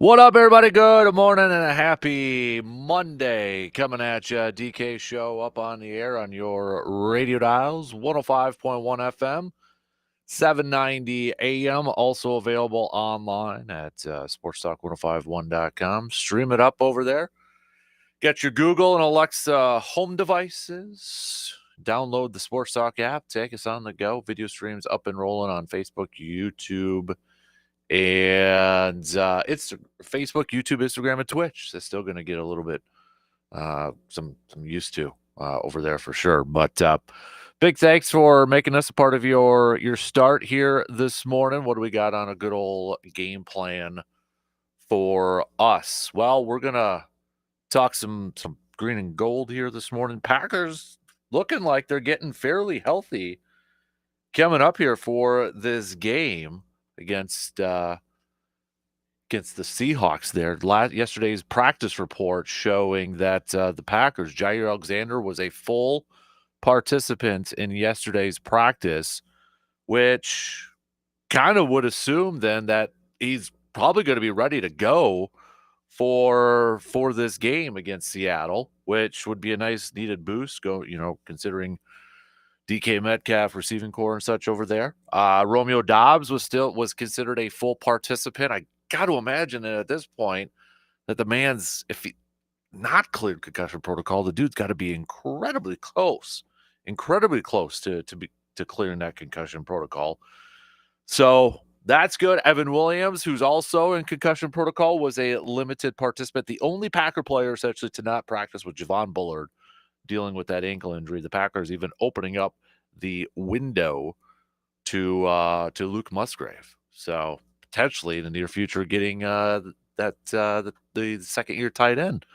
What up, everybody? Good morning and a happy Monday coming at you. DK Show up on the air on your radio dials, 105.1 FM, 790 AM. Also available online at sportstalk1051.com. Stream it up over there. Get your Google and Alexa home devices. Download the Sports Talk app. Take us on the go. Video streams up and rolling on Facebook, YouTube, and it's Facebook, YouTube, Instagram, and Twitch. That's still going to get a little bit some used to over there for sure. But big thanks for making us a part of your start here this morning. What do we got on a good old game plan for us? Well, we're gonna talk some green and gold here this morning. Packers looking like they're getting fairly healthy coming up here for this game against the Seahawks there. Yesterday's practice report showing that the Packers, Jair Alexander, was a full participant in yesterday's practice, which kind of would assume then that he's probably going to be ready to go for this game against Seattle, which would be a nice needed boost, considering DK Metcalf receiving core and such over there. Romeo Dobbs was considered a full participant. I got to imagine that at this point that the man's, if he not cleared concussion protocol, the dude's got to be incredibly close to clearing that concussion protocol. So that's good. Evan Williams, who's also in concussion protocol, was a limited participant. The only Packer player essentially to not practice was Javon Bullard, dealing with that ankle injury. The Packers even opening up the window to Luke Musgrave. So potentially in the near future getting the second year tight end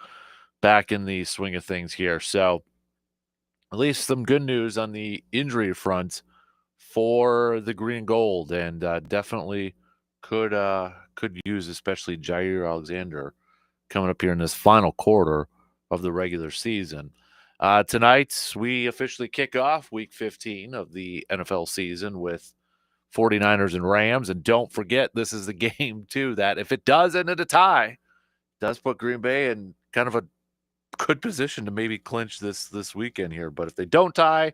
back in the swing of things here. So at least some good news on the injury front for the green and gold, and definitely could use especially Jair Alexander coming up here in this final quarter of the regular season. Tonight, we officially kick off week 15 of the NFL season with 49ers and Rams. And don't forget, this is the game, too, that if it does end in a tie, does put Green Bay in kind of a good position to maybe clinch this weekend here. But if they don't tie,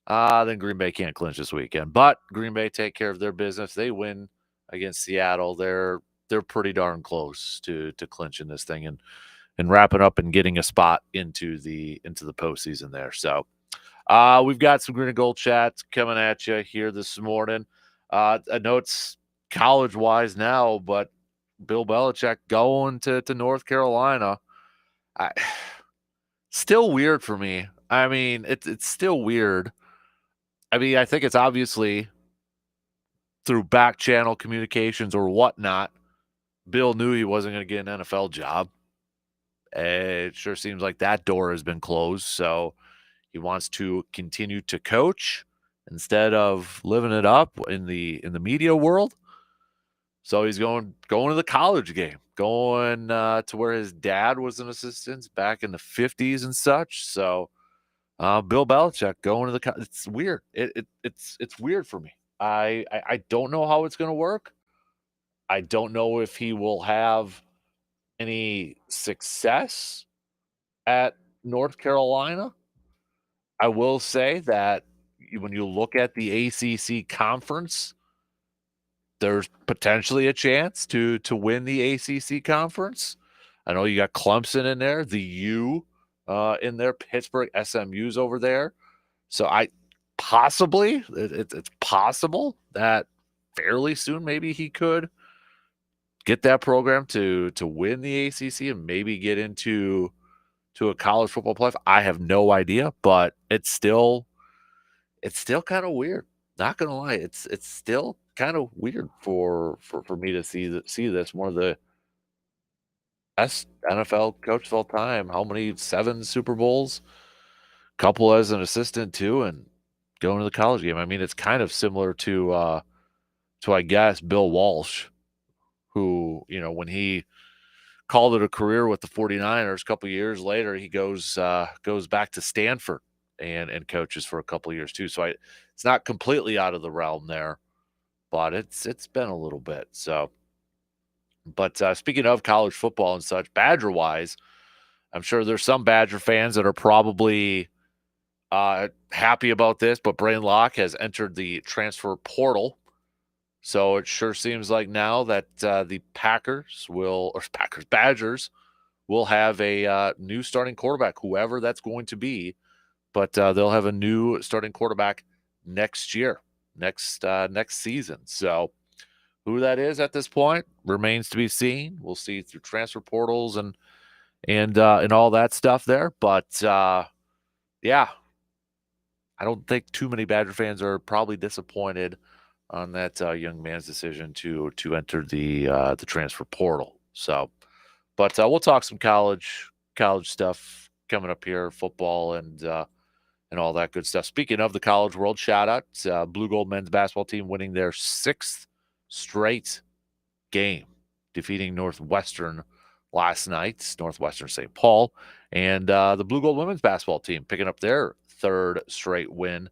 then Green Bay can't clinch this weekend. But Green Bay take care of their business. They win against Seattle. They're pretty darn close to clinching this thing and wrapping up and getting a spot into the postseason there. So we've got some green and gold chats coming at you here this morning. I know it's college wise now, but Bill Belichick going to North Carolina. Still weird for me. I mean, it's still weird. I mean, I think it's obviously through back channel communications or whatnot. Bill knew he wasn't going to get an NFL job. It sure seems like that door has been closed. So he wants to continue to coach instead of living it up in the media world. So he's going to the college game, going to where his dad was an assistant back in the 50s and such. So Bill Belichick going to the it's weird. It's weird for me. I don't know how it's going to work. I don't know if he will have any success at North Carolina. I will say that when you look at the ACC conference, there's potentially a chance to win the ACC conference. I know you got Clemson in there, the U in there, Pittsburgh, SMU's over there. So it's possible that fairly soon maybe he could get that program to win the ACC and maybe get into a college football playoff. I have no idea, but it's still kind of weird. Not gonna lie, it's still kind of weird for me to see this. One of the best NFL coach of all time. How many 7 Super Bowls? Couple as an assistant too, and going to the college game. I mean, it's kind of similar to I guess Bill Walsh, who, when he called it a career with the 49ers, a couple years later, he goes back to Stanford and coaches for a couple of years too. So it's not completely out of the realm there, but it's been a little bit. So But speaking of college football and such, Badger-wise, I'm sure there's some Badger fans that are probably happy about this, but Brain Locke has entered the transfer portal. So it sure seems like now that the Badgers will have a new starting quarterback, whoever that's going to be. But they'll have a new starting quarterback next year, next season. So who that is at this point remains to be seen. We'll see through transfer portals and all that stuff there. But yeah, I don't think too many Badger fans are probably disappointed on that young man's decision to enter the transfer portal. So, but we'll talk some college stuff coming up here, football and all that good stuff. Speaking of the college world, shout out Blue Gold men's basketball team winning their 6th straight game, defeating Northwestern last night, Northwestern St. Paul, and the Blue Gold women's basketball team picking up their 3rd straight win.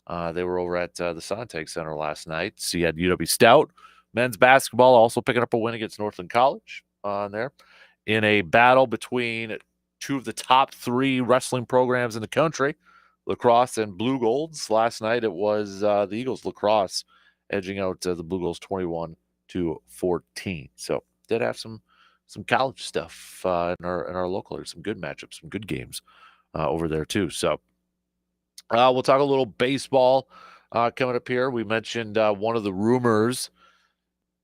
They were over at the Sontag Center last night. So you had UW Stout men's basketball also picking up a win against Northland College on there in a battle between two of the top 3 wrestling programs in the country, lacrosse and Blue Golds. Last night it was the Eagles lacrosse edging out the Blue Golds 21-14. So did have some college stuff in our local area, some good matchups, some good games over there too. So we'll talk a little baseball coming up here. We mentioned one of the rumors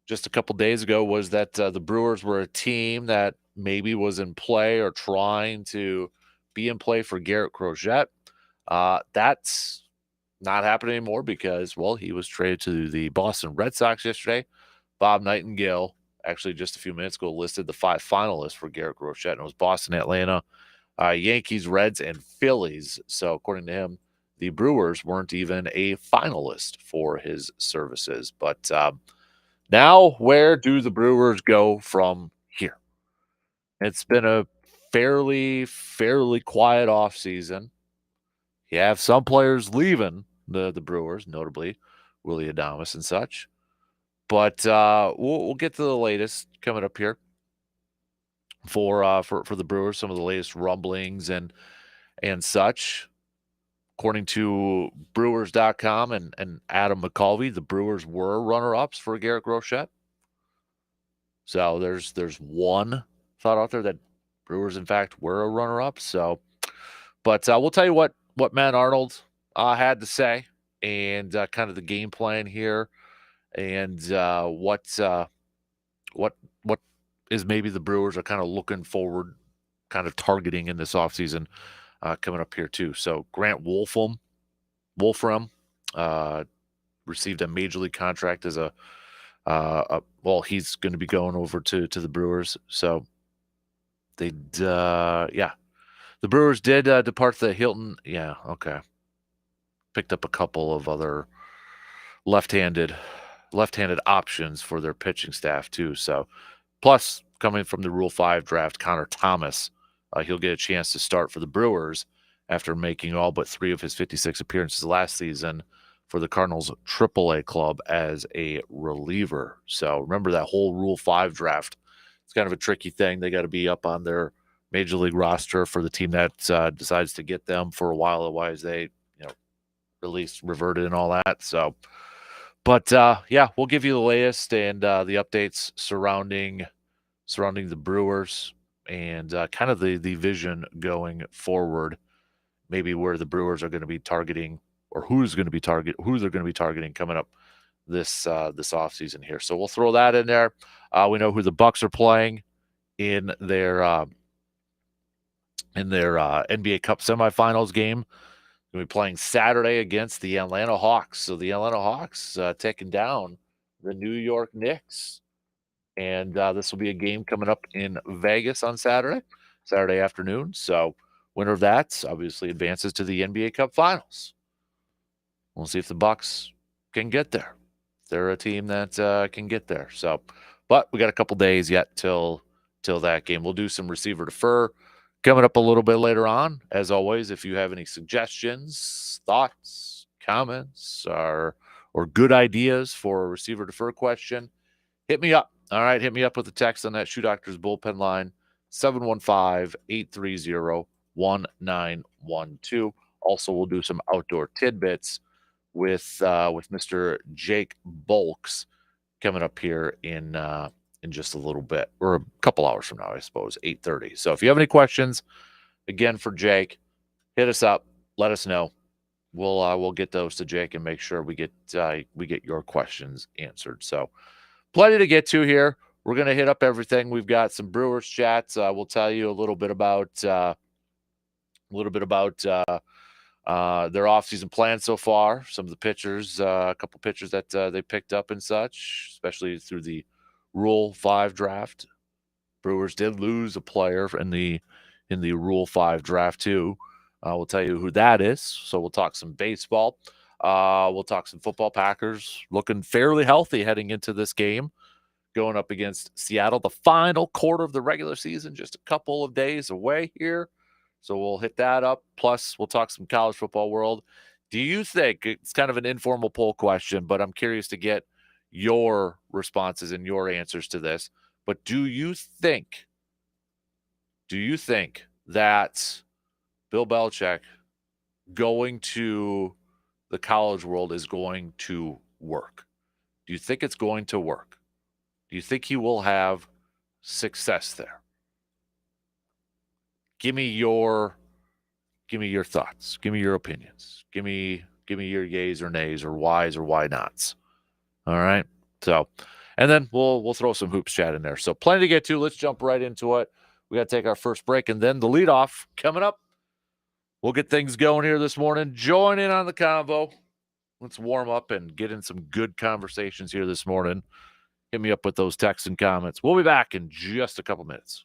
just a couple days ago was that the Brewers were a team that maybe was in play or trying to be in play for Garrett Crochet. That's not happening anymore because, well, he was traded to the Boston Red Sox yesterday. Bob Nightingale, actually just a few minutes ago, listed the 5 finalists for Garrett Crochet. And it was Boston, Atlanta, Yankees, Reds, and Phillies. So according to him, the Brewers weren't even a finalist for his services. But now where do the Brewers go from here? It's been a fairly quiet offseason. You have some players leaving the Brewers, notably Willie Adames and such. But we'll get to the latest coming up here for the Brewers, some of the latest rumblings and such. According to Brewers.com and Adam McCulvey, the Brewers were runner-ups for Garrett Groshette. So there's one thought out there that Brewers, in fact, were a runner-up. So, but we'll tell you what Matt Arnold had to say and kind of the game plan here and what is maybe the Brewers are kind of looking forward, kind of targeting in this offseason coming up here too. So Grant Wolfram received a major league contract as well, he's going to be going over to the Brewers. So they the Brewers did depart the Hilton. Yeah, okay. Picked up a couple of other left-handed options for their pitching staff too. So plus coming from the Rule 5 draft, Connor Thomas, he'll get a chance to start for the Brewers after making all but 3 of his 56 appearances last season for the Cardinals AAA club as a reliever. So remember that whole Rule 5 draft. It's kind of a tricky thing. They got to be up on their major league roster for the team that decides to get them for a while. Otherwise, they reverted and all that. So, but we'll give you the latest and the updates surrounding the Brewers and kind of the vision going forward. Maybe where the Brewers are going to be targeting, or who they're going to be targeting coming up this offseason here. So we'll throw that in there. We know who the Bucks are playing in their NBA Cup semifinals game. They'll be playing Saturday against the Atlanta Hawks. So the Atlanta Hawks taking down the New York Knicks. And this will be a game coming up in Vegas on Saturday afternoon. So winner of that obviously advances to the NBA Cup Finals. We'll see if the Bucks can get there. They're a team that can get there. So, but we got a couple days yet till that game. We'll do some receiver defer coming up a little bit later on. As always, if you have any suggestions, thoughts, comments, or good ideas for a receiver defer question, hit me up. All right, hit me up with a text on that Shoe Doctors bullpen line, 715-830-1912. Also, we'll do some outdoor tidbits with Mr. Jake Bulks coming up here in just a little bit, or a couple hours from now, I suppose, 8:30. So if you have any questions, again for Jake, hit us up, let us know. We'll get those to Jake and make sure we get your questions answered. So plenty to get to here. We're gonna hit up everything. We've got some Brewers chats. We'll tell you a little bit about their offseason plans so far. Some of the pitchers, a couple pitchers that they picked up and such, especially through the Rule 5 draft. Brewers did lose a player in the Rule 5 draft too. We'll tell you who that is. So we'll talk some baseball. We'll talk some football. Packers looking fairly healthy heading into this game, going up against Seattle. The final quarter of the regular season, just a couple of days away here. So we'll hit that up. Plus, we'll talk some college football world. Do you think, it's kind of an informal poll question, but I'm curious to get your responses and your answers to this. But do you think that Bill Belichick going to the college world is going to work? Do you think it's going to work? Do you think he will have success there? Give me your thoughts. Give me your opinions. Give me your yays or nays or whys or why nots. All right. So, and then we'll throw some hoops chat in there. So plenty to get to. Let's jump right into it. We got to take our first break, and then the leadoff coming up. We'll get things going here this morning. Join in on the convo. Let's warm up and get in some good conversations here this morning. Hit me up with those texts and comments. We'll be back in just a couple minutes.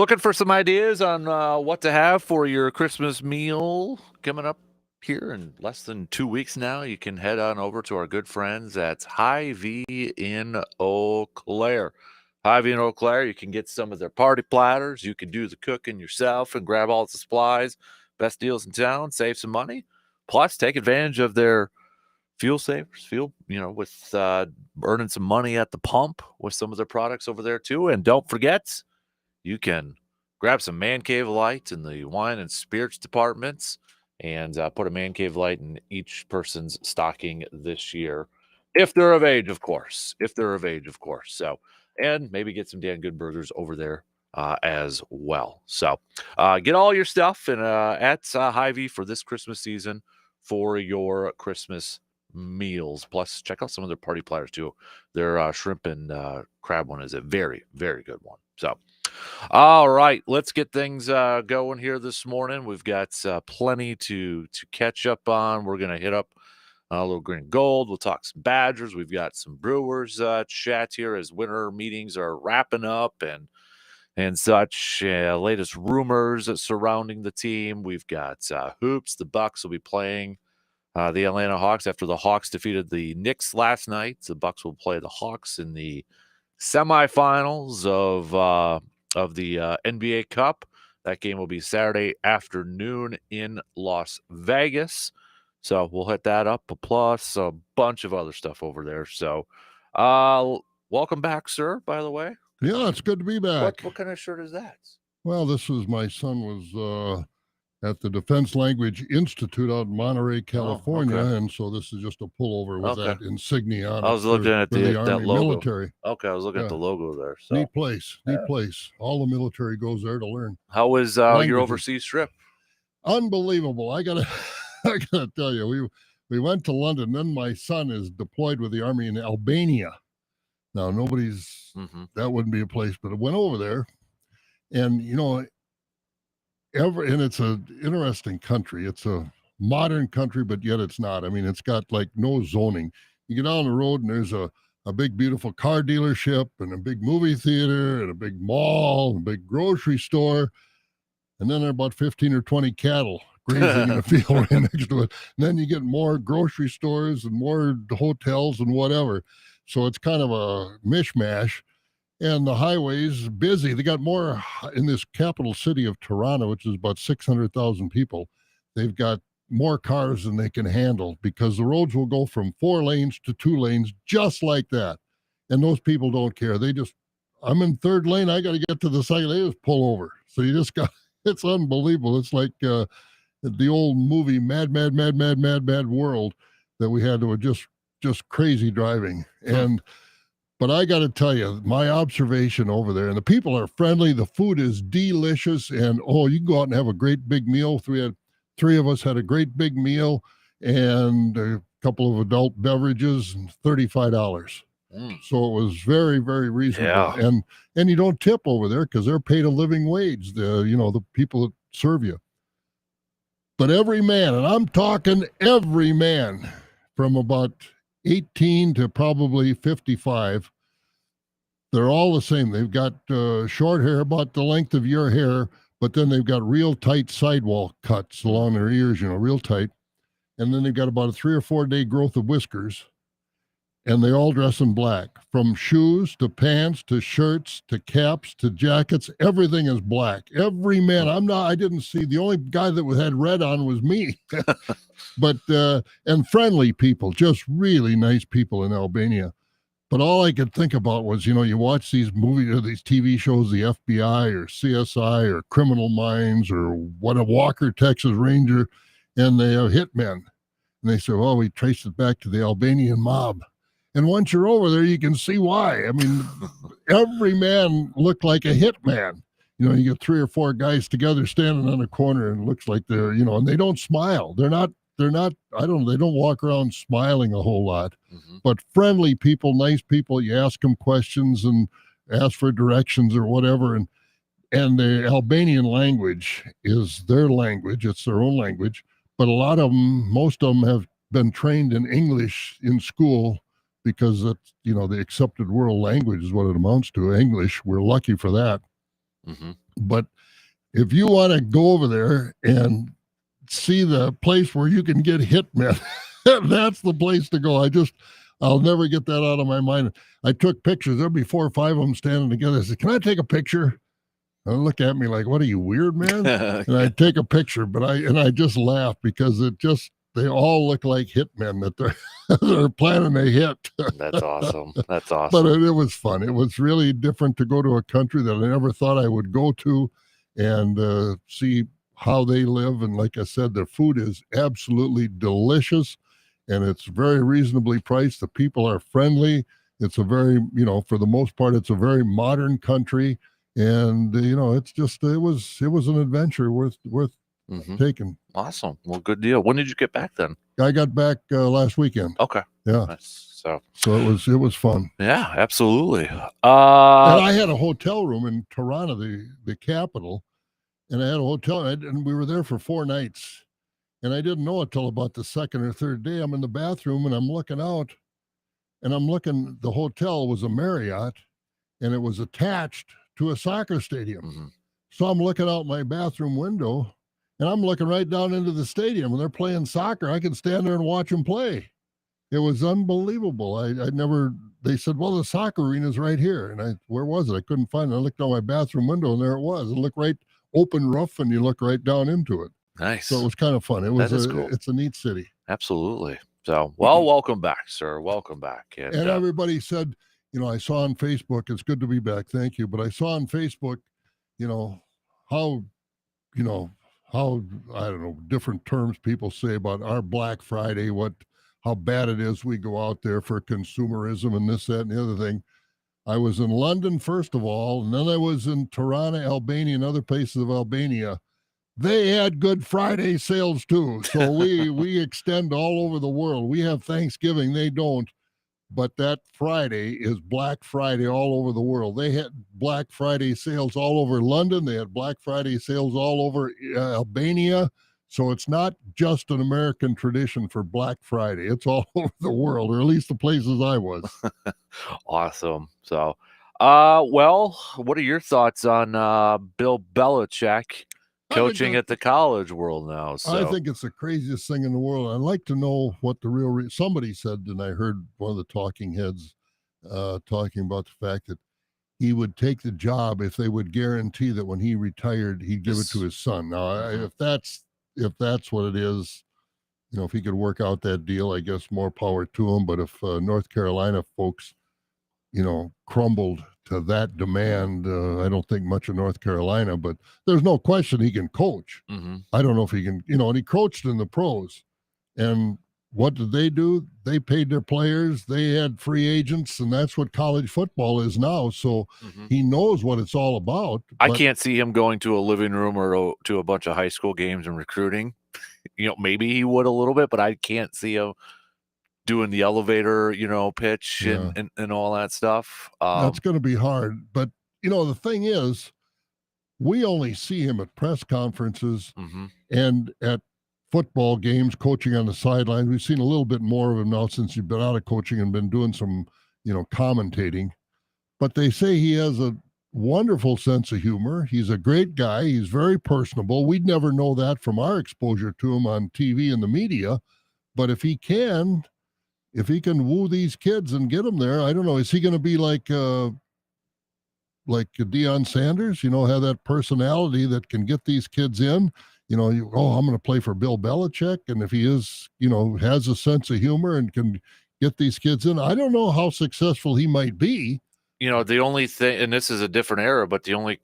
Looking for some ideas on what to have for your Christmas meal coming up here in less than 2 weeks now? You can head on over to our good friends at Hy-Vee in Eau Claire. Hy-Vee in Eau Claire, you can get some of their party platters. You can do the cooking yourself and grab all the supplies. Best deals in town, save some money. Plus, take advantage of their fuel savers, with earning some money at the pump with some of their products over there too. And don't forget, you can grab some Man Cave Light in the wine and spirits departments and put a Man Cave Light in each person's stocking this year. If they're of age, of course. So, and maybe get some Dan Good burgers over there as well. So, get all your stuff at Hy-Vee for this Christmas season for your Christmas meals. Plus, check out some of their party platters too. Their shrimp and crab one is a very, very good one. So, all right, let's get things going here this morning. We've got plenty to catch up on. We're going to hit up a little green gold. We'll talk some Badgers. We've got some Brewers chat here as winter meetings are wrapping up and such. Latest rumors surrounding the team. We've got hoops. The Bucks will be playing the Atlanta Hawks after the Hawks defeated the Knicks last night. The Bucks will play the Hawks in the semifinals of the NBA Cup. That game will be Saturday afternoon in Las Vegas. So we'll hit that up, plus a bunch of other stuff over there. So welcome back, sir, by the way. Yeah, it's good to be back. What kind of shirt is that? Well, this was my son was at the Defense Language Institute out in Monterey, California, and so this is just a pullover with that insignia on it. I was looking at the that Army logo. Military. Okay, I was looking at the logo there. So. Neat place. All the military goes there to learn. How was your overseas trip? Unbelievable. I gotta tell you, we went to London. Then my son is deployed with the Army in Albania. Now that wouldn't be a place, but I went over there, and and it's an interesting country. It's a modern country, but yet it's not. I mean, it's got like no zoning. You get on the road and there's a big, beautiful car dealership and a big movie theater and a big mall and a big grocery store. And then there are about 15 or 20 cattle grazing in the field right next to it. And then you get more grocery stores and more hotels and whatever. So it's kind of a mishmash. And the highways busy. They got more in this capital city of Toronto, which is about 600,000 people. They've got more cars than they can handle because the roads will go from 4 lanes to 2 lanes just like that. And those people don't care. I'm in 3rd lane. I got to get to the second. They just pull over. So you just it's unbelievable. It's like the old movie Mad World that we had to just crazy driving. But I got to tell you, my observation over there, and the people are friendly. The food is delicious. And, you can go out and have a great big meal. Three of us had a great big meal and a couple of adult beverages and $35. So it was very, very reasonable. Yeah. And you don't tip over there because they're paid a living wage, the people that serve you. But every man, and I'm talking every man from about 18 to probably 55, they're all the same. They've got short hair about the length of your hair, but then they've got real tight sidewall cuts along their ears, real tight. And then they've got about a 3 or 4 day growth of whiskers. And they all dress in black, from shoes to pants to shirts to caps to jackets. Everything is black. Every man. I didn't see, the only guy that had red on was me. But, and friendly people, just really nice people in Albania. But all I could think about was, you watch these movies or these TV shows, the FBI or CSI or Criminal Minds or what a Walker, Texas Ranger, and they have hitmen. And they say, well, we traced it back to the Albanian mob. And once you're over there, you can see why. I mean, every man looked like a hitman. You get 3 or 4 guys together standing on a corner and it looks like they're, and they don't smile. They're not, they don't walk around smiling a whole lot, but friendly people, nice people. You ask them questions and ask for directions or whatever. And the Albanian language is their language. It's their own language. But most of them have been trained in English in school, because that's, the accepted world language is what it amounts to, English. We're lucky for that. But if you want to go over there and see the place where you can get hitmen, that's the place to go. I'll never get that out of my mind. I took pictures. There'll be 4 or 5 of them standing together. I said, "Can I take a picture?" They look at me like, "What are you, weird, man?" And I take a picture, but I just laugh because they all look like hitmen that they're planning a hit. That's awesome. That's But awesome. it was fun. It was really different to go to a country that I never thought I would go to and see how they live. And like I said, the food is absolutely delicious and it's very reasonably priced. The people are friendly. It's a very, for the most part, it's a very modern country. And it's just it was an adventure worth taking. Awesome. Well, good deal. When did you get back then? I got back last weekend. Okay. Yeah. Nice. So it was fun. Yeah, absolutely. And I had a hotel room in Toronto, the capital, and I had a hotel, and we were there for 4 nights. And I didn't know it till about the second or third day. I'm in the bathroom and I'm looking out, and the hotel was a Marriott, and it was attached to a soccer stadium. Mm-hmm. So I'm looking out my bathroom window, and I'm looking right down into the stadium, and they're playing soccer. I could stand there and watch them play. It was unbelievable. They said, well, the soccer arena is right here. And where was it? I couldn't find it. I looked out my bathroom window and there it was. It looked right open roof and you look right down into it. Nice. So it was kind of fun. Cool. It's a neat city. Absolutely. So, well, welcome back, sir. Welcome back. And everybody said, I saw on Facebook, it's good to be back. Thank you. But I saw on Facebook, how, I don't know, different terms people say about our Black Friday, how bad it is we go out there for consumerism and this, that, and the other thing. I was in London, first of all, and then I was in Tirana, Albania, and other places of Albania. They had Good Friday sales too. So we extend all over the world. We have Thanksgiving, they don't. But that Friday is Black Friday all over the world. They had Black Friday sales all over London. They had Black Friday sales all over Albania. So it's not just an American tradition for Black Friday. It's all over the world, or at least the places I was. Awesome. So, well, what are your thoughts on Bill Belichick coaching at the college world now? So. I think it's the craziest thing in the world. I'd like to know what the real somebody said, and I heard one of the talking heads talking about the fact that he would take the job if they would guarantee that when he retired, he'd give it to his son. Now, if that's what it is, if he could work out that deal, I guess more power to him. But if North Carolina folks, crumbled to that demand, I don't think much of North Carolina, but there's no question he can coach. Mm-hmm. I don't know if he can, and he coached in the pros. And what did they do? They paid their players. They had free agents, and that's what college football is now. So he knows what it's all about. I can't see him going to a living room or to a bunch of high school games and recruiting. Maybe he would a little bit, but I can't see him doing the elevator, pitch and all that stuff. That's going to be hard. But, the thing is, we only see him at press conferences and at football games, coaching on the sidelines. We've seen a little bit more of him now since he's been out of coaching and been doing some, commentating. But they say he has a wonderful sense of humor. He's a great guy. He's very personable. We'd never know that from our exposure to him on TV and the media. But if he can woo these kids and get them there, I don't know. Is he going to be like Deion Sanders? Have that personality that can get these kids in. I'm going to play for Bill Belichick, and if he is, has a sense of humor and can get these kids in, I don't know how successful he might be. The only thing, and this is a different era, but the only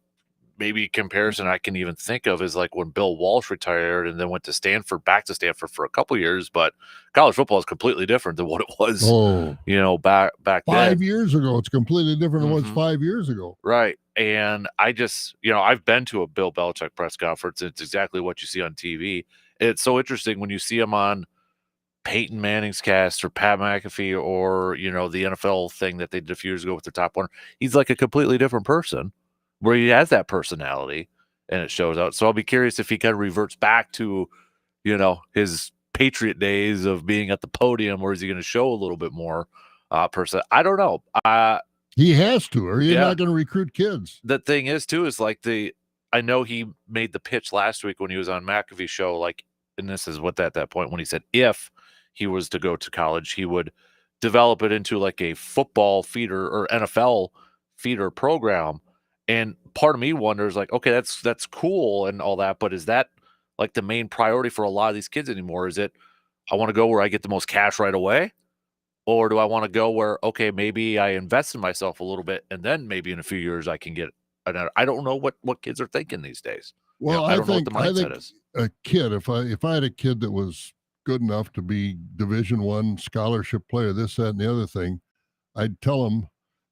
maybe comparison I can even think of is like when Bill Walsh retired and then went to back to Stanford for a couple of years. But college football is completely different than what it was, back 5 years ago. It's completely different than it was 5 years ago. Right. And I just, I've been to a Bill Belichick press conference. And it's exactly what you see on TV. It's so interesting when you see him on Peyton Manning's cast or Pat McAfee or, the NFL thing that they did a few years ago with the Top 100. He's like a completely different person, where he has that personality and it shows out. So I'll be curious if he kind of reverts back to, his Patriot days of being at the podium, or is he going to show a little bit more person? I don't know. He has to, or he's not going to recruit kids. The thing is too, is like the I know he made the pitch last week when he was on McAfee's show, like, and this is what at that point when he said if he was to go to college, he would develop it into like a football feeder or NFL feeder program. And part of me wonders, like, okay, that's cool and all that, but is that like the main priority for a lot of these kids anymore? Is it I want to go where I get the most cash right away? Or do I want to go where, okay, maybe I invest in myself a little bit and then maybe in a few years I can get I don't know what kids are thinking these days. Well, I don't know what the I mindset think is. a kid, if I had a kid that was good enough to be Division I scholarship player, this, that, and the other thing, I'd tell him,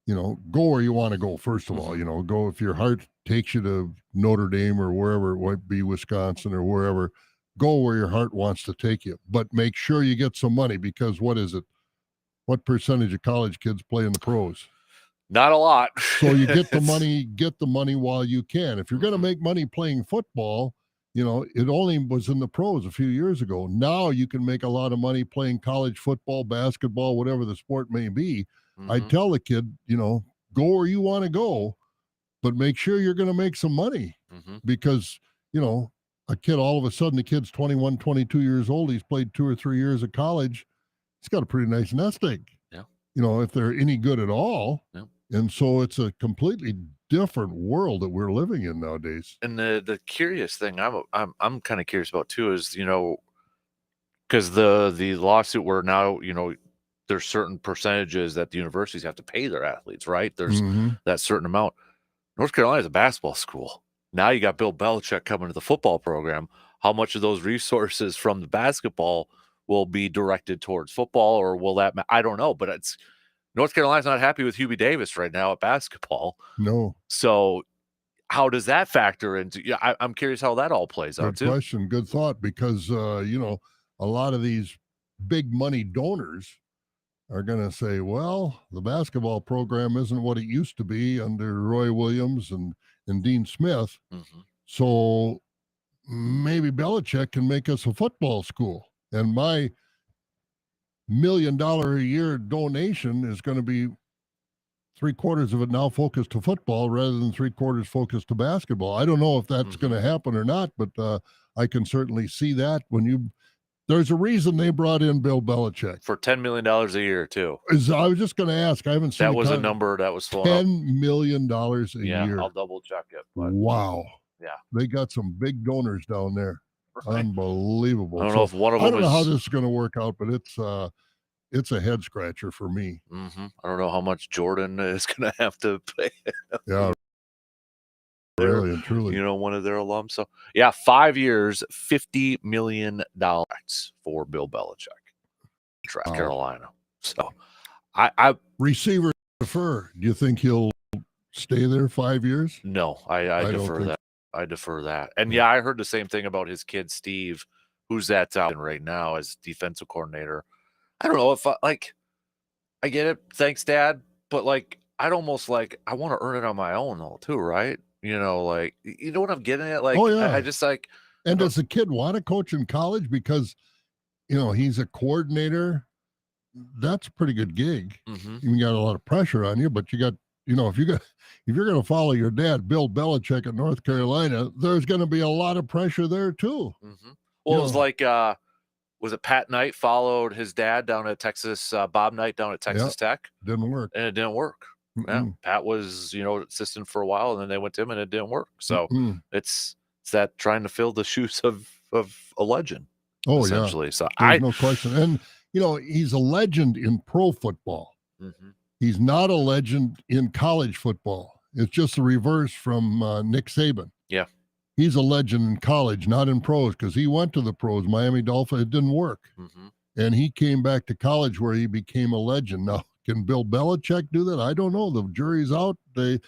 go where you want to go. First of all, Mhm. go if your heart takes you to Notre Dame or wherever it might be, Wisconsin or wherever. Go where your heart wants to take you, but make sure you get some money because what is it? What percentage of college kids play in the pros? Not a lot. So you get the It's money, while you can. If you're going to Mhm. make money playing football, it only was in the pros a few years ago. Now you can make a lot of money playing college football, basketball, whatever the sport may be. I Mhm. tell the kid, go where you want to go, but make sure you're going to make some money Mhm. because, a kid, all of a sudden, the kid's 21, 22 years old. He's played 2 or 3 years of college. He's got a pretty nice nest egg, Yeah. if they're any good at all. Yeah. And so it's a completely different world that we're living in nowadays. And the curious thing I'm kind of curious about too is, because the lawsuit where now, there's certain percentages that the universities have to pay their athletes, right? There's Hmm. that certain amount. North Carolina is a basketball school. Now you got Bill Belichick coming to the football program. How much of those resources from the basketball will be directed towards football, or will that? I don't know, but it's North Carolina's not happy with Hubie Davis right now at basketball. No, So how does that factor into? Yeah, I'm curious how that all plays out good too. question. Good thought. Because, a lot of these big money donors are going to say, well, the basketball program isn't what it used to be under Roy Williams and Dean Smith. Hmm. So maybe Belichick can make us a football school. And my $1 million a year donation is going to be three-quarters of it now focused to football rather than three-quarters focused to basketball. I don't know if that's going Hmm. to happen or not, but I can certainly see that there's a reason they brought in Bill Belichick. For $10 million a year too. I was just going to ask. I haven't seen That the was a con- number that was thrown up. $10 million a Yeah, year. I'll double check it, but Wow, yeah, they got some big donors down there. right. I Unbelievable. don't know So if one of I them don't know how is. this is going to work out, but it's a head scratcher for me. I don't know how much Jordan is going to have to pay. Yeah, They're, really and truly. one of their alums. So yeah, 5 years, $50 million for Bill Belichick, South Wow. Carolina. So I Receiver defer. Do you think he'll stay there 5 years? no, I I don't defer think. that. I defer that. And Yeah. yeah, I heard the same thing about his kid Steve, who's at right now as defensive coordinator. I don't know if I get it. Thanks, Dad. But like, I'd almost like I want to earn it on my own though, too, right? Like you know what I'm getting at? Oh Like I yeah. just like And I don't does the kid want to coach in college because he's a coordinator? That's a pretty good gig. hmm You got a lot of pressure on you, but you got if you're going to follow your dad, Bill Belichick at North Carolina, there's going to be a lot of pressure there too. hmm You Well, it was know, like was it Pat Knight followed his dad down at Texas, Bob Knight down at yeah, Texas Tech, didn't work. and it didn't work. Yeah, Mm-mm, Pat was, assistant for a while, and then they went to him, and it didn't work. So mm-mm. it's that trying to fill the shoes of a legend, Oh yeah, essentially. So there's no question. And he's a legend in pro football. Mhm. He's not a legend in college football. It's just the reverse from Nick Saban. Yeah. He's a legend in college, not in pros, because he went to the pros, Miami Dolphins. It didn't work. hmm And he came back to college where he became a legend. Now, can Bill Belichick do that? I don't know. The jury's out. And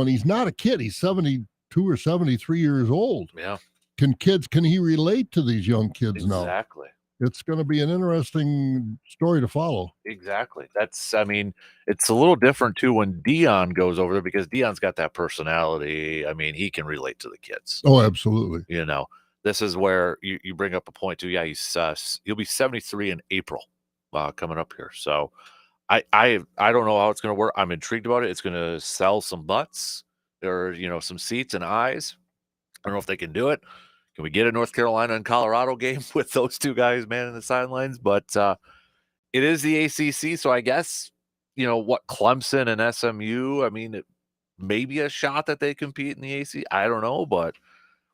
he's not a kid. He's 72 or 73 years old. Yeah. Can he relate to these young kids now? Exactly. It's going to be an interesting story to follow. Exactly. I mean, it's a little different too when Dion goes over there because Dion's got that personality. I mean, he can relate to the kids. Oh, absolutely. This is where you bring up a point too. Yeah, he'll be 73 in April, coming up here. So I don't know how it's going to work. I'm intrigued about it. It's going to sell some butts or some seats and eyes. I don't know if they can do it. Can we get a North Carolina and Colorado game with those two guys manning the sidelines? But it is the ACC, so I guess, what, Clemson and SMU, I mean, it may be a shot that they compete in the ACC. I don't know, but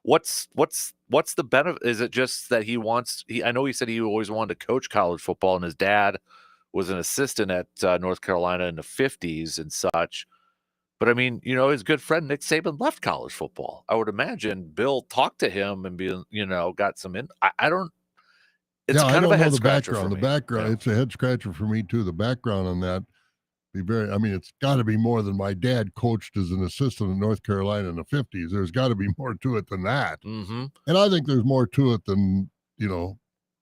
what's the benefit? Is it just that I know he said he always wanted to coach college football, and his dad was an assistant at North Carolina in the 50s and such. But I mean, his good friend Nick Saban left college football. I would imagine Bill talked to him and got some in. I don't. It's Yeah, I kind of a don't know head the scratcher for background. The me. background, Yeah. it's a head scratcher for me too. The background on that I mean, it's got to be more than my dad coached as an assistant in North Carolina in the 50s. There's got to be more to it than that. Mm-hmm. And I think there's more to it than,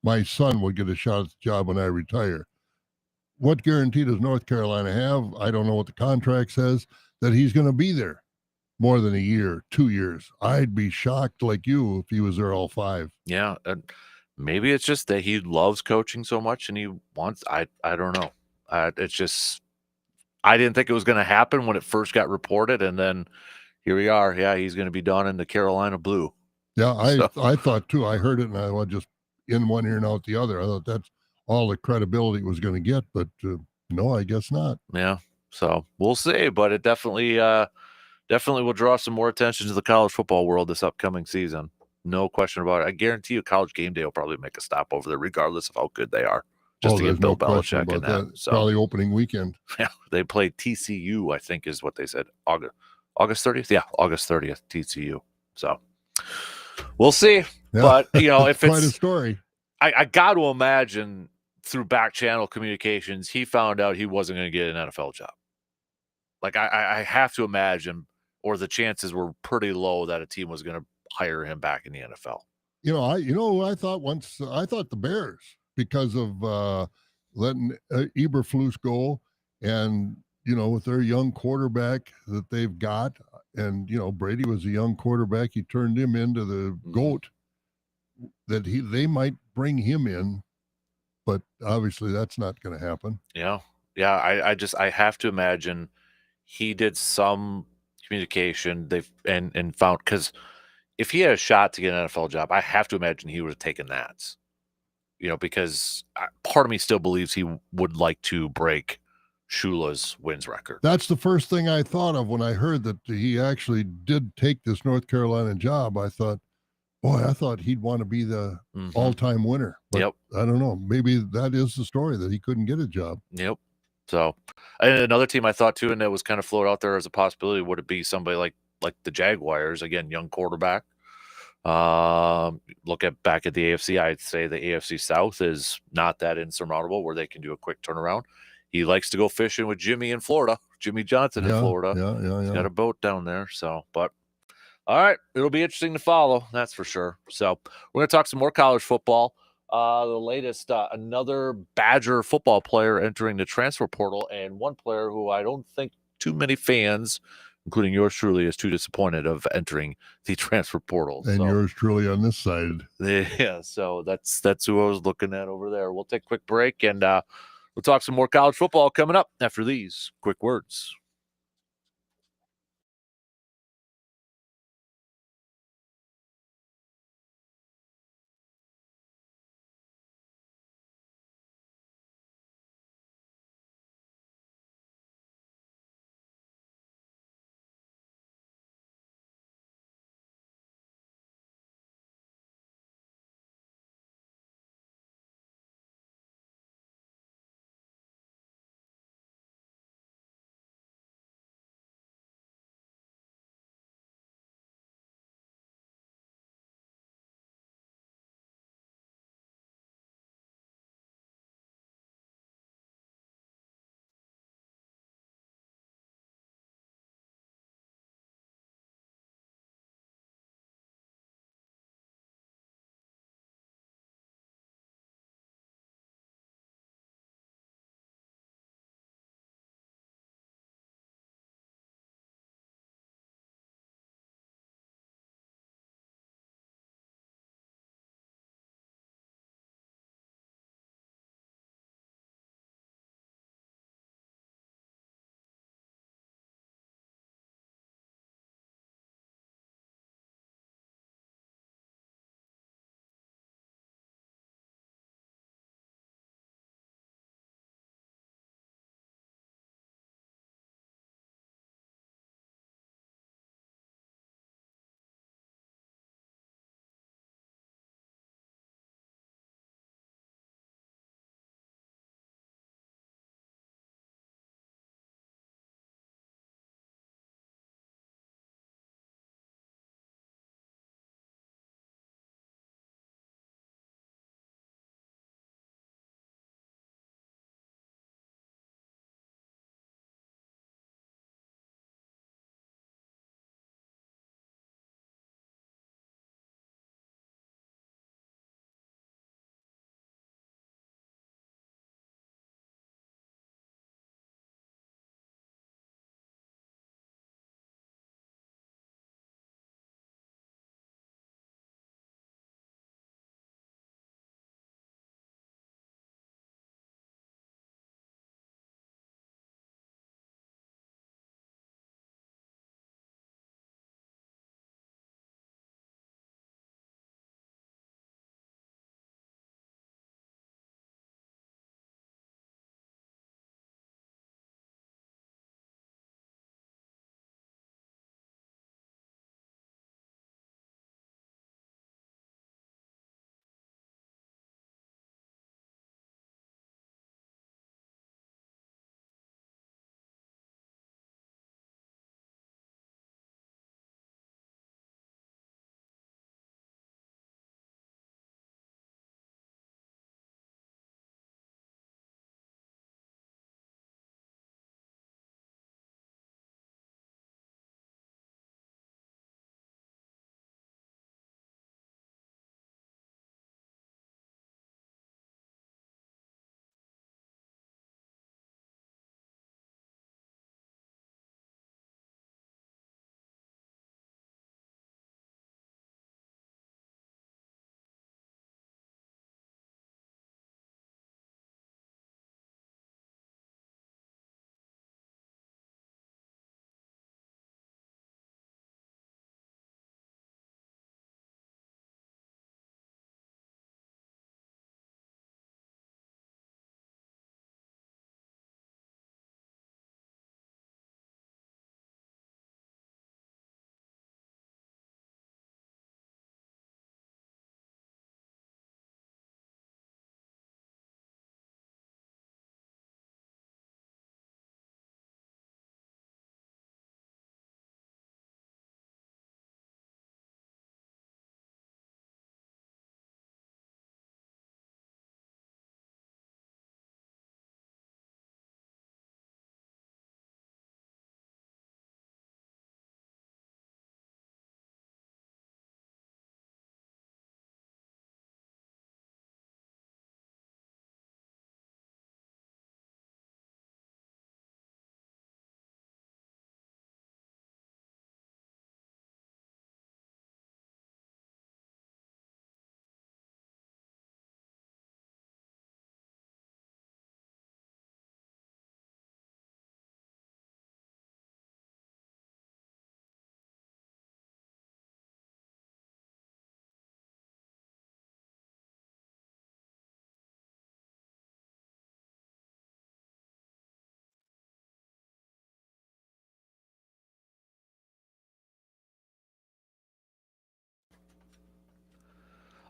my son will get a shot at the job when I retire. What guarantee does North Carolina have? I don't know what the contract says that he's going to be there more than a year, 2 years. I'd be shocked like you if he was there all 5. Yeah, and maybe it's just that he loves coaching so much and he wants. I don't know. It's just I didn't think it was going to happen when it first got reported, and then here we are. Yeah, he's going to be done in the Carolina Blue. Yeah, So I thought too. I heard it and I was just in one ear and out the other. I thought that's all the credibility it was going to get, but no, I guess not. yeah, so we'll see. But it definitely will draw some more attention to the college football world this upcoming season. No question about it. I guarantee you, College Game Day will probably make a stop over there, regardless of how good they are, just Oh, to there's get Bill no question Belichick in about that. that. So Probably opening weekend. yeah, they play TCU, I think is what they said. August 30th? Yeah, August 30th, TCU. So we'll see. Yeah, But if quite a it's story. I got to imagine through back channel communications, he found out he wasn't going to get an NFL job. Like I have to imagine, or the chances were pretty low that a team was going to hire him back in the NFL. I thought once. I thought the Bears because of letting Eberflus go, and with their young quarterback that they've got, and Brady was a young quarterback. He turned him into the goat. That they might bring him in, but obviously that's not going to happen. Yeah, yeah. I have to imagine he did some communication. They've and found because if he had a shot to get an NFL job, I have to imagine he would have taken that. Because part of me still believes he would like to break Shula's wins record. That's the first thing I thought of when I heard that he actually did take this North Carolina job. I thought, boy, I thought he'd want to be the all-time winner. But Yep. I don't know. Maybe that is the story that he couldn't get a job. Yep. So, and another team I thought too, and that was kind of floated out there as a possibility, would it be somebody like the Jaguars again, young quarterback. Look back at the AFC. I'd say the AFC South is not that insurmountable where they can do a quick turnaround. He likes to go fishing with Jimmy in Florida, Jimmy Johnson in Florida. Yeah. He's got a boat down there. So, but all right, it'll be interesting to follow. That's for sure. So we're going to talk some more college football. The latest, another Badger football player entering the transfer portal, and one player who I don't think too many fans, including yours truly, is too disappointed of entering the transfer portal. And yours truly on this side. Yeah, so that's who I was looking at over there. We'll take a quick break, and we'll talk some more college football coming up after these quick words.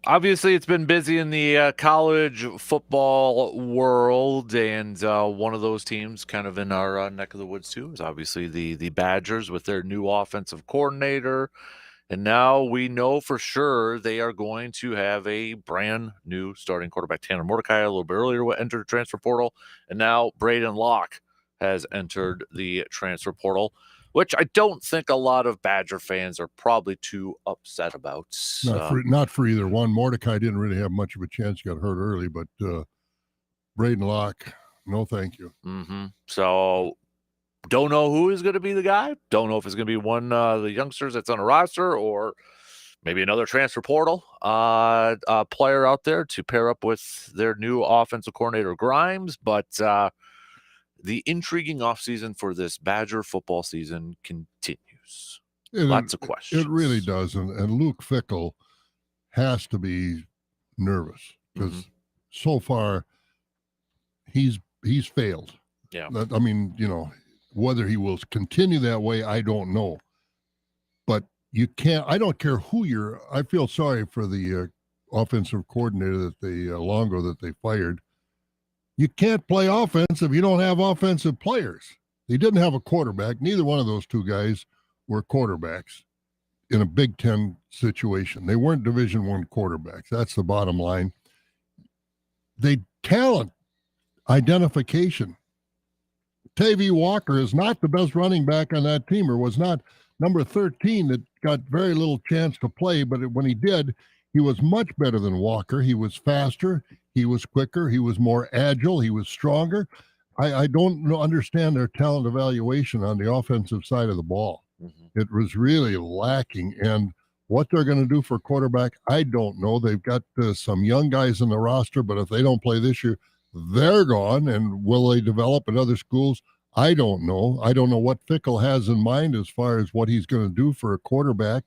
obviously it's been busy in the college football world, and one of those teams kind of in our neck of the woods too is obviously the Badgers with their new offensive coordinator. And now we know for sure they are going to have a brand new starting quarterback. Tanner Mordecai a little bit earlier entered the transfer portal, and now Braden Locke has entered the transfer portal, which I don't think a lot of Badger fans are probably too upset about. Not for either one. Mordecai didn't really have much of a chance. He got hurt early, but Braden Locke, no thank you. So don't know who is going to be the guy. Don't know if it's going to be one of the youngsters that's on a roster or maybe another transfer portal player out there to pair up with their new offensive coordinator, Grimes. But the intriguing offseason for this Badger football season continues. Lots of questions. It really does. And Luke Fickell has to be nervous because so far he's failed. Yeah. I mean, whether he will continue that way, I don't know. But you can't, I don't care who I feel sorry for the offensive coordinator Longo that they fired. You can't play offense if you don't have offensive players. They didn't have a quarterback. Neither one of those two guys were quarterbacks in a Big Ten situation. They weren't Division I quarterbacks. That's the bottom line. Talent identification. Tavy Walker is not the best running back on that team, or was not number 13 that got very little chance to play, but when he did, he was much better than Walker. He was faster. He was quicker. He was more agile. He was stronger. I don't understand their talent evaluation on the offensive side of the ball. It was really lacking. And what they're going to do for quarterback, I don't know. They've got some young guys in the roster, but if they don't play this year, they're gone. And will they develop at other schools? I don't know. I don't know what Fickell has in mind as far as what he's going to do for a quarterback.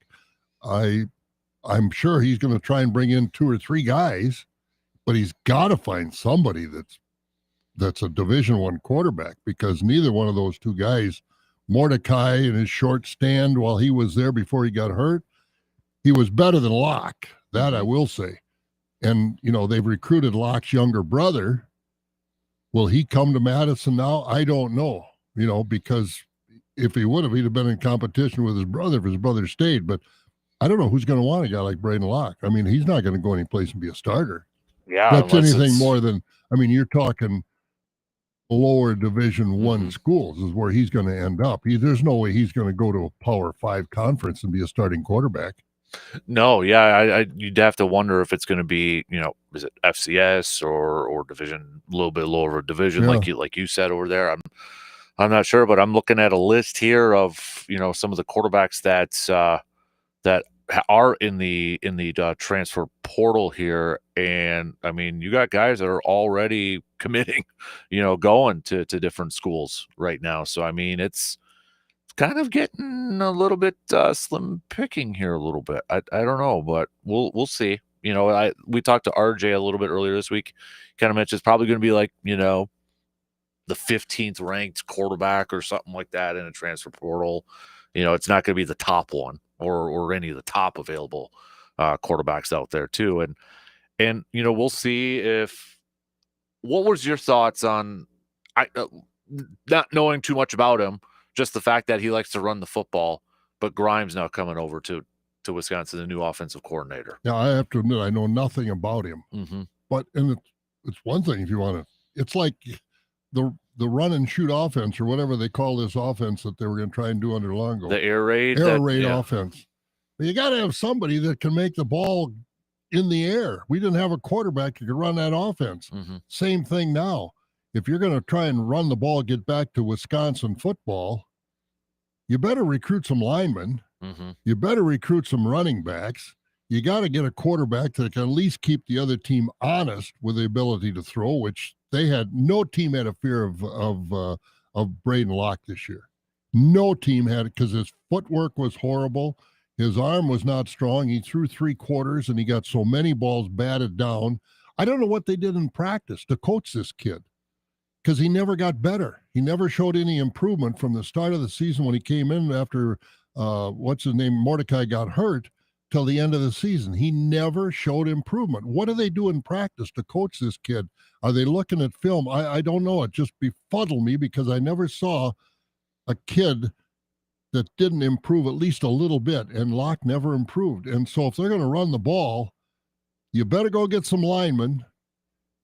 I'm sure he's going to try and bring in 2 or 3 guys, but he's got to find somebody that's a Division I quarterback, because neither one of those 2 guys, Mordecai in his short stand while he was there before he got hurt, he was better than Locke. That I will say. And, they've recruited Locke's younger brother. Will he come to Madison now? I don't know, because if he would have, he'd have been in competition with his brother if his brother stayed. But I don't know who's going to want a guy like Braden Locke. I mean, he's not going to go anyplace and be a starter. Yeah. That's anything more than, you're talking lower Division I schools is where he's going to end up. There's no way he's going to go to a Power 5 conference and be a starting quarterback. No, yeah, you'd have to wonder if it's going to be, is it FCS or division, a little bit lower division, like you said over there. I'm not sure, but I'm looking at a list here of some of the quarterbacks that are in the transfer portal here, and I mean, you got guys that are already committing, going to different schools right now. So I mean, it's kind of getting a little bit slim picking here a little bit. I don't know, but we'll see. We talked to RJ a little bit earlier this week. Kind of mentioned it's probably going to be like, the 15th ranked quarterback or something like that in a transfer portal. It's not going to be the top one or any of the top available quarterbacks out there too. And we'll see what was your thoughts on not knowing too much about him, just the fact that he likes to run the football, but Grimes now coming over to Wisconsin, the new offensive coordinator. Yeah, I have to admit, I know nothing about him. But it's one thing if you want to. It's like the run and shoot offense, or whatever they call this offense that they were going to try and do under Longo. The air raid offense. But you got to have somebody that can make the ball in the air. We didn't have a quarterback who could run that offense. Same thing now. If you're going to try and run the ball, get back to Wisconsin football, you better recruit some linemen. You better recruit some running backs. You got to get a quarterback that can at least keep the other team honest with the ability to throw, which no team had a fear of Braden Locke this year. No team had it, because his footwork was horrible. His arm was not strong. He threw 3 quarters and he got so many balls batted down. I don't know what they did in practice to coach this kid, because he never got better. He never showed any improvement from the start of the season when he came in after, Mordecai got hurt. till the end of the season. He never showed improvement. What do they do in practice to coach this kid? Are they looking at film? I don't know. It just befuddled me because I never saw a kid that didn't improve at least a little bit, and Locke never improved. And so if they're going to run the ball, you better go get some linemen.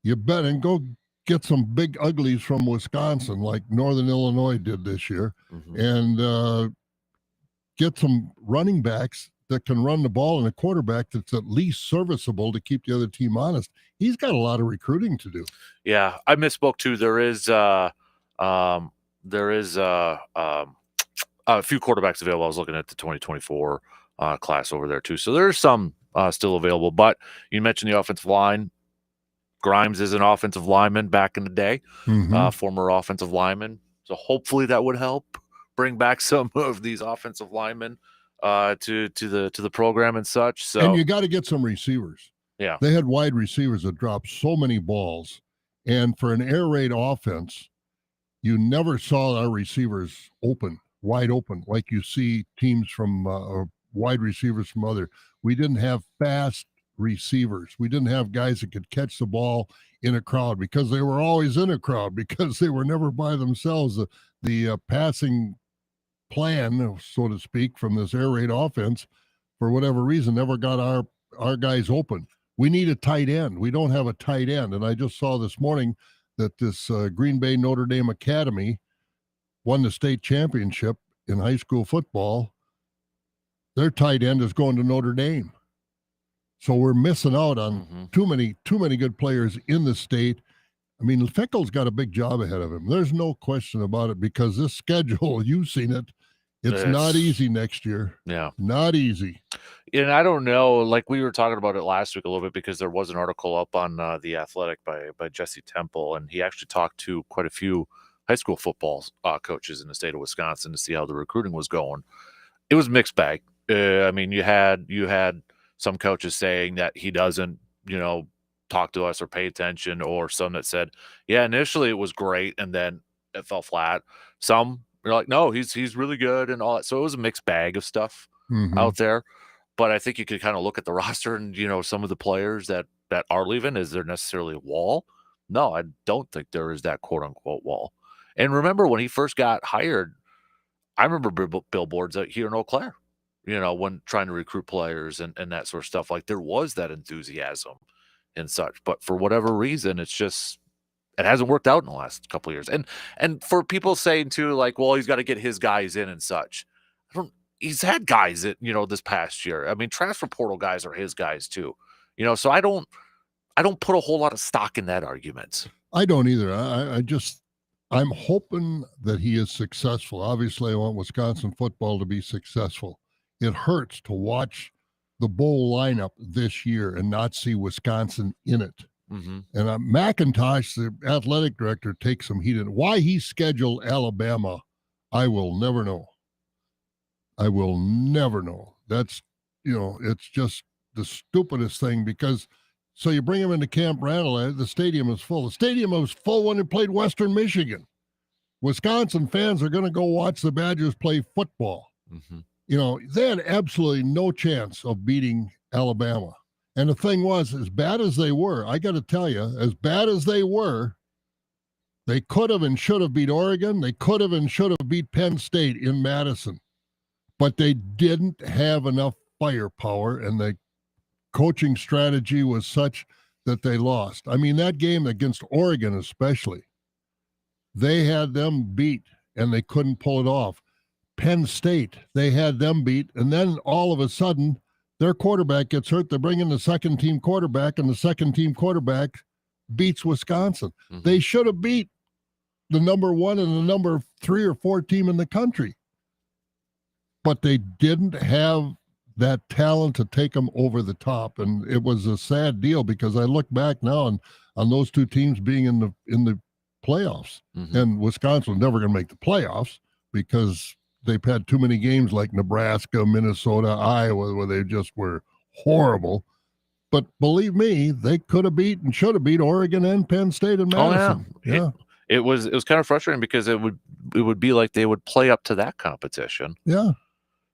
You better go get some big uglies from Wisconsin like Northern Illinois did this year, and get some running backs that can run the ball and a quarterback that's at least serviceable to keep the other team honest. He's got a lot of recruiting to do. Yeah, I misspoke too. There is a few quarterbacks available. I was looking at the 2024 class over there too. So there's some still available. But you mentioned the offensive line. Grimes is an offensive lineman back in the day, former offensive lineman. So hopefully that would help bring back some of these offensive linemen to the program and such. So, and you got to get some receivers. Yeah, they had wide receivers that dropped so many balls, and for an air raid offense, you never saw our receivers wide open, like you see teams from wide receivers from other. We didn't have fast receivers. We didn't have guys that could catch the ball in a crowd because they were always in a crowd because they were never by themselves. The passing plan, so to speak, from this air raid offense, for whatever reason, never got our guys open. We need a tight end. We don't have a tight end. And I just saw this morning that this Green Bay Notre Dame Academy won the state championship in high school football. Their tight end is going to Notre Dame. So we're missing out on too many good players in the state. I mean, Fickle's got a big job ahead of him. There's no question about it because this schedule, you've seen it, it's not easy next year. Yeah. Not easy. And I don't know, like we were talking about it last week a little bit because there was an article up on The Athletic by Jesse Temple, and he actually talked to quite a few high school football coaches in the state of Wisconsin to see how the recruiting was going. It was a mixed bag. I mean, you had some coaches saying that he doesn't, talk to us or pay attention, or some that said, yeah, initially it was great and then it fell flat. Some are like, no, he's really good and all that. So it was a mixed bag of stuff out there. But I think you could kind of look at the roster and, some of the players that are leaving. Is there necessarily a wall? No, I don't think there is that quote unquote wall. And remember when he first got hired, I remember billboards out here in Eau Claire, when trying to recruit players and that sort of stuff. Like there was that enthusiasm and such, but for whatever reason, it hasn't worked out in the last couple of years. And for people saying too, like, well, he's got to get his guys in and such. He's had guys that, this past year. I mean, transfer portal guys are his guys too, so I don't put a whole lot of stock in that argument. I don't either. I'm hoping that he is successful. Obviously, I want Wisconsin football to be successful. It hurts to watch the bowl lineup this year and not see Wisconsin in it. And McIntosh, the athletic director, takes some heat in. Why he scheduled Alabama, I will never know. I will never know. That's, it's just the stupidest thing because so you bring him into Camp Randall, the stadium is full. The stadium was full when it played Western Michigan. Wisconsin fans are going to go watch the Badgers play football. They had absolutely no chance of beating Alabama. And the thing was, as bad as they were, I got to tell you, as bad as they were, they could have and should have beat Oregon. They could have and should have beat Penn State in Madison. But they didn't have enough firepower, and the coaching strategy was such that they lost. I mean, that game against Oregon especially, they had them beat, and they couldn't pull it off. Penn State, they had them beat, and then all of a sudden, their quarterback gets hurt. They bring in the second-team quarterback, and the second-team quarterback beats Wisconsin. They should have beat the number 1 and the number 3 or 4 team in the country. But they didn't have that talent to take them over the top, and it was a sad deal because I look back now on those two teams being in the playoffs, and Wisconsin was never going to make the playoffs because they've had too many games like Nebraska, Minnesota, Iowa, where they just were horrible. But believe me, they could have beat and should have beat Oregon and Penn State and Madison. Oh, yeah. It was kind of frustrating because it would be like they would play up to that competition. Yeah.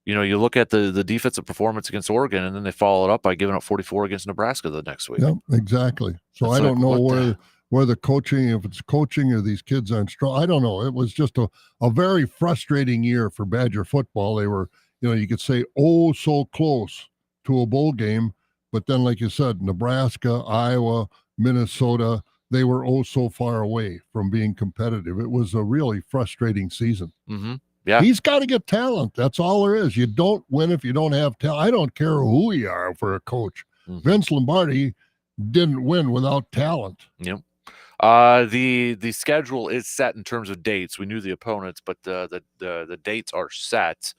You look at the defensive performance against Oregon, and then they follow it up by giving up 44 against Nebraska the next week. Yep, exactly. So It's I don't know what where the coaching, if it's coaching or these kids aren't strong. I don't know. It was just a very frustrating year for Badger football. They were, you could say, oh, so close to a bowl game. But then, like you said, Nebraska, Iowa, Minnesota, they were oh so far away from being competitive. It was a really frustrating season. Mm-hmm. Yeah. He's got to get talent. That's all there is. You don't win if you don't have talent. I don't care who you are for a coach. Mm-hmm. Vince Lombardi didn't win without talent. Yep. The schedule is set in terms of dates. We knew the opponents, but the dates are set.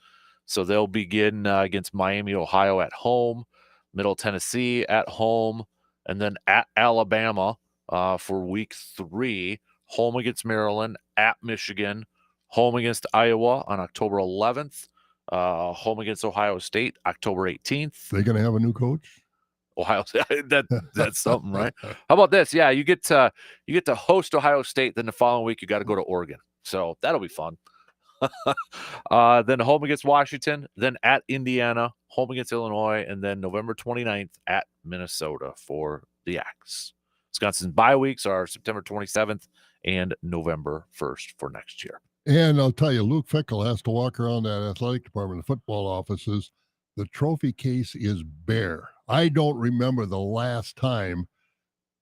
So they'll begin against Miami, Ohio at home, Middle Tennessee at home, and then at Alabama for week 3, home against Maryland, at Michigan, home against Iowa on October 11th, home against Ohio State, October 18th. They're going to have a new coach? Ohio State, that's something, right? How about this? Yeah, you get to host Ohio State. Then the following week, you got to go to Oregon. So that'll be fun. Then home against Washington, then at Indiana, home against Illinois, and then November 29th at Minnesota for the Axe. Wisconsin's bye weeks are September 27th and November 1st for next year. And I'll tell you, Luke Fickle has to walk around that athletic department, the football offices. The trophy case is bare. I don't remember the last time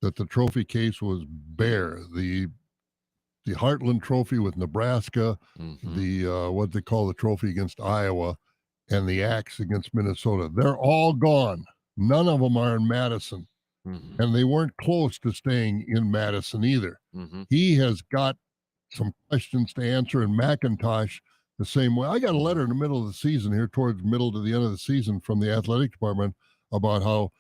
that the trophy case was bare. The Heartland Trophy with Nebraska, the what they call the trophy against Iowa, and the Axe against Minnesota. They're all gone. None of them are in Madison. And they weren't close to staying in Madison either. He has got some questions to answer, and McIntosh the same way. I got a letter in the middle of the season here, towards middle to the end of the season, from the athletic department about how,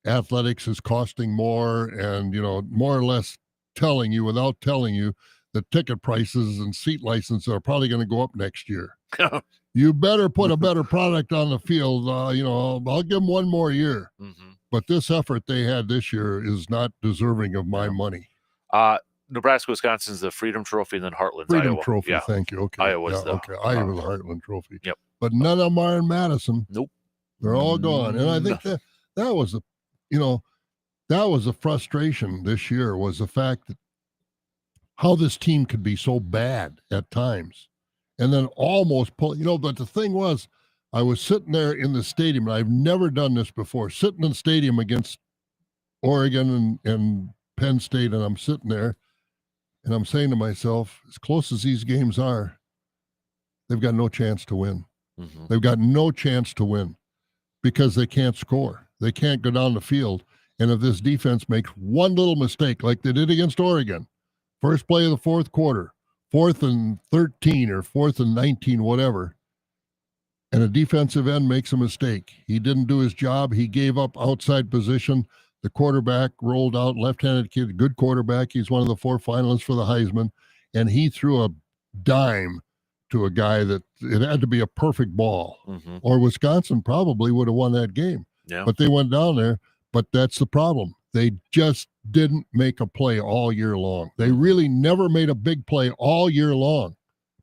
athletics is costing more, and, more or less telling you, without telling you, that ticket prices and seat licenses are probably going to go up next year. You better put a better product on the field. I'll give them one more year. But this effort they had this year is not deserving of my money. Nebraska, Wisconsin's the Freedom Trophy, and then Heartland's Freedom Iowa. Trophy, Yeah. thank you. Okay. Iowa's Iowa's the Heartland Trophy. Yep. But none of them are in Madison. Nope. They're all gone. And I think that was a frustration this year, was the fact that how this team could be so bad at times and then almost pull, but the thing was, I was sitting there in the stadium, and I've never done this before, sitting in the stadium against Oregon and Penn State, and I'm sitting there and I'm saying to myself, as close as these games are, they've got no chance to win. They've got no chance to win because they can't score. They can't go down the field. And if this defense makes one little mistake, like they did against Oregon, first play of the fourth quarter, 4th and 13 or 4th and 19, whatever, and a defensive end makes a mistake. He didn't do his job. He gave up outside position. The quarterback rolled out, left-handed kid, good quarterback. He's one of the 4 finalists for the Heisman, and he threw a dime to a guy that it had to be a perfect ball, or Wisconsin probably would have won that game. Yeah. But they went down there. But that's the problem. They just didn't make a play all year long. They really never made a big play all year long,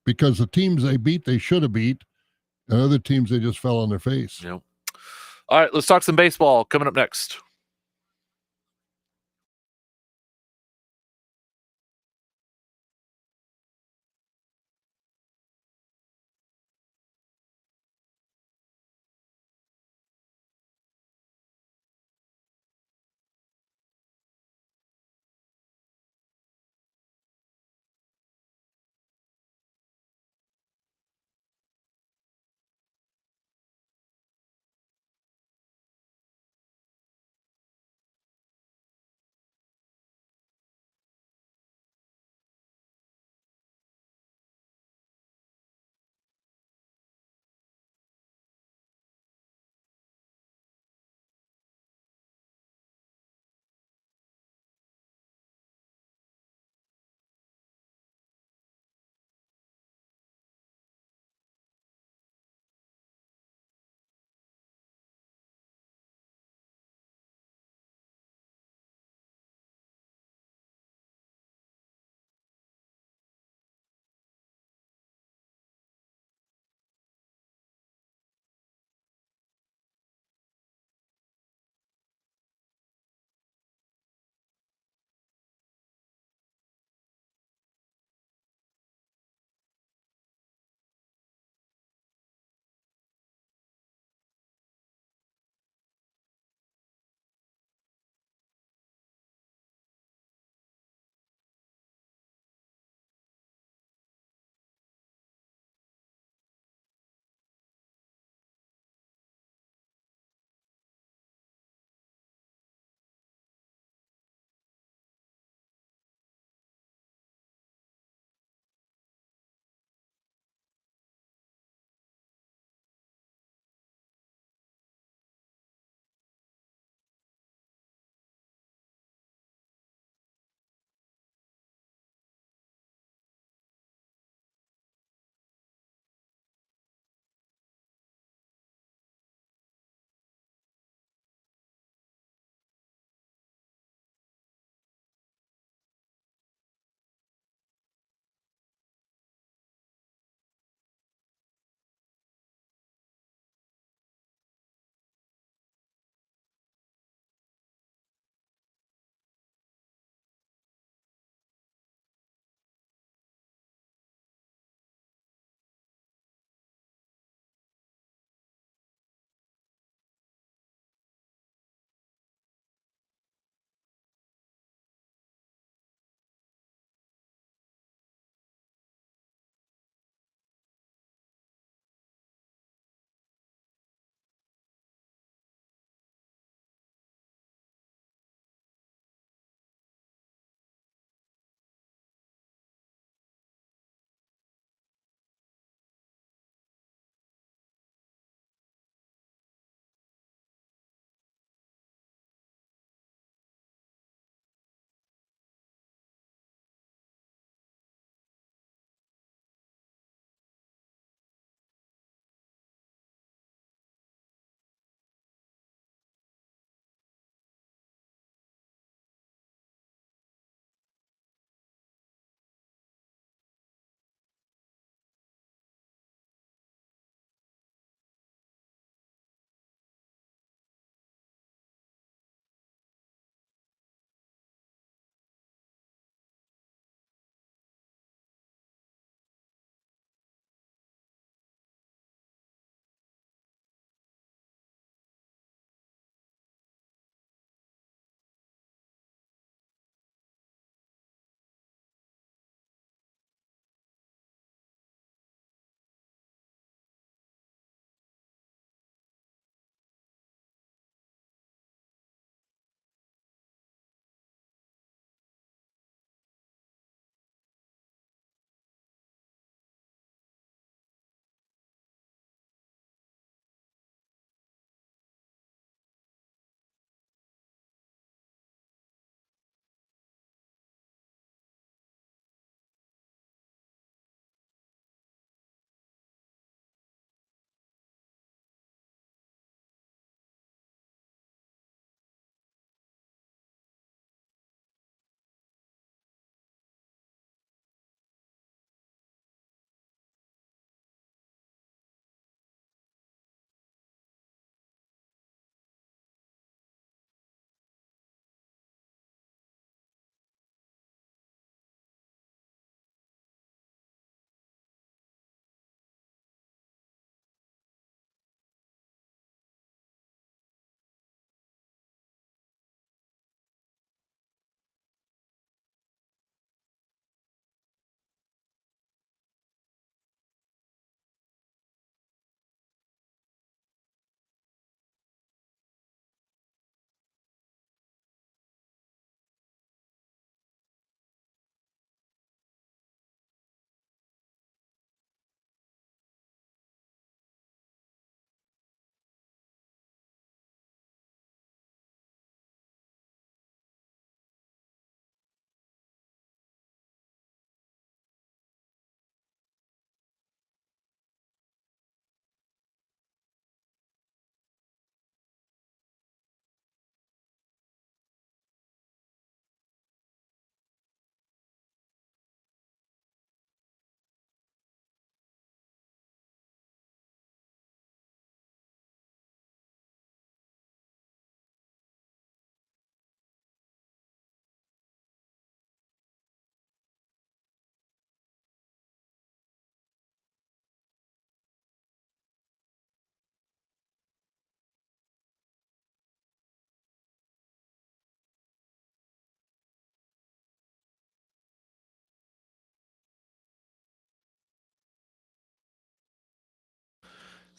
because the teams they beat, they should have beat, and other teams, they just fell on their face. Yep. All right, let's talk some baseball coming up next.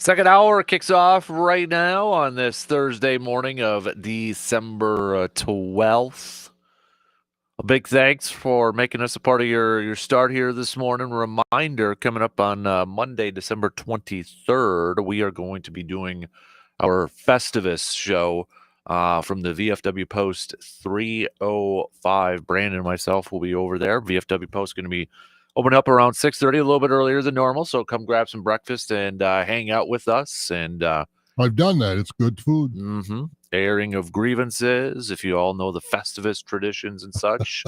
Second hour kicks off right now on this Thursday morning of December 12th. A big thanks for making us a part of your start here this morning. Reminder, coming up on Monday, December 23rd, we are going to be doing our Festivus show from the VFW Post 305. Brandon and myself will be over there. VFW Post going to be opening up around 6:30, a little bit earlier than normal. So come grab some breakfast and hang out with us. And I've done that. It's good food. Airing of grievances, if you all know the Festivus traditions and such.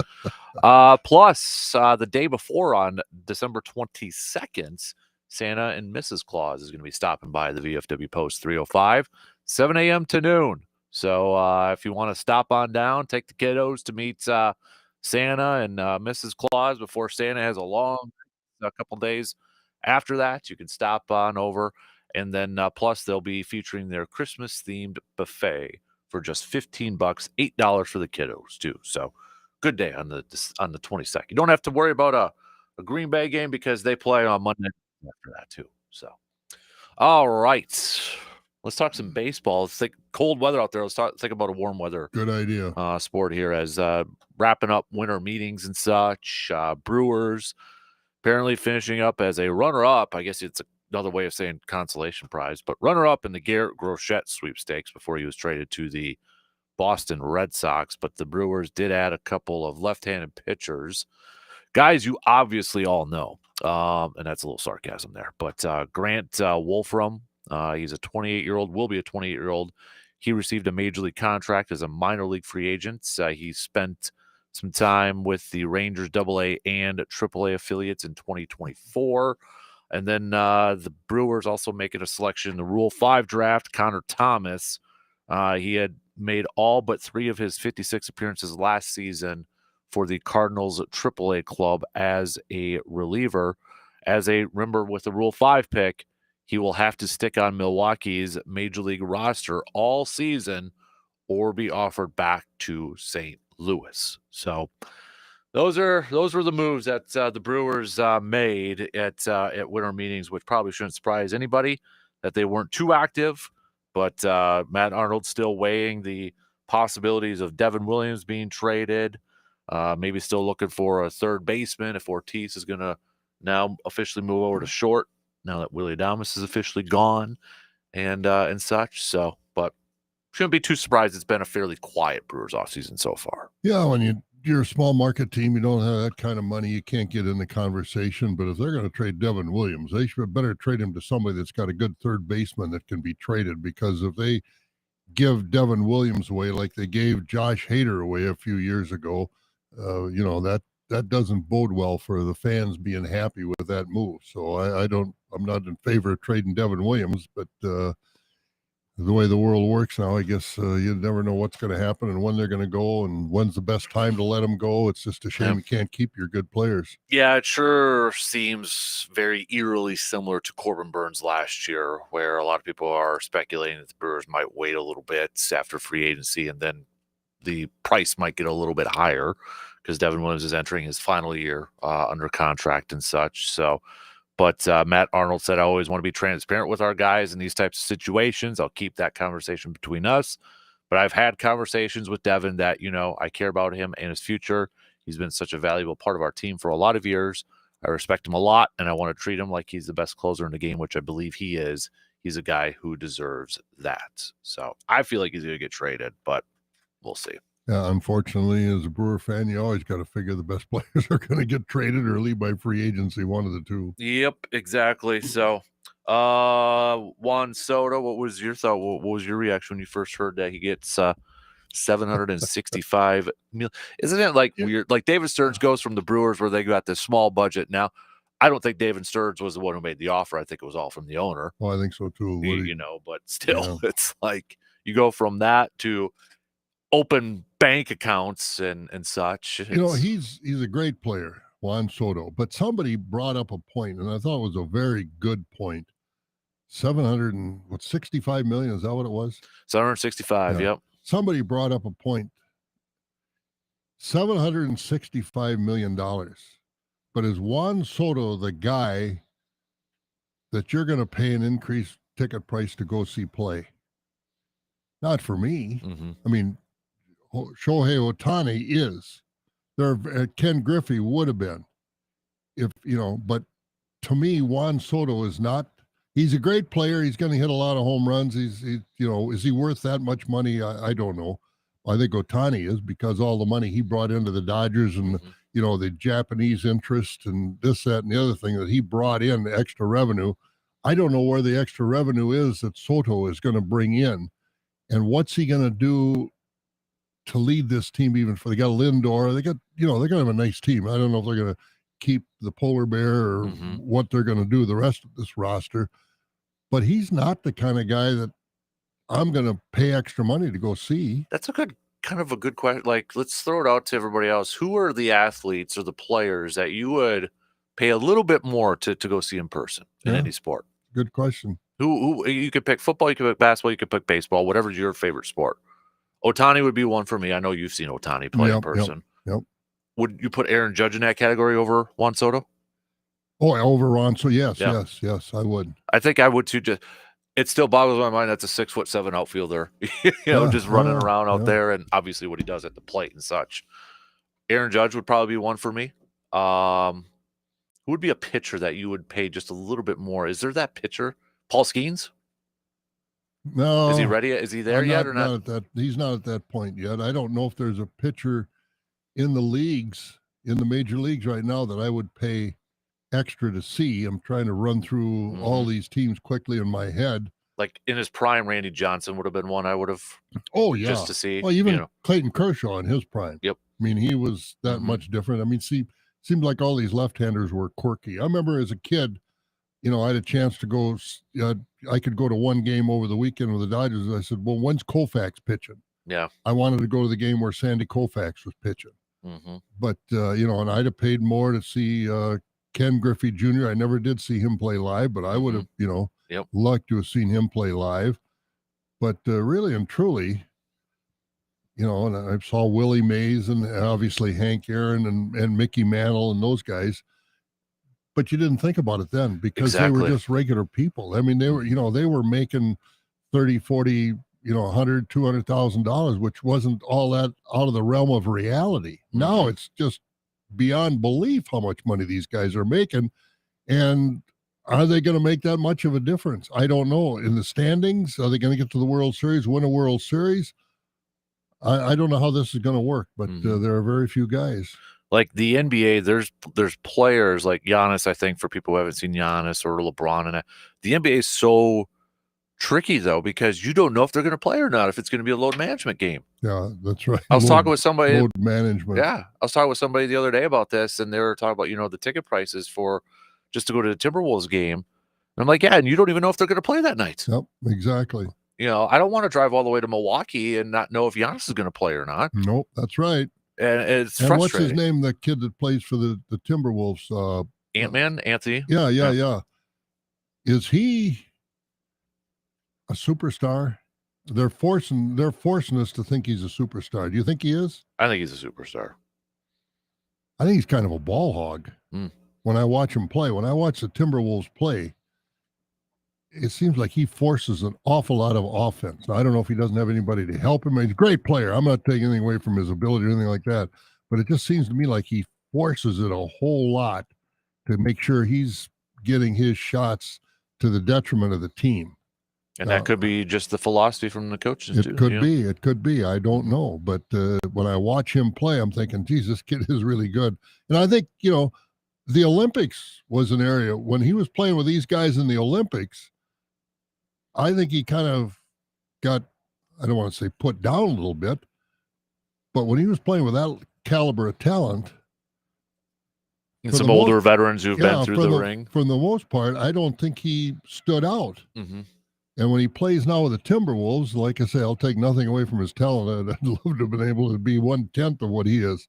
Plus, the day before on December 22nd, Santa and Mrs. Claus is going to be stopping by the VFW Post 305, 7 a.m. to noon. So if you want to stop on down, take the kiddos to meet Santa and Mrs. Claus before Santa has a couple days after that, you can stop on over. And then plus they'll be featuring their Christmas themed buffet for just $15, $8 for the kiddos too. So good day on the 22nd. You don't have to worry about a Green Bay game because they play on Monday after that too. So all right. Let's talk some baseball. It's like cold weather out there. Let's think about a warm weather Good idea. sport here as wrapping up winter meetings and such. Brewers apparently finishing up as a runner-up. I guess it's another way of saying consolation prize, but runner-up in the Garrett Groshette sweepstakes before he was traded to the Boston Red Sox. But the Brewers did add a couple of left-handed pitchers, guys you obviously all know, and that's a little sarcasm there. But Grant Wolfram, he's a 28-year-old, will be a 28-year-old. He received a major league contract as a minor league free agent. He spent some time with the Rangers AA and AAA affiliates in 2024. And then the Brewers also making a selection in the Rule 5 draft, Connor Thomas. He had made all but 3 of his 56 appearances last season for the Cardinals AAA club as a reliever. Remember, with the Rule 5 pick, he will have to stick on Milwaukee's major league roster all season or be offered back to St. Louis. So those were the moves that the Brewers made at winter meetings, which probably shouldn't surprise anybody that they weren't too active. But Matt Arnold still weighing the possibilities of Devin Williams being traded. Maybe still looking for a third baseman if Ortiz is going to now officially move over to short now that Willie Adames is officially gone and such. So, but shouldn't be too surprised. It's been a fairly quiet Brewers offseason so far. Yeah, when you're a small market team, you don't have that kind of money, you can't get in the conversation. But if they're going to trade Devin Williams, they should better trade him to somebody that's got a good third baseman that can be traded. Because if they give Devin Williams away like they gave Josh Hader away a few years ago, that doesn't bode well for the fans being happy with that move. So I'm not in favor of trading Devin Williams, but the way the world works now, I guess you never know what's going to happen and when they're going to go and when's the best time to let them go. It's just a shame you can't keep your good players. Yeah, it sure seems very eerily similar to Corbin Burns last year, where a lot of people are speculating that the Brewers might wait a little bit after free agency and then the price might get a little bit higher because Devin Williams is entering his final year under contract and such. So, but Matt Arnold said, I always want to be transparent with our guys in these types of situations. I'll keep that conversation between us. But I've had conversations with Devin that, I care about him and his future. He's been such a valuable part of our team for a lot of years. I respect him a lot, and I want to treat him like he's the best closer in the game, which I believe he is. He's a guy who deserves that. So I feel like he's going to get traded, but we'll see. Yeah, unfortunately, as a Brewer fan, you always got to figure the best players are going to get traded or leave by free agency, one of the two. Yep, exactly. So, Juan Soto, what was your thought? What was your reaction when you first heard that he gets 765 million? Isn't it like weird? Like David Stearns goes from the Brewers where they got this small budget. Now, I don't think David Stearns was the one who made the offer. I think it was all from the owner. Well, I think so too. But still, it's like you go from that to open bank accounts and such. He's a great player, Juan Soto, but somebody brought up a point, and I thought it was a very good point. 765 million, is that what it was? 765, yeah. Yep. Somebody brought up a point. $765 million. But is Juan Soto the guy that you're going to pay an increase ticket price to go see play. Not for me. Mm-hmm. I mean, Shohei Ohtani is. Ken Griffey would have been, if but to me, Juan Soto is not. He's a great player. He's going to hit a lot of home runs. Is he worth that much money? I don't know. I think Ohtani is, because all the money he brought into the Dodgers and the Japanese interest and this, that, and the other thing that he brought in, the extra revenue. I don't know where the extra revenue is that Soto is going to bring in, and what's he going to do to lead this team. Even for, they got Lindor, they're going to have a nice team. I don't know if they're going to keep the polar bear or what they're going to do the rest of this roster, but he's not the kind of guy that I'm going to pay extra money to go see. That's a good question. Like, let's throw it out to everybody else. Who are the athletes or the players that you would pay a little bit more to go see in person in any sport? Good question. Who you could pick football, you could pick basketball, you could pick baseball, whatever's your favorite sport. Ohtani would be one for me. I know you've seen Ohtani play in person. Yep. Would you put Aaron Judge in that category over Juan Soto? Oh, over Juan Soto, yes, I would. I think I would too. It still boggles my mind. That's a 6'7" outfielder, just running around out there, and obviously what he does at the plate and such. Aaron Judge would probably be one for me. Who would be a pitcher that you would pay just a little bit more? Is there that pitcher? Paul Skeens? No. Is he ready? Is he there yet or not? He's not at that point yet. I don't know if there's a pitcher in the leagues, in the major leagues right now, that I would pay extra to see. I'm trying to run through all these teams quickly in my head. Like in his prime, Randy Johnson would have been one I would have. Oh yeah, just to see. Well, even Clayton Kershaw in his prime. Yep. I mean, he was that much different. I mean, seemed like all these left-handers were quirky. I remember as a kid, I had a chance to go. I could go to one game over the weekend with the Dodgers. And I said, "Well, when's Koufax pitching?" Yeah. I wanted to go to the game where Sandy Koufax was pitching. But and I'd have paid more to see Ken Griffey Jr. I never did see him play live, but I would have, liked to have seen him play live. But really and truly, and I saw Willie Mays and obviously Hank Aaron and Mickey Mantle and those guys. But you didn't think about it then, because they were just regular people. I mean, they were making 30, 40, $100,000, $200,000, which wasn't all that out of the realm of reality. Now it's just beyond belief how much money these guys are making. And are they going to make that much of a difference? I don't know. In the standings, are they going to get to the World Series, win a World Series? I don't know how this is going to work, but there are very few guys. Like the NBA, there's players like Giannis, I think, for people who haven't seen Giannis or LeBron. And the NBA is so tricky, though, because you don't know if they're going to play or not, if it's going to be a load management game. Yeah, that's right. I was talking with somebody. Load management. Yeah. I was talking with somebody the other day about this, and they were talking about, the ticket prices for just to go to the Timberwolves game. And I'm like, yeah, and you don't even know if they're going to play that night. Yep, exactly. I don't want to drive all the way to Milwaukee and not know if Giannis is going to play or not. Nope, that's right. And it's frustrating. What's his name, the kid that plays for the Timberwolves? Ant-Man, Anthony. Yeah. Is he a superstar? They're forcing us to think he's a superstar. Do you think he is? I think he's a superstar. I think he's kind of a ball hog. When I watch him play, when I watch the Timberwolves play, it seems like he forces an awful lot of offense. Now, I don't know if he doesn't have anybody to help him. He's a great player. I'm not taking anything away from his ability or anything like that. But it just seems to me like he forces it a whole lot to make sure he's getting his shots to the detriment of the team. And that could be just the philosophy from the coaches. It could be. I don't know. But when I watch him play, I'm thinking, geez, this kid is really good. And I think, the Olympics was an area when he was playing with these guys in the Olympics. I think he kind of got, I don't want to say put down a little bit, but when he was playing with that caliber of talent. And some older veterans who've been through the ring. For the most part, I don't think he stood out. And when he plays now with the Timberwolves, like I say, I'll take nothing away from his talent. I'd love to have been able to be 1/10 of what he is.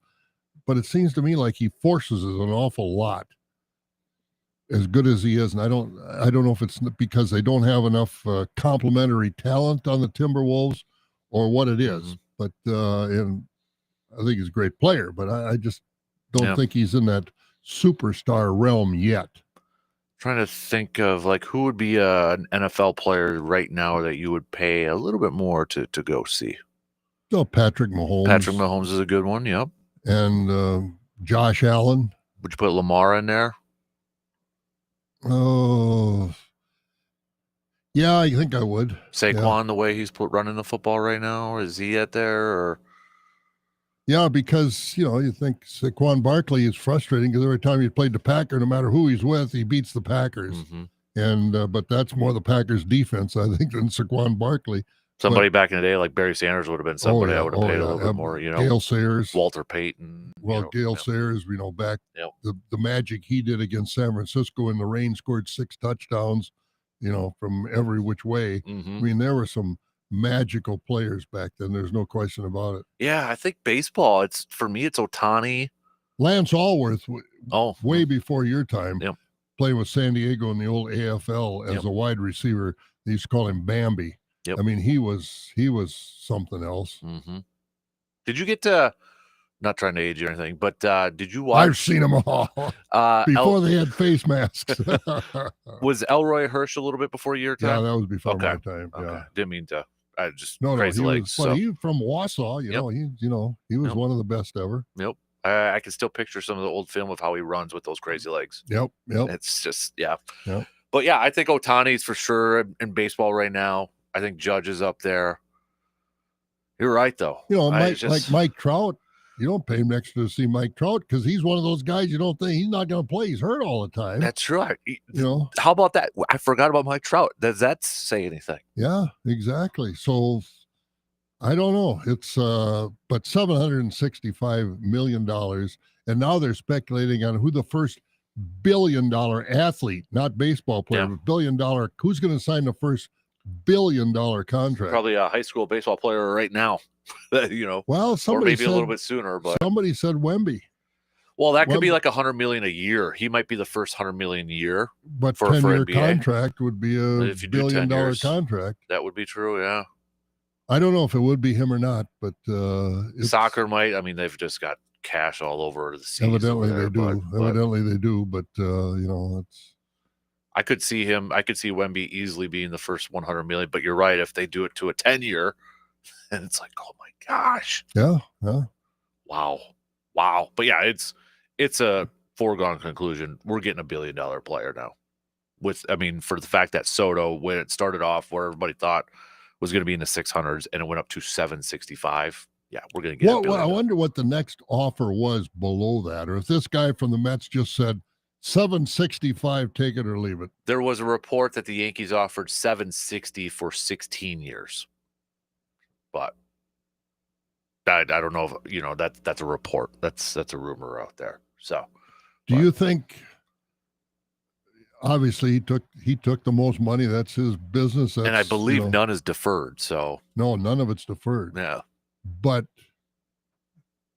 But it seems to me like he forces it an awful lot. As good as he is, and I don't know if it's because they don't have enough complementary talent on the Timberwolves or what it is. But and I think he's a great player, but I just don't think he's in that superstar realm yet. Trying to think of like who would be an NFL player right now that you would pay a little bit more to go see. So Patrick Mahomes. Patrick Mahomes is a good one. Yep. And Josh Allen. Would you put Lamar in there? Oh, yeah, I think I would. Saquon, the way he's running the football right now, is he at there or? Yeah, because you think Saquon Barkley is frustrating because every time he played the Packer, no matter who he's with, he beats the Packers. Mm-hmm. And but that's more the Packers' defense, I think, than Saquon Barkley. Somebody back in the day, like Barry Sanders, would have been somebody I would have paid a little bit more. Gail Sayers, Walter Payton. Gail Sayers, back the magic he did against San Francisco in the rain, scored 6 touchdowns, from every which way. Mm-hmm. I mean, there were some magical players back then. There's no question about it. Yeah, I think baseball. For me, it's Ohtani. Lance Allworth. Way before your time. Yep. Playing with San Diego in the old AFL as a wide receiver. They used to call him Bambi. Yep. I mean, he was something else. Mm-hmm. Did you get to? Not trying to age you or anything, but did you watch? I've seen them all before they had face masks. Was Elroy Hirsch a little bit before your time? Yeah, that was before my time. Okay. Yeah, didn't mean to. I just no, crazy he legs. was, but he from Wausau. He was one of the best ever. Yep. I can still picture some of the old film of how he runs with those crazy legs. Yep. It's just Yep. But yeah, I think Ohtani's for sure in baseball right now. I think Judge is up there. You're right, though. Like Mike Trout, you don't pay him extra to see Mike Trout because he's one of those guys you don't think he's not going to play. He's hurt all the time. That's right. How about that? I forgot about Mike Trout. Does that say anything? Yeah, exactly. So I don't know. It's but $765 million, and now they're speculating on who the first $1 billion athlete, not baseball player, but $1 billion. Who's going to sign the first $1 billion contract? Probably a high school baseball player right now. Well, somebody or maybe a little bit sooner, but somebody said Wemby. Well, that could be like $100 million a year. He might be the first $100 million a year. But for 10-year contract would be a $1 billion contract. That would be true. Yeah. I don't know if it would be him or not, but soccer might. I mean, they've just got cash all over the seas. Evidently they do. But it's. I could see him. I could see Wemby easily being the first 100 million. But you're right. If they do it to a 10-year, and it's like, oh my gosh. Yeah. Wow. But yeah, it's a foregone conclusion. We're getting $1 billion player now. For the fact that Soto, when it started off, where everybody thought was going to be in the 600s, and it went up to 765. Yeah, we're going to get. Well, I wonder what the next offer was below that, or if this guy from the Mets just said 765, take it or leave it. There was a report that the Yankees offered 760 for 16 years, but I don't know if that's a report. That's a rumor out there. So, do you think? Obviously, he took the most money. That's his business. And I believe none is deferred. So no, none of it's deferred. Yeah. But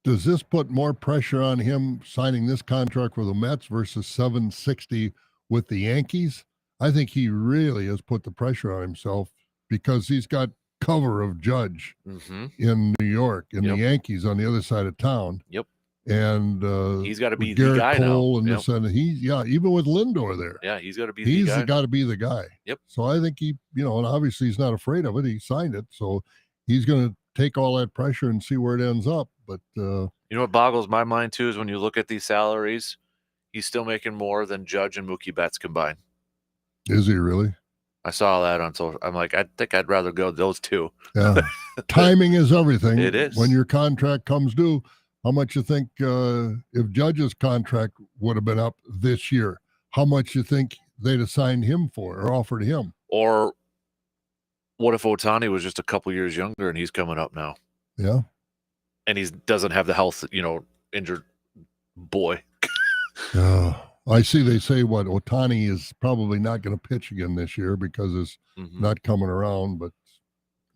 does this put more pressure on him signing this contract with the Mets versus 760 with the Yankees? I think he really has put the pressure on himself because he's got cover of Judge in New York and the Yankees on the other side of town. Yep. And he's got to be Garrett the guy Cole now. And this, and even with Lindor there. Yeah, he's got to be the guy. He's got to be the guy. Yep. So I think he, and obviously he's not afraid of it. He signed it. So he's going to take all that pressure and see where it ends up. But what boggles my mind too is when you look at these salaries, he's still making more than Judge and Mookie Betts combined. Is he really? I saw that on social. I'm like, I think I'd rather go those two. Yeah. Timing is everything. It is. When your contract comes due, how much you think if Judge's contract would have been up this year, how much you think they'd have signed him for or offered him? Or what if Ohtani was just a couple years younger and he's coming up now? Yeah. And he doesn't have the health, injured boy. I see they say Ohtani is probably not going to pitch again this year because it's not coming around, but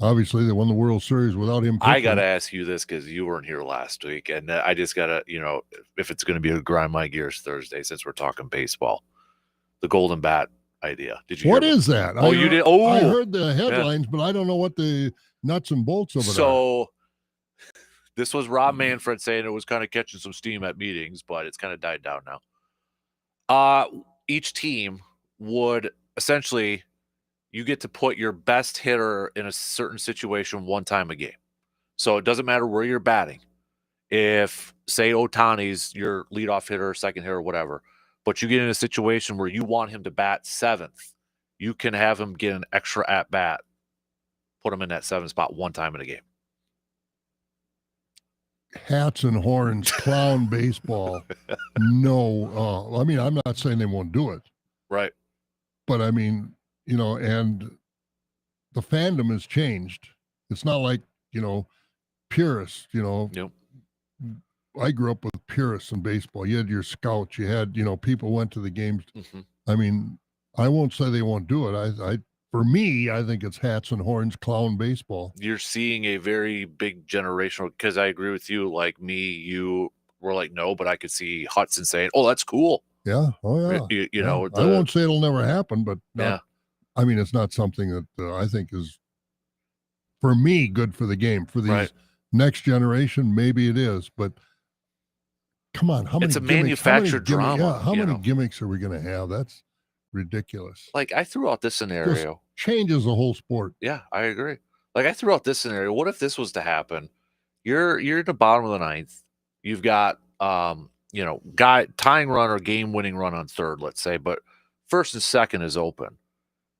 obviously they won the World Series without him pitching. I got to ask you this because you weren't here last week, and I just got to, if it's going to be a grind my gears Thursday since we're talking baseball, the Golden Bat idea. Did you? What is that? Oh, you did? Oh, I heard the headlines, but I don't know what the nuts and bolts of it are. So this was Rob Manfred saying it was kind of catching some steam at meetings, but it's kind of died down now. Each team would essentially you get to put your best hitter in a certain situation one time a game. So it doesn't matter where you're batting. If, say, Otani's your leadoff hitter, second hitter, whatever, but you get in a situation where you want him to bat seventh, you can have him get an extra at bat, put him in that seventh spot one time in a game. Hats and horns, clown baseball. No, I mean, I'm not saying they won't do it, Right. but I mean, and the fandom has changed. It's not like, purists, Yep. I grew up with purists in baseball. You had your scouts, you had, people went to the games. Mm-hmm. I mean, I won't say they won't do it. For me, I think it's hats and horns, clown baseball. You're seeing a very big generational, because I agree with you. Like me, you were like, no, but I could see Hudson saying, oh, that's cool. Yeah. Oh, yeah. You Yeah. know, I won't say it'll never happen, but yeah. I mean, it's not something that I think is, for me, good for the game. For these Right. next generation, maybe it is, but come on, how many It's a gimmicks, manufactured drama. Yeah, how many gimmicks are we going to have? That's ridiculous. Like, I threw out this scenario. Changes the whole sport. Yeah, I agree. Like, I threw out this scenario. What if this was to happen? You're at the bottom of the ninth. You've got guy tying run or game winning run on third, let's say, but first and second is open.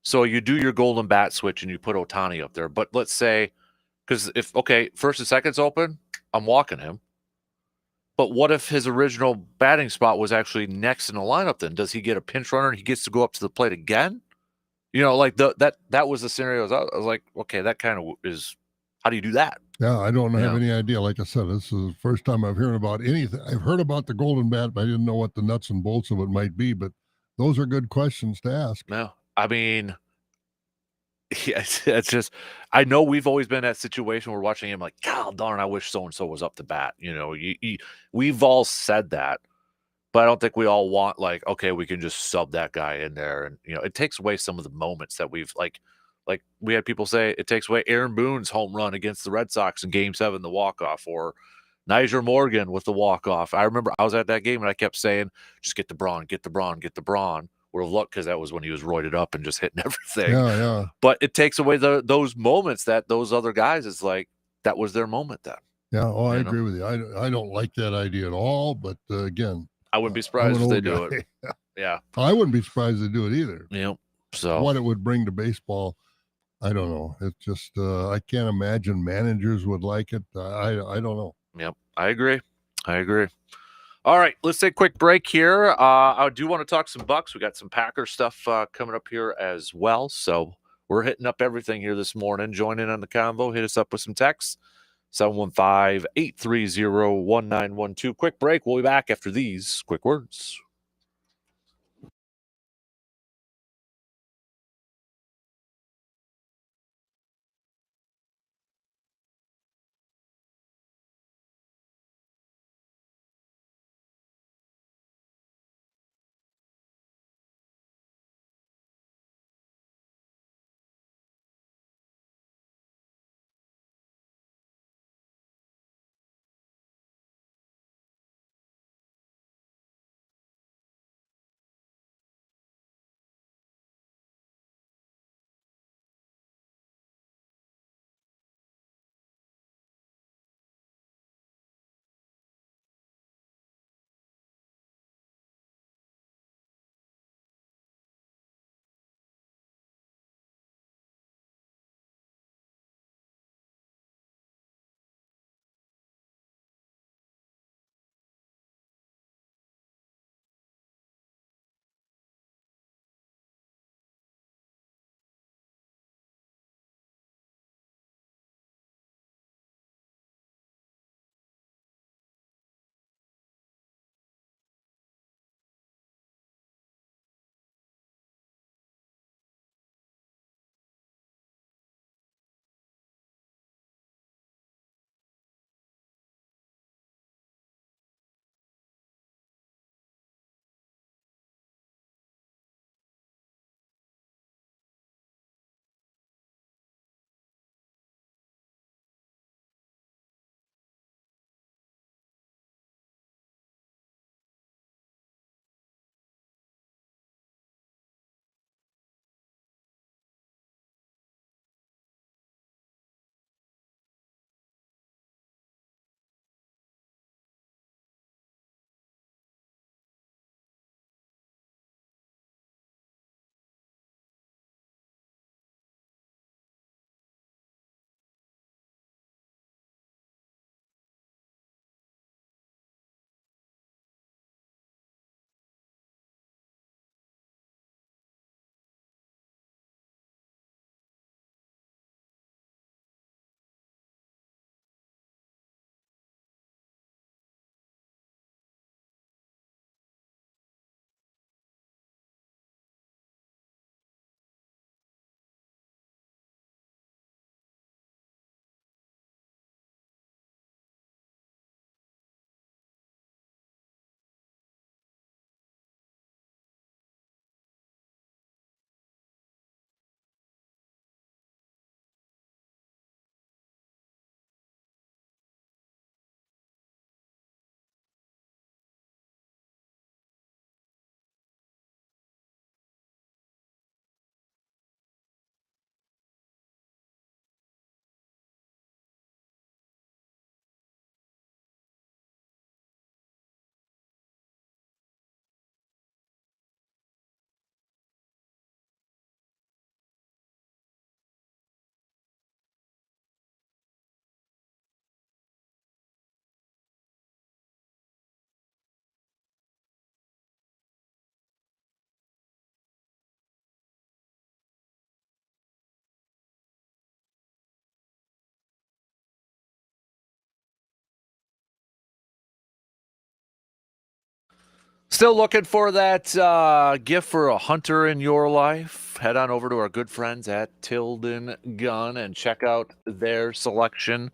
So you do your golden bat switch and you put Otani up there. But let's say, because first and second's open, I'm walking him. But what if his original batting spot was actually next in the lineup? Then does he get a pinch runner and he gets to go up to the plate again? Like that was the scenario. I was like, okay, that kind of is. How do you do that? Yeah, I don't have any idea. Like I said, this is the first time I've heard about anything. I've heard about the golden bat, but I didn't know what the nuts and bolts of it might be. But those are good questions to ask. No, I mean, yeah, it's just, I know we've always been in that situation. We're watching him like, God darn, I wish so and so was up to bat. We've all said that, but I don't think we all want like, okay, we can just sub that guy in there, and it takes away some of the moments that we've like we had people say it takes away Aaron Boone's home run against the Red Sox in Game 7, the walk off, or Niger Morgan with the walk off. I remember I was at that game and I kept saying, just get the Braun, get the Braun, get the Braun. Would have looked, because that was when he was roided up and just hitting everything. Yeah. But it takes away those moments that those other guys is like, that was their moment then. Yeah. Oh, I agree with you. I don't like that idea at all. But again, I wouldn't be surprised if they do it. Yeah. I wouldn't be surprised if they do it either. Yep. So what it would bring to baseball, I don't know. It's just I can't imagine managers would like it. I don't know. Yep. I agree. All right, let's take a quick break here. I do want to talk some Bucks. We got some Packers stuff coming up here as well. So we're hitting up everything here this morning. Join in on the convo. Hit us up with some texts. 715-830-1912. Quick break. We'll be back after these quick words. Still looking for that gift for a hunter in your life? Head on over to our good friends at Tilden Gun and check out their selection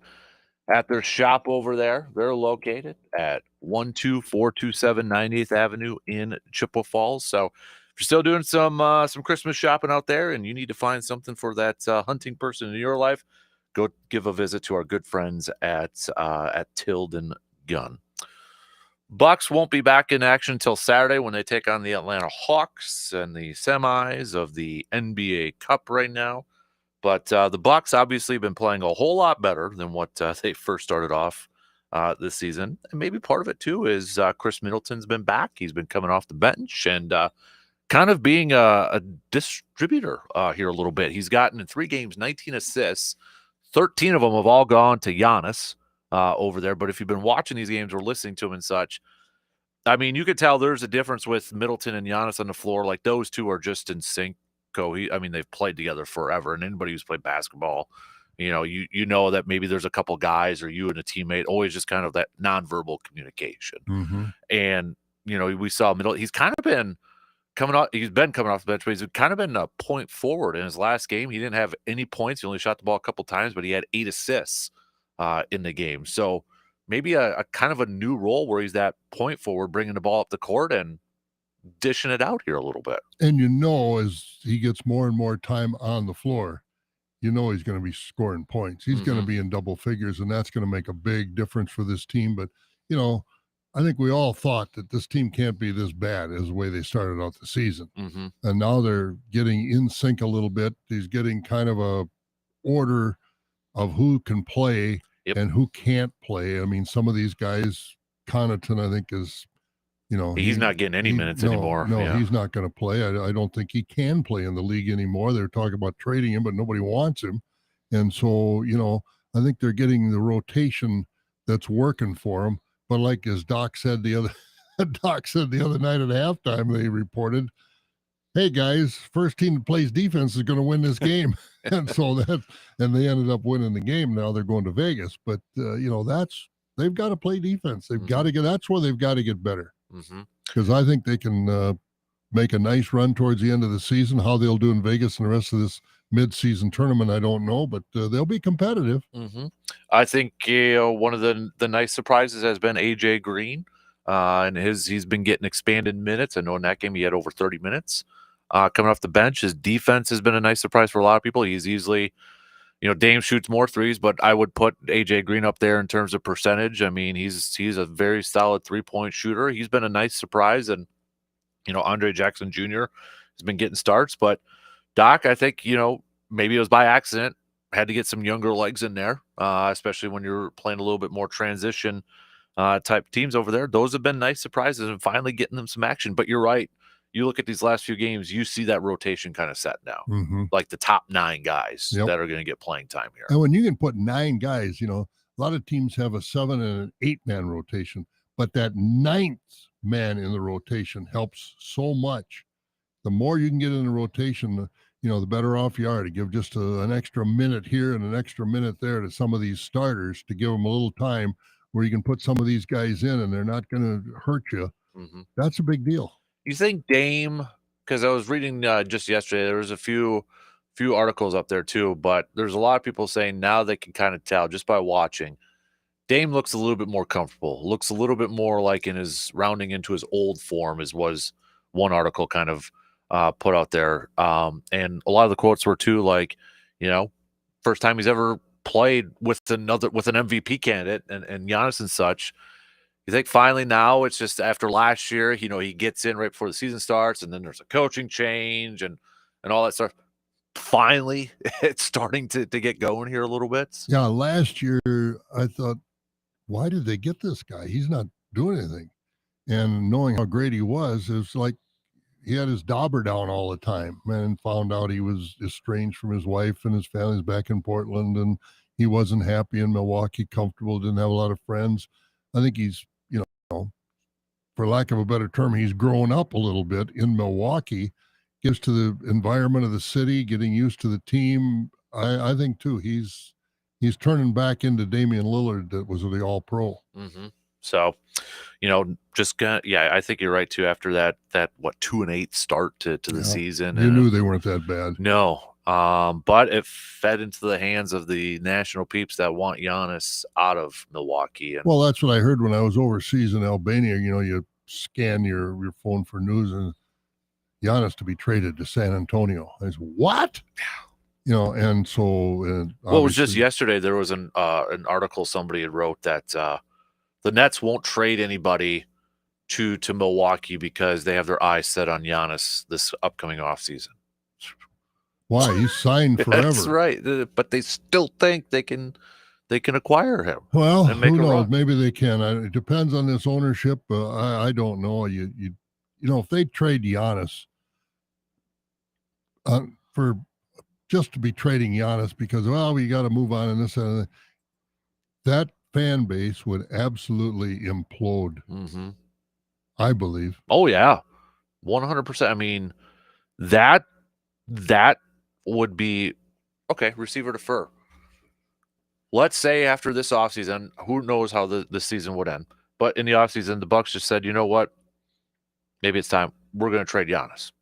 at their shop over there. They're located at 12427 98th Avenue in Chippewa Falls. So if you're still doing some Christmas shopping out there and you need to find something for that hunting person in your life, go give a visit to our good friends at Tilden Gun. Bucks won't be back in action until Saturday when they take on the Atlanta Hawks and the semis of the NBA Cup right now. But the Bucks obviously have been playing a whole lot better than what they first started off this season. And maybe part of it, too, is Chris Middleton's been back. He's been coming off the bench and kind of being a distributor here a little bit. He's gotten in 3 games 19 assists. 13 of them have all gone to Giannis over there. But if you've been watching these games or listening to him and such, I mean, you could tell there's a difference with Middleton and Giannis on the floor. Like, those two are just in sync. I mean, they've played together forever, and anybody who's played basketball, you know that maybe there's a couple guys or you and a teammate, always just kind of that nonverbal communication. Mm-hmm. And, we saw he's kind of been coming off the bench, but he's kind of been a point forward. In his last game, he didn't have any points. He only shot the ball a couple times, but he had 8 assists in the game. So maybe a kind of a new role where he's that point forward, bringing the ball up the court and dishing it out here a little bit. And as he gets more and more time on the floor, he's going to be scoring points. He's going to be in double figures, and that's going to make a big difference for this team. But, I think we all thought that this team can't be this bad as the way they started out the season. Mm-hmm. And now they're getting in sync a little bit. He's getting kind of a order of who can play and who can't play. I mean, some of these guys, Connaughton, I think, is he's not getting any minutes anymore. No, he's not going to play. I don't think he can play in the league anymore. They're talking about trading him, but nobody wants him. And so, I think they're getting the rotation that's working for him. But like as Doc said the other night at halftime, they reported, hey guys, first team that plays defense is going to win this game. And they ended up winning the game. Now they're going to Vegas. But they've got to play defense. They've got to that's where they've got to get better. Because I think they can make a nice run towards the end of the season. How they'll do in Vegas and the rest of this mid-season tournament, I don't know, but they'll be competitive. I think one of the nice surprises has been AJ Green, and he's been getting expanded minutes. I know in that game he had over 30 minutes coming off the bench. His defense has been a nice surprise for a lot of people. He's easily, Dame shoots more threes, but I would put AJ Green up there in terms of percentage. I mean, he's a very solid 3-point shooter. He's been a nice surprise, and Andre Jackson Jr. has been getting starts. But Doc, I think maybe it was by accident. Had to get some younger legs in there, especially when you're playing a little bit more transition type teams over there. Those have been nice surprises and finally getting them some action. But you're right. You look at these last few games, you see that rotation kind of set now, like the top 9 guys that are going to get playing time here. And when you can put 9 guys, a lot of teams have a 7 and an 8-man rotation, but that 9th man in the rotation helps so much. The more you can get in the rotation, the better off you are to give just an extra minute here and an extra minute there to some of these starters to give them a little time where you can put some of these guys in and they're not going to hurt you. That's a big deal. You think Dame, because I was reading just yesterday, there was a few articles up there too, but there's a lot of people saying now they can kind of tell just by watching. Dame looks a little bit more comfortable, looks a little bit more like in his rounding into his old form, as was one article kind of put out there. And a lot of the quotes were too like, first time he's ever played with an MVP candidate and Giannis and such. You think finally now it's just after last year, he gets in right before the season starts, and then there's a coaching change and all that stuff. Finally, it's starting to get going here a little bit. Yeah, last year I thought, why did they get this guy? He's not doing anything. And knowing how great he was, it's like he had his dauber down all the time, and found out he was estranged from his wife and his family's back in Portland, and he wasn't happy in Milwaukee, comfortable, didn't have a lot of friends. I think he's, for lack of a better term, he's grown up a little bit in Milwaukee, gets to the environment of the city, getting used to the team. I think too, he's turning back into Damian Lillard that was the All-Pro. So, just gonna, yeah, I think you're right too. After that 2-8 start to the Yeah. season, You knew they weren't that bad. no, but it fed into the hands of the national peeps that want Giannis out of Milwaukee. And Well, that's what I heard when I was overseas in Albania. You scan your phone for news and Giannis to be traded to San Antonio. I said, what? And so well, it was just obviously, yesterday. There was an article somebody had wrote that the Nets won't trade anybody to Milwaukee because they have their eyes set on Giannis this upcoming offseason. why? He's signed forever. That's right, but they still think they can acquire him. Well, and make who a knows? run. Maybe they can. It depends on this ownership. I don't know. If they trade Giannis for just to be trading Giannis because we got to move on and this and that fan base would absolutely implode. Mm-hmm. I believe. Oh yeah, 100%. I mean, that would be okay. Receiver defer. Let's say after this offseason, who knows how the season would end, but in the offseason, the Bucks just said, you know what? Maybe it's time. We're going to trade Giannis.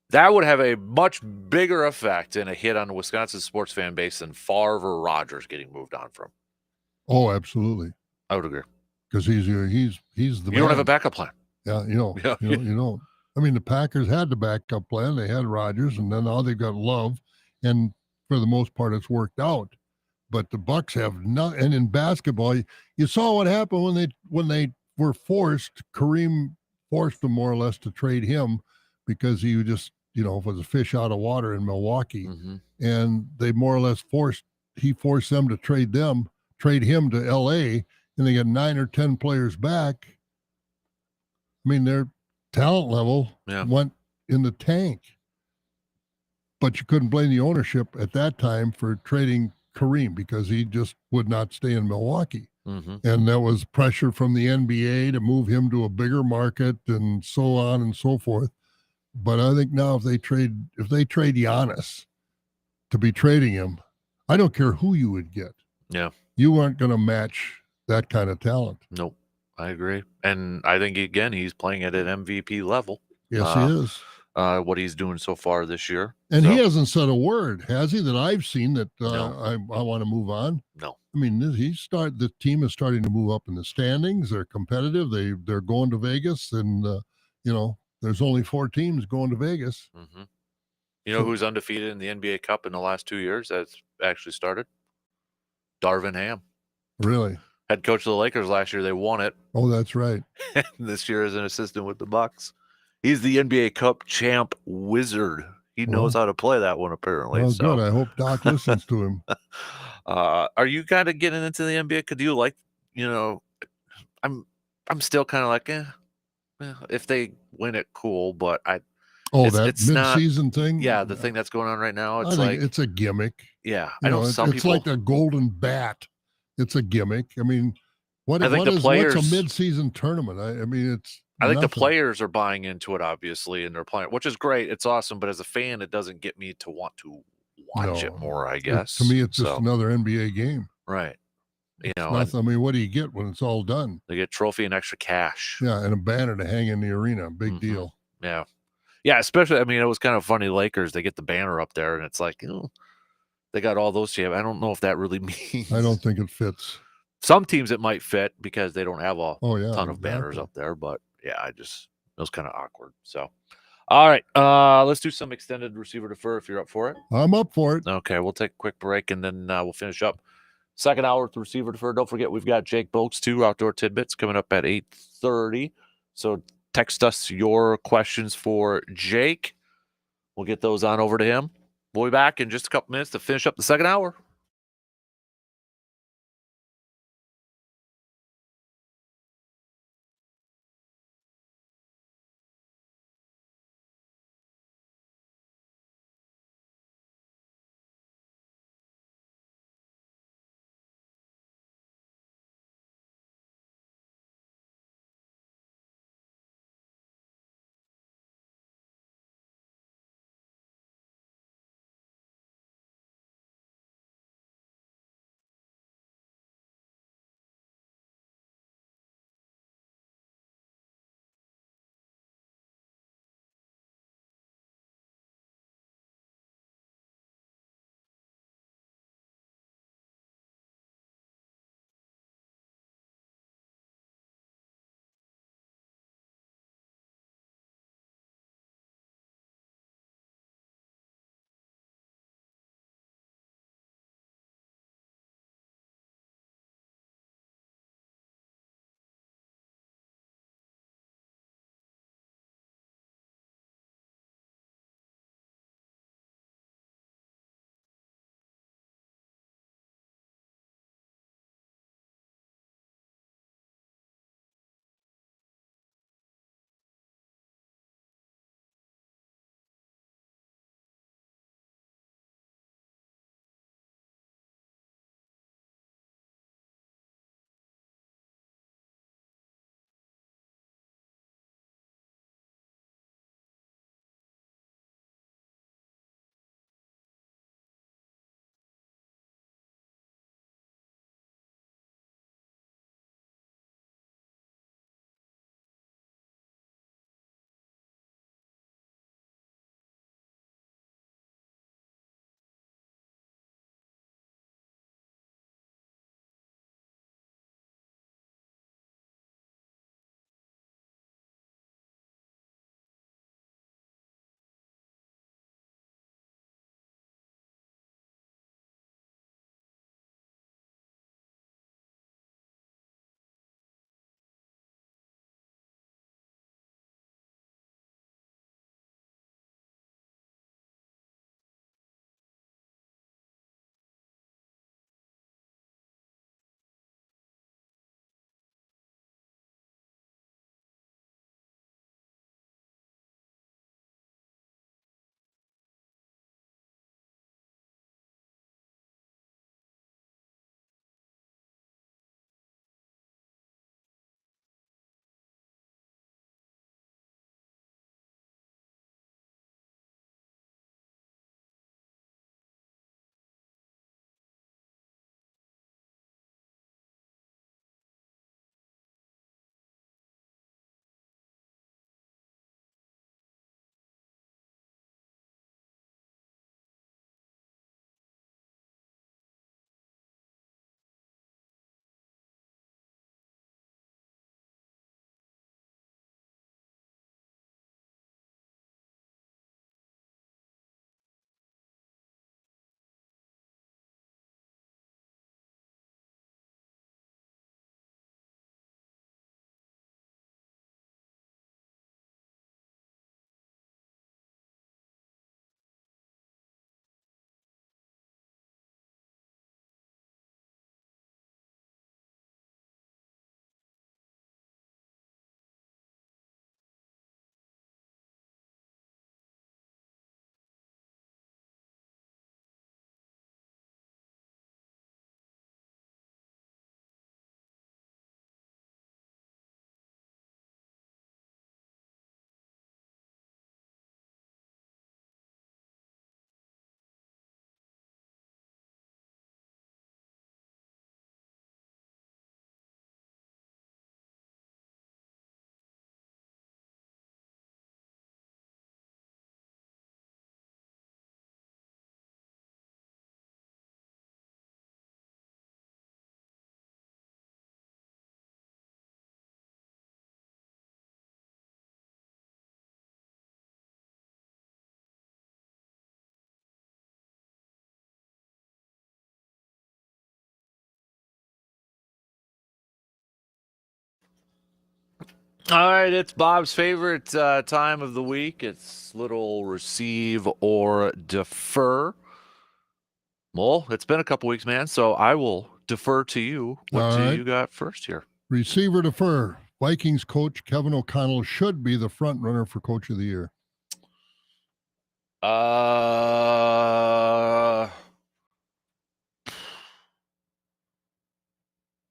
That would have a much bigger effect and a hit on the Wisconsin sports fan base than Favre or Rodgers getting moved on from. Oh, absolutely. I would agree. Because he's the You man. don't have a backup plan. Yeah, Yeah. you don't. I mean, the Packers had the backup plan. They had Rodgers, and then now they've got Love, and for the most part, it's worked out. But the Bucks have not. And in basketball, you saw what happened when they were forced. Kareem forced them more or less to trade him because he just was a fish out of water in Milwaukee, Mm-hmm. and they more or less forced them to trade him to L.A. and they got 9 or 10 players back. I mean, their talent level went in the tank. But you couldn't blame the ownership at that time for trading Kareem because he just would not stay in Milwaukee. Mm-hmm. And there was pressure from the NBA to move him to a bigger market and so on and so forth. But I think now if they trade Giannis to be trading him, I don't care who you would get. Yeah. You aren't going to match that kind of talent. Nope. I agree. And I think, again, he's playing at an MVP level. Yes, he is. What he's doing so far this year. And he hasn't said a word, has he, that I've seen that No. I want to move on? No. I mean, the team is starting to move up in the standings. They're competitive. They're going to Vegas, and there's only 4 teams going to Vegas. Mm-hmm. You know who's undefeated in the NBA Cup in the last 2 years? That's actually started. Darvin Ham. Really? Head coach of the Lakers last year. They won it. Oh, that's right. This year as an assistant with the Bucks. He's the NBA Cup champ wizard. He knows how to play that one, apparently. Well, so good. I hope Doc listens to him. Are you kind of getting into the NBA? Could you I'm still kind of like, if they win it, cool. But That mid-season not, thing? Yeah, the thing that's going on right now. It's I think it's a gimmick. Yeah, I know some it's people. It's like a golden bat. It's a gimmick. I mean, what's a mid-season tournament? I mean, it's. I think the players are buying into it, obviously, and they're playing, which is great. It's awesome, but as a fan, it doesn't get me to want to watch it more, I guess. To me, it's just another NBA game. Right. I mean, what do you get when it's all done? They get trophy and extra cash. Yeah, and a banner to hang in the arena. Big deal. Yeah. Yeah, especially, I mean, it was kind of funny. Lakers, they get the banner up there, and it's like, they got all those champions. I don't know if that really means. I don't think it fits. Some teams it might fit because they don't have a ton of banners up there, but yeah, it was kind of awkward. So, all right, let's do some extended receiver defer if you're up for it. I'm up for it. Okay, we'll take a quick break and then we'll finish up. Second hour with receiver defer. Don't forget, we've got Jake Boats too, Outdoor Tidbits, coming up at 8:30. So text us your questions for Jake. We'll get those on over to him. We'll be back in just a couple minutes to finish up the second hour. All right, it's Bob's favorite time of the week. It's little receive or defer. Well, it's been a couple weeks, man, so I will defer to you. What All do right. you got first here? Receiver defer. Vikings coach Kevin O'Connell should be the front runner for Coach of the Year. I'll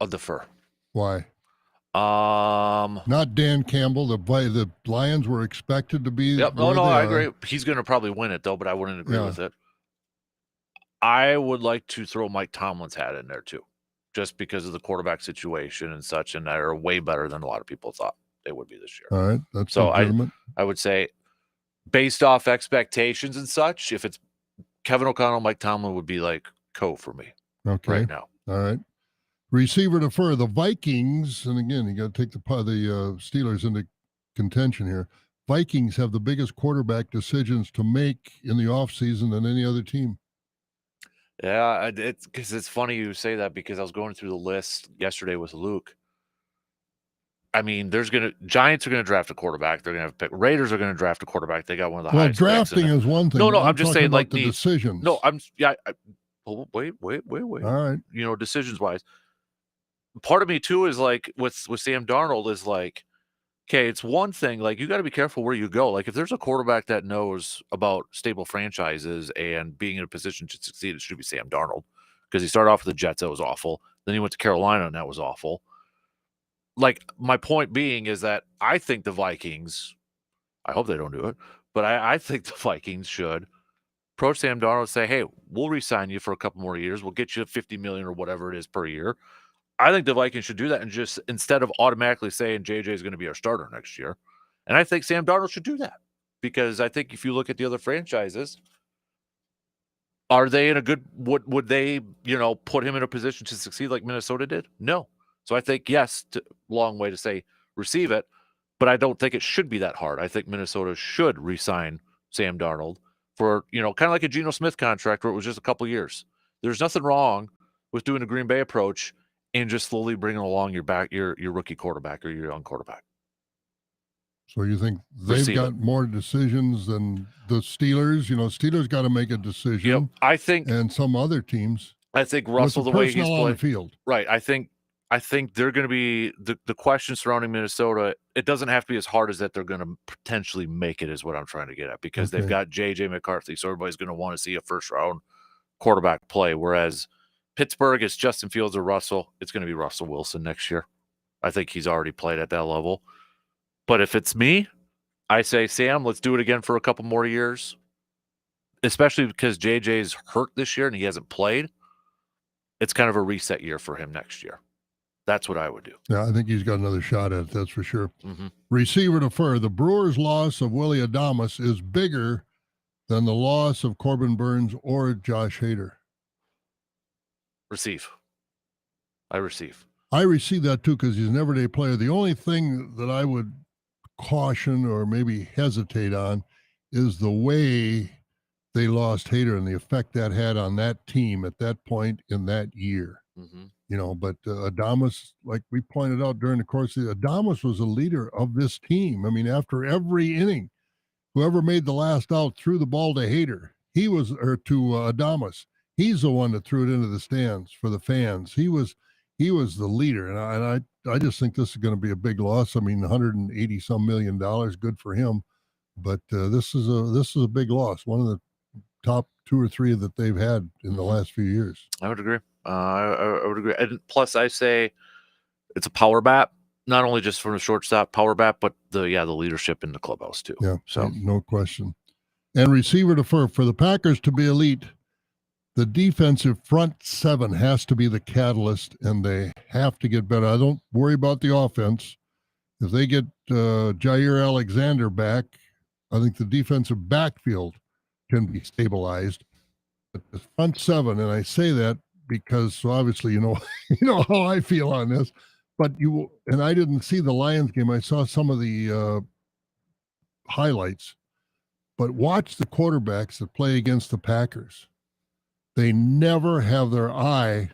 defer. Why? Um, Not Dan Campbell. The Lions were expected to be Yep. where No, they I are. agree. He's going to probably win it, though, but I wouldn't agree Yeah. with it. I would like to throw Mike Tomlin's hat in there, too, just because of the quarterback situation and such, and they're way better than a lot of people thought they would be this year. All right. That's So legitimate. I would say, based off expectations and such, if it's Kevin O'Connell, Mike Tomlin would be like for me Okay. right now. All right. Receiver defer. The Vikings, and again, you got to take the Steelers into contention here. Vikings have the biggest quarterback decisions to make in the offseason than any other team. Yeah, it's because it's funny you say that because I was going through the list yesterday with Luke. I mean, Giants are gonna draft a quarterback. They're gonna have a pick. Raiders are gonna draft a quarterback. They got one of the highest. Drafting is one thing. No, I'm just talking saying, about like the needs. decisions. No, wait. All right. You know, decisions wise, part of me too is like with Sam Darnold is like, okay, it's one thing. Like you got to be careful where you go. Like if there's a quarterback that knows about stable franchises and being in a position to succeed, it should be Sam Darnold because he started off with the Jets. That was awful. Then he went to Carolina and that was awful. Like my point being is that I think the Vikings, I hope they don't do it, but I think the Vikings should approach Sam Darnold and say, hey, we'll re-sign you for a couple more years. We'll get you $50 million or whatever it is per year. I think the Vikings should do that and just instead of automatically saying JJ is going to be our starter next year. And I think Sam Darnold should do that because I think if you look at the other franchises, are they in a good would they, put him in a position to succeed like Minnesota did? No. So I think yes, long way to say receive it, but I don't think it should be that hard. I think Minnesota should re-sign Sam Darnold for, kind of like a Geno Smith contract where it was just a couple years. There's nothing wrong with doing a Green Bay approach and just slowly bringing along your rookie quarterback or your young quarterback. So you think they've got more decisions than the Steelers? Steelers got to make a decision. I think, and some other teams. I think Russell, the way he's playing on the field, right? I think they're going to be the question surrounding Minnesota. It doesn't have to be as hard as that they're going to potentially make it. Is what I'm trying to get at because they've got JJ McCarthy, so everybody's going to want to see a first round quarterback play. Whereas Pittsburgh, it's Justin Fields or Russell. It's going to be Russell Wilson next year. I think he's already played at that level. But if it's me, I say, Sam, let's do it again for a couple more years, especially because JJ's hurt this year and he hasn't played. It's kind of a reset year for him next year. That's what I would do. Yeah, I think he's got another shot at it, that's for sure. Mm-hmm. Receiver defer. The Brewers' loss of Willie Adames is bigger than the loss of Corbin Burns or Josh Hader. Receive. I receive that too because he's an everyday player. The only thing that I would caution or maybe hesitate on is the way they lost Hader and the effect that had on that team at that point in that year. Mm-hmm. But Adames, like we pointed out during the course of Adames was a leader of this team. I mean, after every inning, whoever made the last out threw the ball to Hader. To Adames. He's the one that threw it into the stands for the fans. He was the leader, and I just think this is going to be a big loss. I mean, $180-some million, good for him, but this is a big loss. One of the top 2 or 3 that they've had in the last few years. I would agree. I would agree. And plus, I say it's a power bat, not only just from the shortstop power bat, but the leadership in the clubhouse too. Yeah, so no question. And receiver defer for the Packers to be elite. The defensive front 7 has to be the catalyst, and they have to get better. I don't worry about the offense. If they get Jair Alexander back, I think the defensive backfield can be stabilized. But the front 7, and I say that because obviously you know how I feel on this. But I didn't see the Lions game. I saw some of the highlights. But watch the quarterbacks that play against the Packers. They never have their eye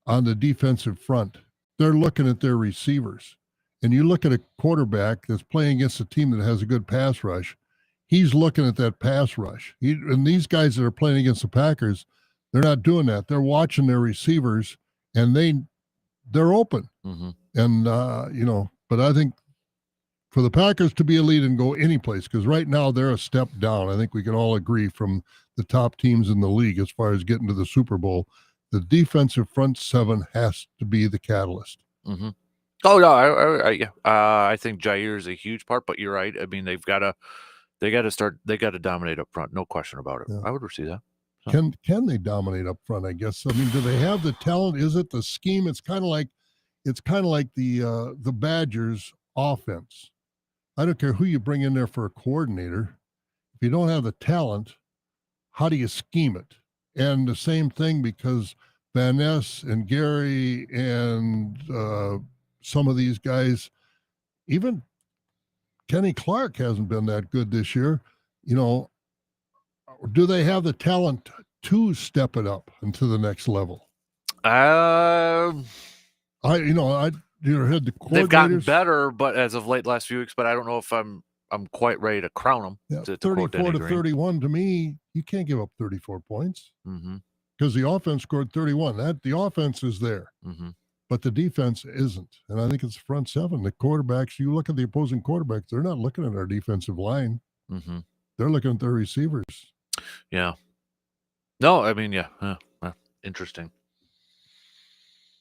on the defensive front. They're looking at their receivers. and you look at a quarterback that's playing against a team that has a good pass rush, he's looking at that pass rush. And these guys that are playing against the Packers, they're not doing that. They're watching their receivers, and they're open. Mm-hmm. And but I think for the Packers to be elite and go any place, because right now they're a step down. I think we can all agree from the top teams in the league as far as getting to the Super Bowl. The defensive front seven has to be the catalyst. Mm-hmm. Oh no, I think Jair is a huge part, but you're right. I mean, they got to dominate up front, no question about it. Yeah. I would receive that. So. Can they dominate up front? I guess. I mean, do they have the talent? Is it the scheme? It's kind of like the Badgers offense. I don't care who you bring in there for a coordinator. If you don't have the talent, how do you scheme it? And the same thing, because Van Ness and Gary and some of these guys, even Kenny Clark hasn't been that good this year. Do they have the talent to step it up into the next level? They've gotten better, but as of late last few weeks, but I don't know if I'm quite ready to crown them. Yeah, 34 to 31 to me, you can't give up 34 points because the offense scored 31. The offense is there, but the defense isn't. And I think it's front seven. The quarterbacks, you look at the opposing quarterbacks, they're not looking at our defensive line. They're looking at their receivers. Yeah. No, I mean, interesting.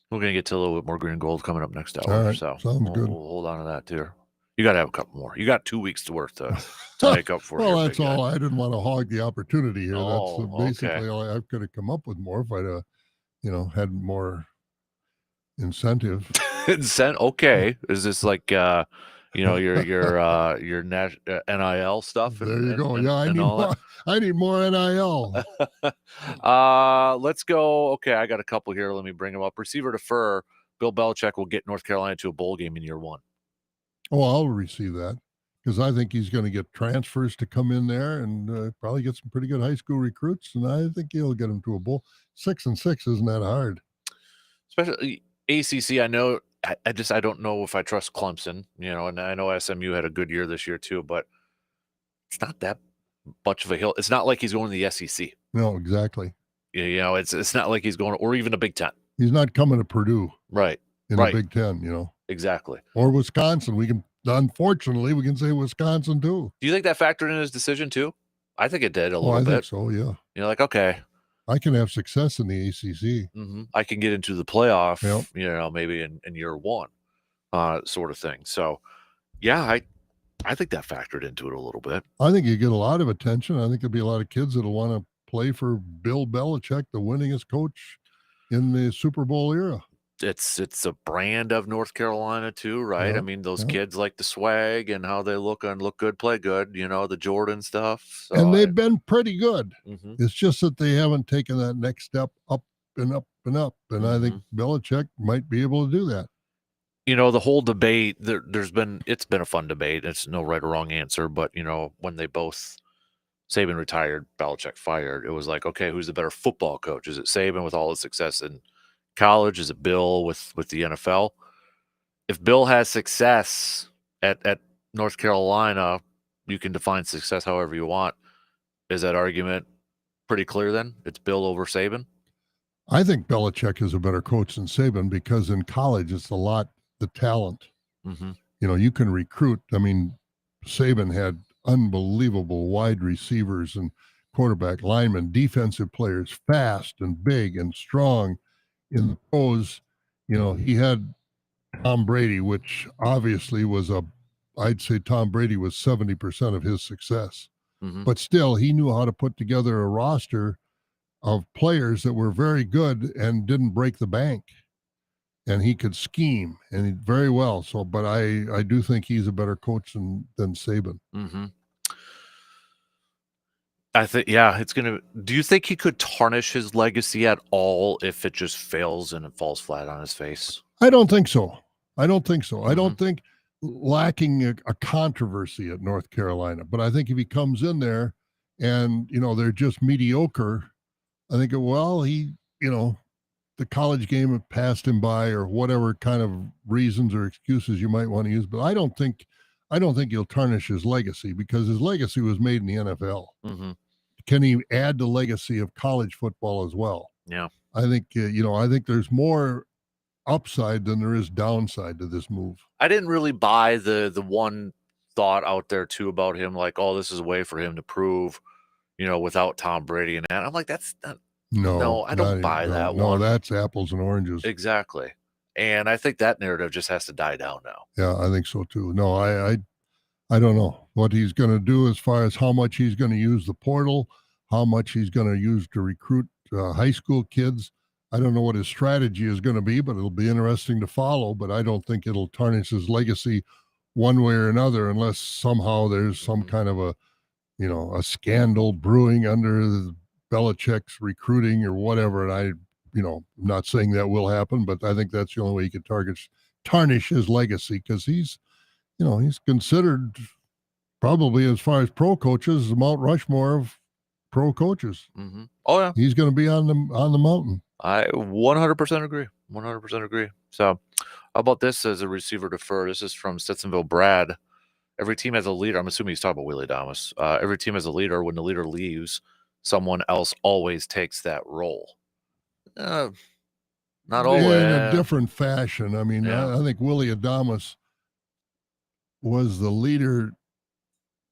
We're going to get to a little bit more green and gold coming up next hour. All right, so sounds good. We'll hold on to that too. You got to have a couple more. You got 2 weeks worth to make up for. Well, that's all. I didn't want to hog the opportunity here. Oh, that's basically all I could have come up with more if I'd, had more incentive. Okay. Is this like, your NIL stuff? There you go. I need more NIL. Let's go. Okay, I got a couple here. Let me bring them up. Receiver defer. Bill Belichick will get North Carolina to a bowl game in year 1. Oh, I'll receive that because I think he's going to get transfers to come in there and probably get some pretty good high school recruits, and I think he'll get them to a bowl. 6-6 isn't that hard. Especially ACC. I know. I don't know if I trust Clemson. And I know SMU had a good year this year too, but it's not that much of a hill. It's not like he's going to the SEC. No, exactly. It's not like he's going, or even a Big Ten. He's not coming to Purdue. Right. In the Big Ten, Exactly. Or Wisconsin. Unfortunately, we can say Wisconsin too. Do you think that factored in his decision too? I think it did a little bit. I think so, yeah. You're like, okay, I can have success in the ACC. I can get into the playoff, maybe in year 1, sort of thing. So, yeah, I think that factored into it a little bit. I think you get a lot of attention. I think there'll be a lot of kids that'll want to play for Bill Belichick, the winningest coach in the Super Bowl era. It's a brand of North Carolina too, right? Yeah, I mean, those kids like the swag and how they look good, play good, the Jordan stuff. So and they've been pretty good. It's just that they haven't taken that next step up and up and up. And I think Belichick might be able to do that. The whole debate, it's been a fun debate. It's no right or wrong answer, but when they both, Saban retired, Belichick fired, it was like, okay, who's the better football coach? Is it Saban with all his success in college? Is it Bill with the NFL? If Bill has success at North Carolina, you can define success however you want. Is that argument pretty clear then? It's Bill over Saban? I think Belichick is a better coach than Saban because in college it's the talent. You can recruit. I mean, Saban had unbelievable wide receivers and quarterback, linemen, defensive players, fast and big and strong. In the pros, he had Tom Brady, which obviously I'd say Tom Brady was 70% of his success. But still, he knew how to put together a roster of players that were very good and didn't break the bank. And he could scheme and very well. So, but I do think he's a better coach than Saban. I think, do you think he could tarnish his legacy at all if it just fails and it falls flat on his face? I don't think so. I don't think lacking a controversy at North Carolina, but I think if he comes in there and, they're just mediocre, I think, he the college game passed him by, or whatever kind of reasons or excuses you might want to use. But I don't think he'll tarnish his legacy, because his legacy was made in the NFL. Mm-hmm. Can he add the legacy of college football as well? Yeah. I think I think there's more upside than there is downside to this move. I didn't really buy the one thought out there too about him, like, oh, this is a way for him to prove, without Tom Brady and that. I'm like, that's not. No, I don't buy that one. No, that's apples and oranges. Exactly. And I think that narrative just has to die down now. Yeah, I think so too. No, I don't know what he's going to do as far as how much he's going to use the portal, how much he's going to use to recruit high school kids. I don't know what his strategy is going to be, but it'll be interesting to follow. But I don't think it'll tarnish his legacy one way or another, unless somehow there's some kind of a scandal brewing under Belichick's recruiting or whatever. And I'm not saying that will happen, but I think that's the only way he could tarnish his legacy, because he's considered, probably as far as pro coaches, the Mount Rushmore of pro coaches. Mm-hmm. Oh yeah, he's going to be on the mountain. I 100% agree. 100% agree. So, how about this as a receiver defer? This is from Stetsonville Brad. Every team has a leader. I'm assuming he's talking about Willie Adames. Every team has a leader. When the leader leaves, someone else always takes that role. Not always. In a different fashion. I mean, Yeah. I think Willie Adames was the leader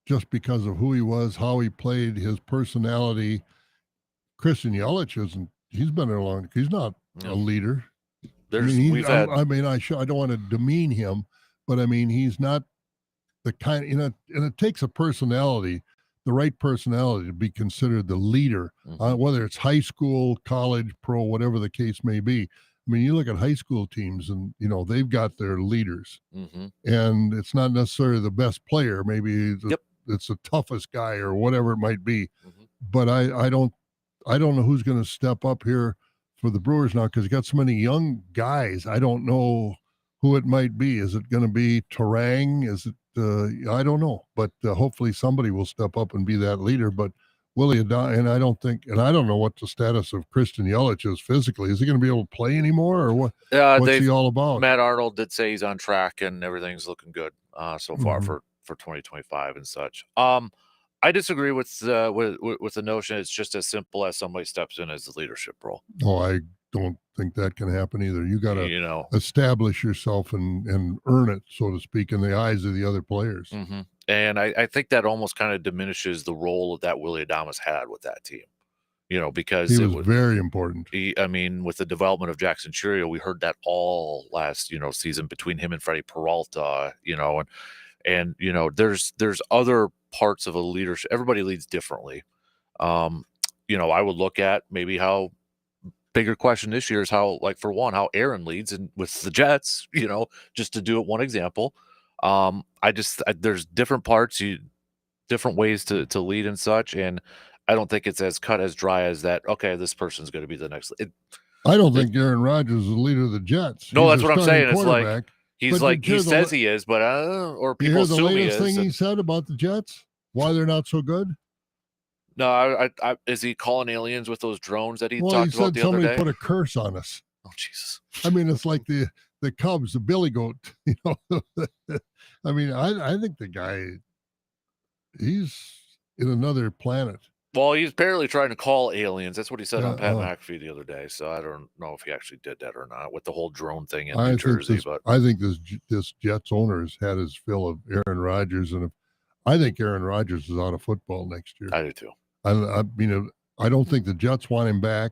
just because of who he was, how he played, his personality. Christian Yelich he's been there long. He's not a leader. I don't want to demean him, but I mean, he's not the kind, and it takes a personality, the right personality, to be considered the leader, whether it's high school, college, pro, whatever the case may be. I mean, you look at high school teams and, they've got their leaders, and it's not necessarily the best player. Maybe it's the toughest guy or whatever it might be. But I don't know who's going to step up here for the Brewers now, because you got so many young guys. I don't know who it might be. Is it going to be Terang? Is it, I don't know, but hopefully somebody will step up and be that leader. But Willie Adames, and I don't know what the status of Christian Yelich is physically. Is he going to be able to play anymore, or what? What's he all about? Matt Arnold did say he's on track and everything's looking good so far for 2025 and such. I disagree with the notion it's just as simple as somebody steps in as the leadership role. Oh, I don't think that can happen either. You got to establish yourself and earn it, so to speak, in the eyes of the other players. And I think that almost kind of diminishes the role that Willie Adames had with that team. Because he was very important. With the development of Jackson Churio, we heard that all last season between him and Freddie Peralta. And there's other parts of a leadership. Everybody leads differently. I would look at maybe how bigger question this year is how, like, for one, how Aaron leads and with the Jets, just to do it one example. There's different parts, different ways to lead and such. And I don't think it's as cut as dry as that. Okay, this person's going to be the next. I don't think Aaron Rodgers is the leader of the Jets. No, that's what I'm saying. It's like he says he is, but or people assume he is. You hear the latest thing he said about the Jets? Why they're not so good? No, is he calling aliens with those drones that he talked about the other day? Somebody put a curse on us. Oh, Jesus. I mean, it's like the Cubs, the Billy Goat. I mean, I think the guy, he's in another planet. Well, he's apparently trying to call aliens. That's what he said on Pat McAfee the other day. So I don't know if he actually did that or not with the whole drone thing in New Jersey. I think this Jets owner has had his fill of Aaron Rodgers, and I think Aaron Rodgers is out of football next year. I do too. I don't think the Jets want him back,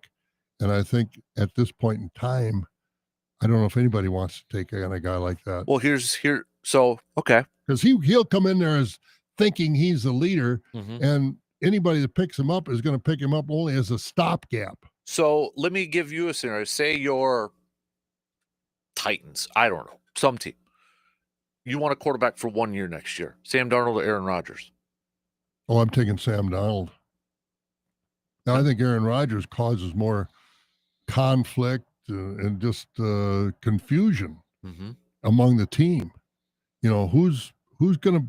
and I think at this point in time, I don't know if anybody wants to take on a guy like that. Well, okay, because he'll come in there as thinking he's the leader, and anybody that picks him up is going to pick him up only as a stopgap. So let me give you a scenario. Say you're Titans. I don't know, some team. You want a quarterback for 1 year next year. Sam Darnold or Aaron Rodgers? Oh, I'm taking Sam Darnold. Now, I think Aaron Rodgers causes more conflict and just confusion among the team. Who's going to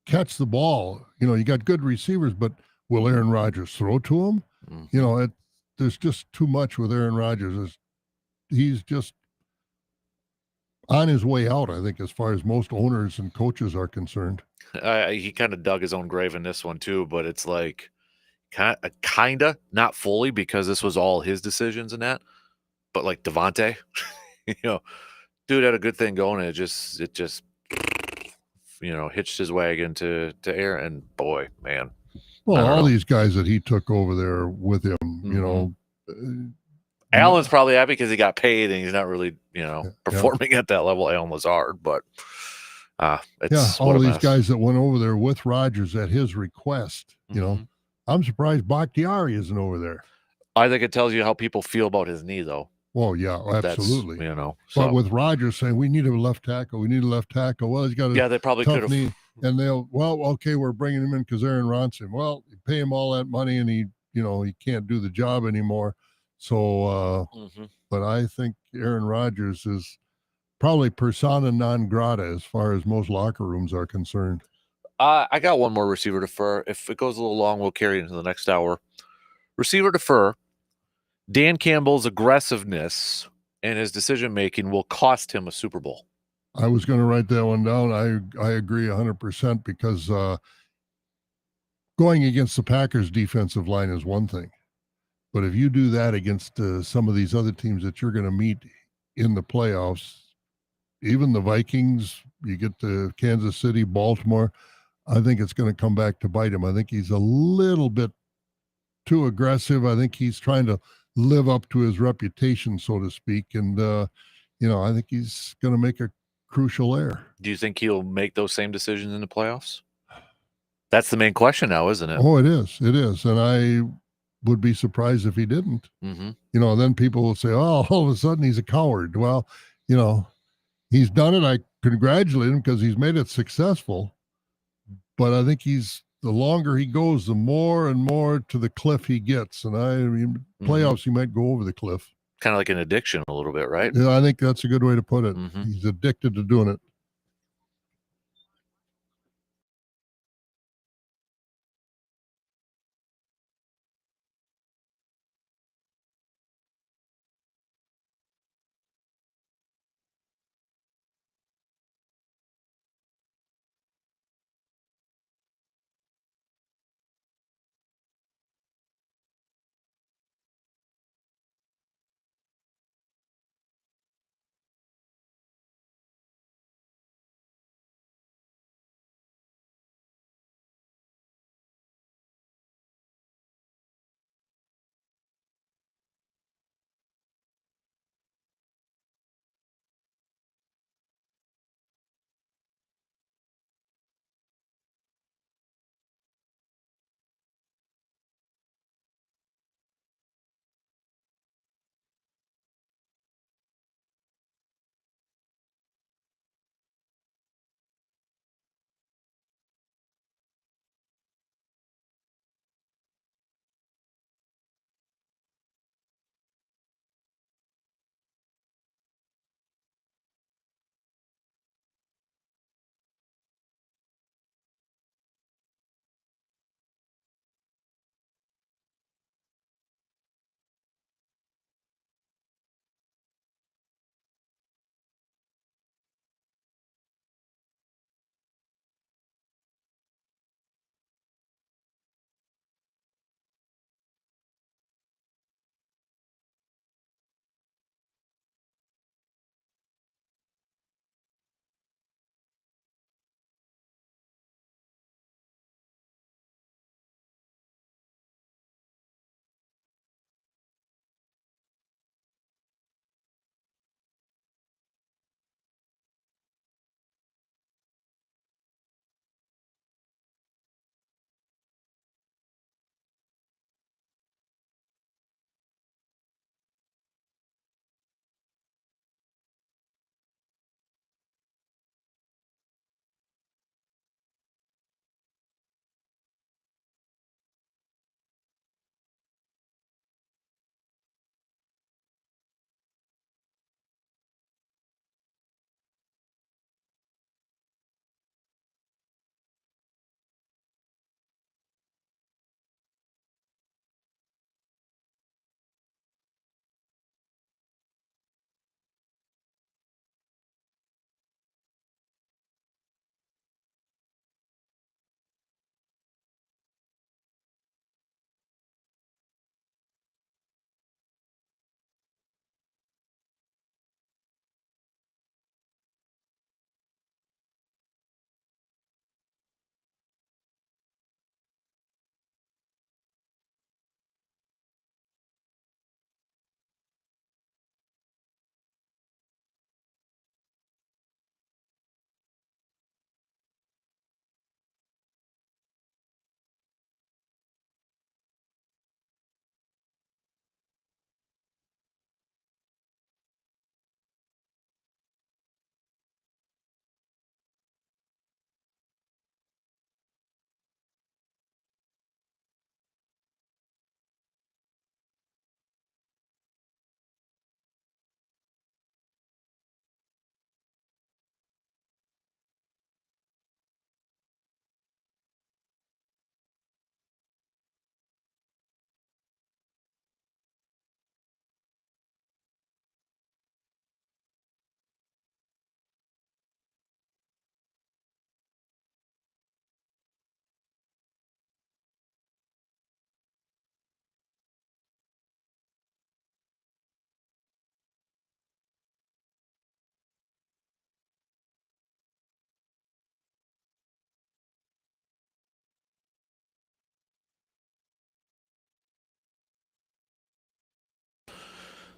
catch the ball? You got good receivers, but will Aaron Rodgers throw to him? There's just too much with Aaron Rodgers. he's just on his way out, I think, as far as most owners and coaches are concerned. He kind of dug his own grave in this one too, but it's like kind of not fully because this was all his decisions and that. But like Devontae, dude had a good thing going, and it just hitched his wagon to air, and boy, man. Well, all these guys that he took over there with him, Allen's probably happy because he got paid and he's not really, performing at that level. Allen Lazard, but it's all these guys that went over there with Rodgers at his request. I'm surprised Bakhtiari isn't over there. I think it tells you how people feel about his knee, though. Well, yeah, absolutely. But with Rodgers saying we need a left tackle, well, he's got a they probably could have. Knee, and okay, we're bringing him in because Aaron wants him. Well, you pay him all that money, and he can't do the job anymore. So, but I think Aaron Rodgers is probably persona non grata as far as most locker rooms are concerned. I got one more receiver defer. If it goes a little long, we'll carry it into the next hour. Receiver defer. Dan Campbell's aggressiveness and his decision-making will cost him a Super Bowl. I was going to write that one down. I agree 100% because going against the Packers defensive line is one thing. But if you do that against some of these other teams that you're going to meet in the playoffs, even the Vikings, you get to Kansas City, Baltimore, I think it's going to come back to bite him. I think he's a little bit too aggressive. I think he's trying to live up to his reputation, so to speak. And, I think he's going to make a crucial error. Do you think he'll make those same decisions in the playoffs? That's the main question now, isn't it? Oh, it is. It is. And I would be surprised if he didn't. Then people will say, oh, all of a sudden he's a coward. Well, he's done it. I congratulate him because he's made it successful. But I think the longer he goes, the more and more to the cliff he gets. And playoffs, he might go over the cliff. Kind of like an addiction a little bit, right? Yeah, I think that's a good way to put it. He's addicted to doing it.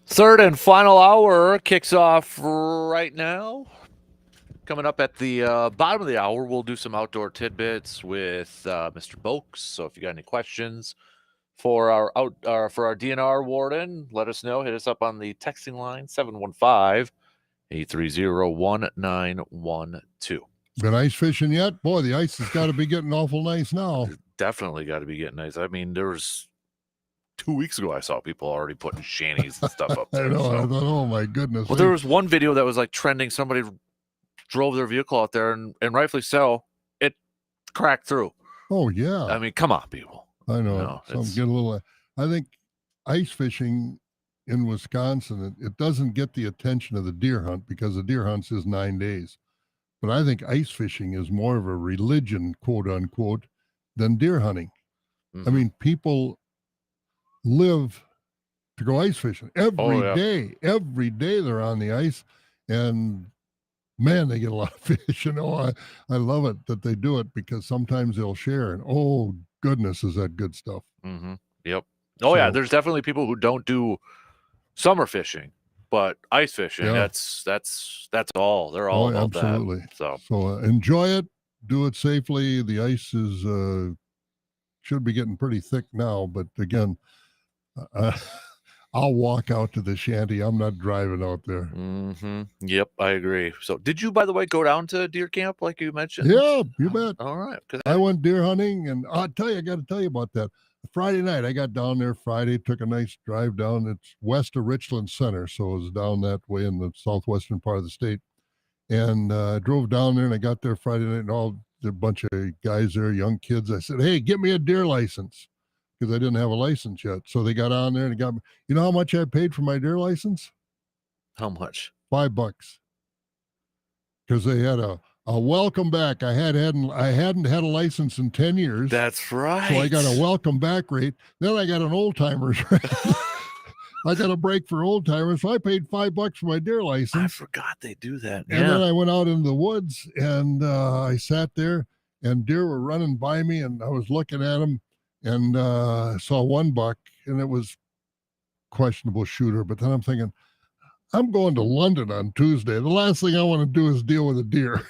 Third and final hour kicks off right now. Coming up at the bottom of the hour, we'll do some outdoor tidbits with Mr. Boakes. So if you got any questions for our DNR warden, let us know. Hit us up on the texting line 715-830-1912. Been ice fishing yet? Boy, the ice has got to be getting awful nice now. Definitely got to be getting nice. I mean, there was 2 weeks ago I saw people already putting shanties and stuff up there. I know. So. I thought, oh my goodness. Well, there was one video that was like trending. Somebody drove their vehicle out there, and rightfully so, it cracked through. Oh yeah. I mean, come on, people. I know. So I'm getting a little. I think ice fishing in Wisconsin, it doesn't get the attention of the deer hunt because the deer hunt is 9 days. But I think ice fishing is more of a religion, quote unquote, than deer hunting. Mm-hmm. I mean, people live to go ice fishing every day. Every day they're on the ice, and man, they get a lot of fish. You know, I love it that they do it because sometimes they'll share, and oh goodness, is that good stuff. Mm-hmm. Yep. Oh yeah, there's definitely people who don't do summer fishing, but ice fishing, that's all. They're all about absolutely. That. So enjoy it, do it safely. The ice is should be getting pretty thick now, but again, I'll walk out to the shanty. I'm not driving out there. Mm-hmm. Yep, I agree. So did you, by the way, go down to deer camp like you mentioned? Yeah, you bet. All right. I went deer hunting, and I'll tell you, I got to tell you about that. Friday night, I got down there Friday, took a nice drive down. It's west of Richland Center, so it was down that way in the southwestern part of the state. And I drove down there, and I got there Friday night, and all a bunch of guys there, young kids. I said, hey, get me a deer license, because I didn't have a license yet. So they got on there and got me. You know how much I paid for my deer license? How much? $5. Because they had a welcome back. I hadn't had a license in 10 years. That's right. So I got a welcome back rate. Then I got an old timers rate. I got a break for old timers. So I paid $5 for my deer license. I forgot they do that. And then I went out into the woods, and I sat there, and deer were running by me, and I was looking at them, and saw one buck, and it was questionable shooter. But then I'm thinking, I'm going to London on Tuesday. The last thing I want to do is deal with a deer.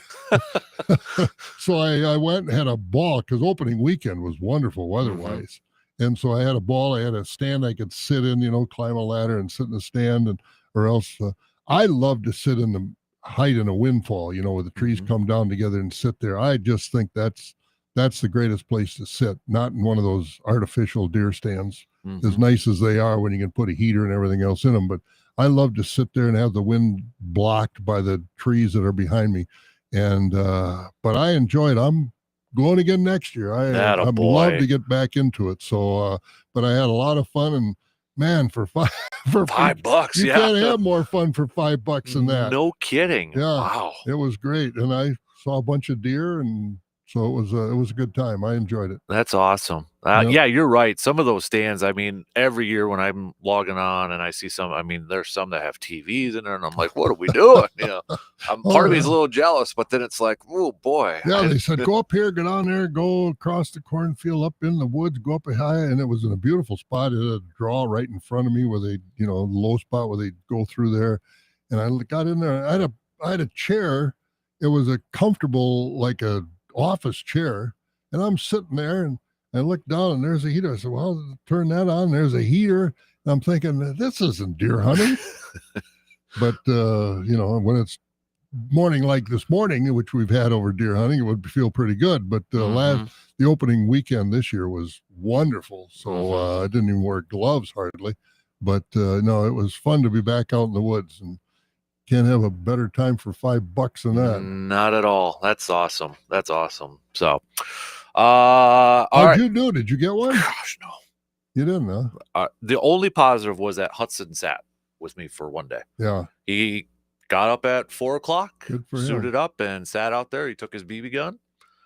So I went and had a ball, because opening weekend was wonderful weather-wise. Mm-hmm. And so I had a ball. I had a stand I could sit in, you know, climb a ladder and sit in the stand, or else I love to sit in the height in a windfall, you know, where the trees come down together and sit there. I just think that's the greatest place to sit, not in one of those artificial deer stands, as nice as they are when you can put a heater and everything else in them. But I love to sit there and have the wind blocked by the trees that are behind me. And but I enjoy it. I'm going again next year. I'd love to get back into it. So but I had a lot of fun, and man, for $5, you can't have more fun for $5 than that. No kidding. Yeah. Wow. It was great. And I saw a bunch of deer, and so it was a good time. I enjoyed it. That's awesome. Yeah, you're right. Some of those stands, I mean, every year when I'm logging on and I see some, I mean, there's some that have TVs in there, and I'm like, what are we doing? You know, part of me is a little jealous, but then it's like, oh boy. Yeah, they said, go up here, get on there, go across the cornfield, up in the woods, go up high. And it was in a beautiful spot. It had a draw right in front of me where they, you know, low spot where they go through there. And I got in there. I had a chair. It was a comfortable, like a office chair, and I'm sitting there, and I look down, and there's a heater. I said, well, turn that on. There's a heater. And I'm thinking, this isn't deer hunting. But you know, when it's morning like this morning, which we've had over deer hunting, it would feel pretty good. But the opening weekend this year was wonderful. So I didn't even wear gloves hardly, but no, it was fun to be back out in the woods, and can't have a better time for $5 than that. Not at all. That's awesome. That's awesome. So, how'd you do? Did you get one? Gosh, no. You didn't, huh? The only positive was that Hudson sat with me for one day. Yeah. He got up at 4:00, Good suited up, and sat out there. He took his BB gun,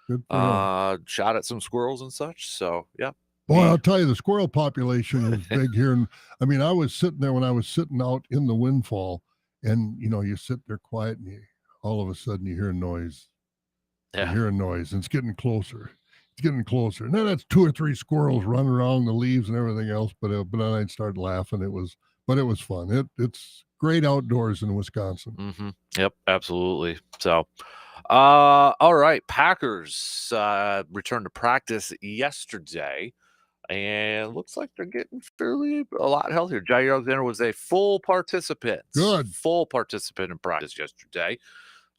Good for him. Shot at some squirrels and such. So, yeah. Boy, I'll tell you, the squirrel population is big here. And I mean, I was sitting there when I was sitting out in the windfall. And, you know, you sit there quiet, and all of a sudden you hear a noise. Yeah. You hear a noise, and it's getting closer. It's getting closer. And then that's 2 or 3 squirrels running around the leaves and everything else. But then I started laughing. It was but it was fun. It's great outdoors in Wisconsin. Mm-hmm. Yep, absolutely. So, all right, Packers returned to practice yesterday, and looks like they're getting a lot healthier. Jair Alexander was a full participant in practice yesterday.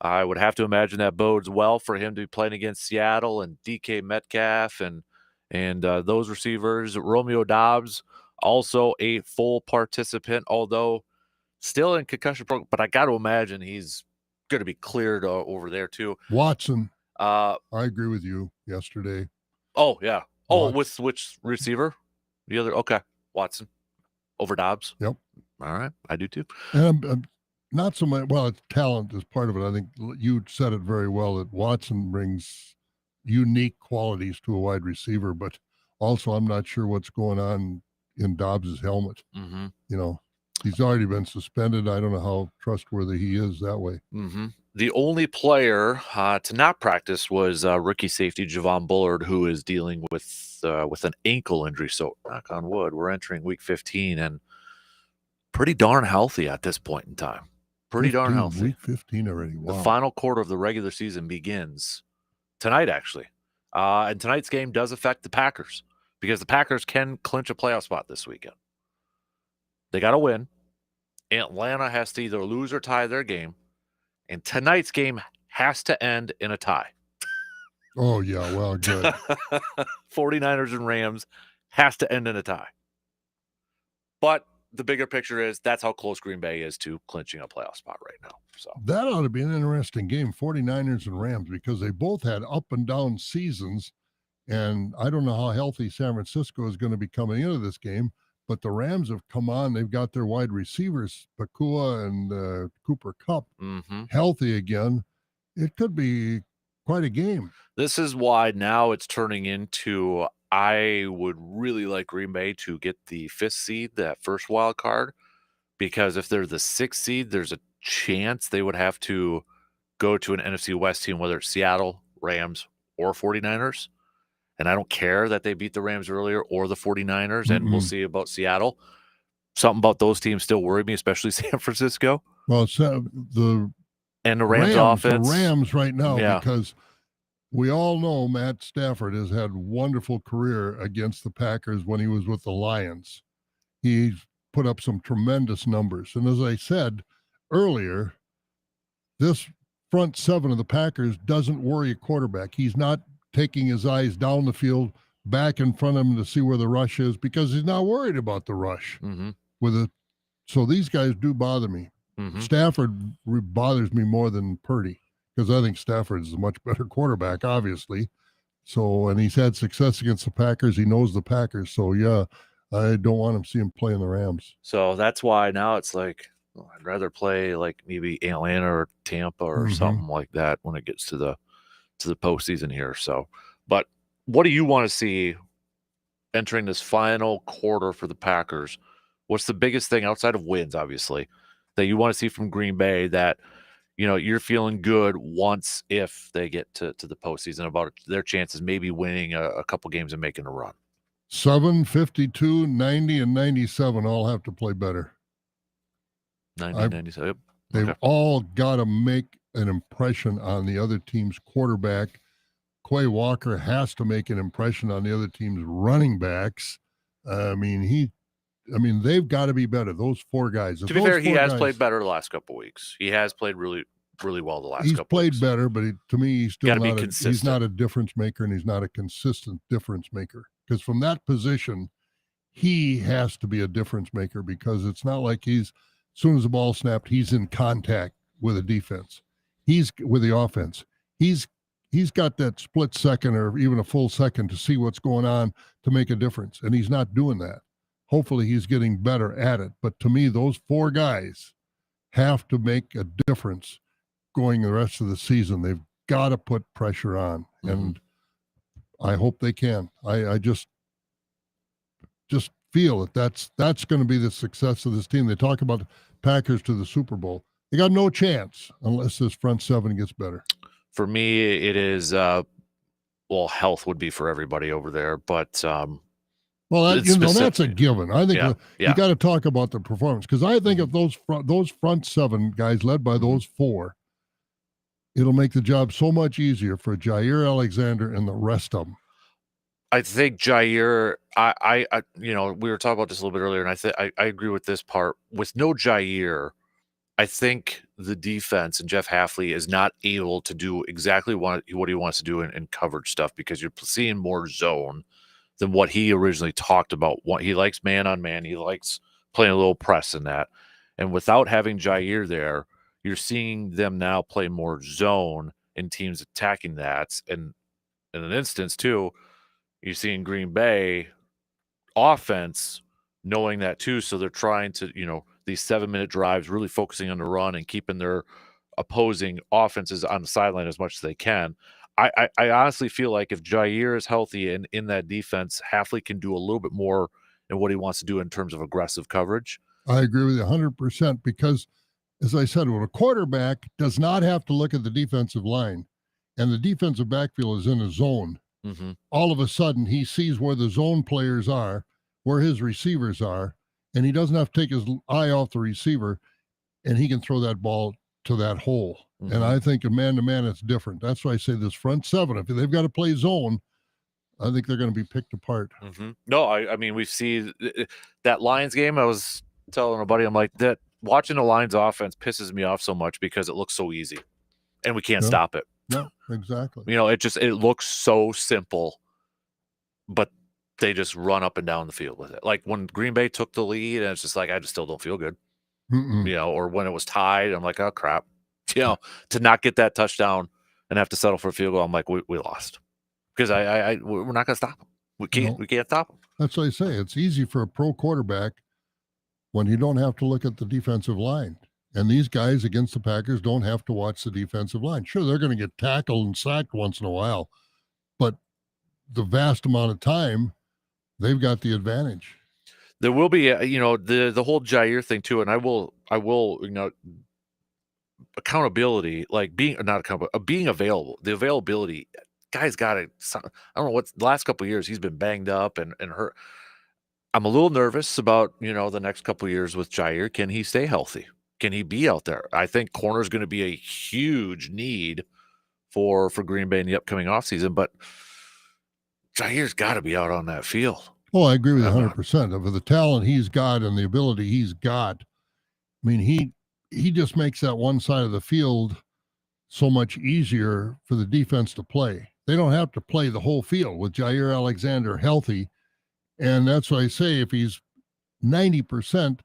I would have to imagine that bodes well for him to be playing against Seattle and DK Metcalf and those receivers. Romeo Dobbs, also a full participant, although still in concussion program, but I got to imagine he's going to be cleared over there too. Watson, I agree with you yesterday. Oh, yeah. Oh, with which receiver? The other, okay, Watson over Dobbs. Yep. All right, I do too. And I'm not so much, well, talent is part of it. I think you said it very well that Watson brings unique qualities to a wide receiver, but also I'm not sure what's going on in Dobbs's helmet. Mm-hmm. You know, he's already been suspended. I don't know how trustworthy he is that way. Mm-hmm. The only player to not practice was rookie safety Javon Bullard, who is dealing with an ankle injury. So, knock on wood, we're entering week 15 and pretty darn healthy at this point in time. Pretty darn healthy. Week 15 already. Wow. The final quarter of the regular season begins tonight, actually. And tonight's game does affect the Packers because the Packers can clinch a playoff spot this weekend. They got to win. Atlanta has to either lose or tie their game. And tonight's game has to end in a tie. Oh, yeah. Well, good. 49ers and Rams has to end in a tie. But the bigger picture is that's how close Green Bay is to clinching a playoff spot right now. So that ought to be an interesting game, 49ers and Rams, because they both had up and down seasons. And I don't know how healthy San Francisco is going to be coming into this game, but the Rams have come on. They've got their wide receivers, Pakua and Cooper Kupp, healthy again. It could be quite a game. This is why now it's turning into I would really like Green Bay to get the 5th seed, that first wild card, because if they're the 6th seed, there's a chance they would have to go to an NFC West team, whether it's Seattle, Rams, or 49ers. And I don't care that they beat the Rams earlier or the 49ers, and we'll see about Seattle. Something about those teams still worry me, especially San Francisco. Well, the Rams offense. The Rams right now, because we all know Matt Stafford has had a wonderful career against the Packers when he was with the Lions. He's put up some tremendous numbers. And as I said earlier, this front seven of the Packers doesn't worry a quarterback. He's not taking his eyes down the field, back in front of him to see where the rush is, because he's not worried about the rush. So these guys do bother me. Stafford bothers me more than Purdy, because I think Stafford is a much better quarterback, obviously. So, and he's had success against the Packers. He knows the Packers. So, yeah, I don't want him to see him play in the Rams. So that's why now it's like, I'd rather play like maybe Atlanta or Tampa or something like that when it gets to the postseason here. So, but what do you want to see entering this final quarter for the Packers? What's the biggest thing outside of wins, obviously, that you want to see from Green Bay that, you know, you're feeling good once if they get to the postseason about their chances maybe winning a couple games and making a run? 7, 52, 90, and 97 all have to play better. 90, 97. Yep. They've all got to make an impression on the other team's quarterback. Quay Walker has to make an impression on the other team's running backs. I mean, they've got to be better. Those four guys. To be fair, he has played better the last couple of weeks. He has played really, really well the last couple of weeks. He's played better, but to me, he's still not he's not a difference maker, and he's not a consistent difference maker. Because from that position, he has to be a difference maker, because it's not like as soon as the ball snapped, he's in contact with a defense. He's with the offense. He's got that split second or even a full second to see what's going on to make a difference, and he's not doing that. Hopefully he's getting better at it. But to me, those four guys have to make a difference going the rest of the season. They've got to put pressure on, and I hope they can. I just feel that's going to be the success of this team. They talk about Packers to the Super Bowl. They got no chance unless this front seven gets better. For me, it is, health would be for everybody over there, but Well, that's a given. I think you got to talk about the performance, because I think if those front seven guys led by those four, it'll make the job so much easier for Jair Alexander and the rest of them. I think Jair, I we were talking about this a little bit earlier, and I agree with this part. With no Jair, I think the defense and Jeff Hafley is not able to do exactly what he wants to do in coverage stuff, because you're seeing more zone than what he originally talked about. What he likes man on man, he likes playing a little press in that. And without having Jair there, you're seeing them now play more zone in teams attacking that. And in an instance too, you're seeing Green Bay offense knowing that too. So they're trying to, these 7-minute drives, really focusing on the run and keeping their opposing offenses on the sideline as much as they can. I honestly feel like if Jair is healthy and in that defense, Hafley can do a little bit more in what he wants to do in terms of aggressive coverage. I agree with you 100%, because, as I said, when a quarterback does not have to look at the defensive line and the defensive backfield is in a zone, all of a sudden he sees where the zone players are, where his receivers are, and he doesn't have to take his eye off the receiver, and he can throw that ball to that hole. And I think in man-to-man, it's different. That's why I say this front seven, if they've got to play zone, I think they're going to be picked apart. No, I mean, we've seen that Lions game. I was telling a buddy, I'm like, that watching the Lions offense pisses me off so much because it looks so easy and we can't stop it. No, exactly. It looks so simple, but they just run up and down the field with it. Like when Green Bay took the lead, and it's just like, I just still don't feel good. Or when it was tied, I'm like, oh crap. To not get that touchdown and have to settle for a field goal, I'm like, we lost, because we're not going to stop them. We can't stop them. That's what I say. It's easy for a pro quarterback when you don't have to look at the defensive line. And these guys against the Packers don't have to watch the defensive line. Sure, they're going to get tackled and sacked once in a while, but the vast amount of time, they've got the advantage. There will be, the whole Jair thing too, and I will, accountability, like being available. The availability, guy's got it. I don't know what the last couple of years he's been banged up and hurt. I'm a little nervous about the next couple of years with Jair. Can he stay healthy? Can he be out there? I think corner is going to be a huge need for Green Bay in the upcoming offseason, but Jair's got to be out on that field. Oh, I agree with 100%. Of the talent he's got and the ability he's got, I mean, he just makes that one side of the field so much easier for the defense to play. They don't have to play the whole field with Jair Alexander healthy. And that's why I say if he's 90%,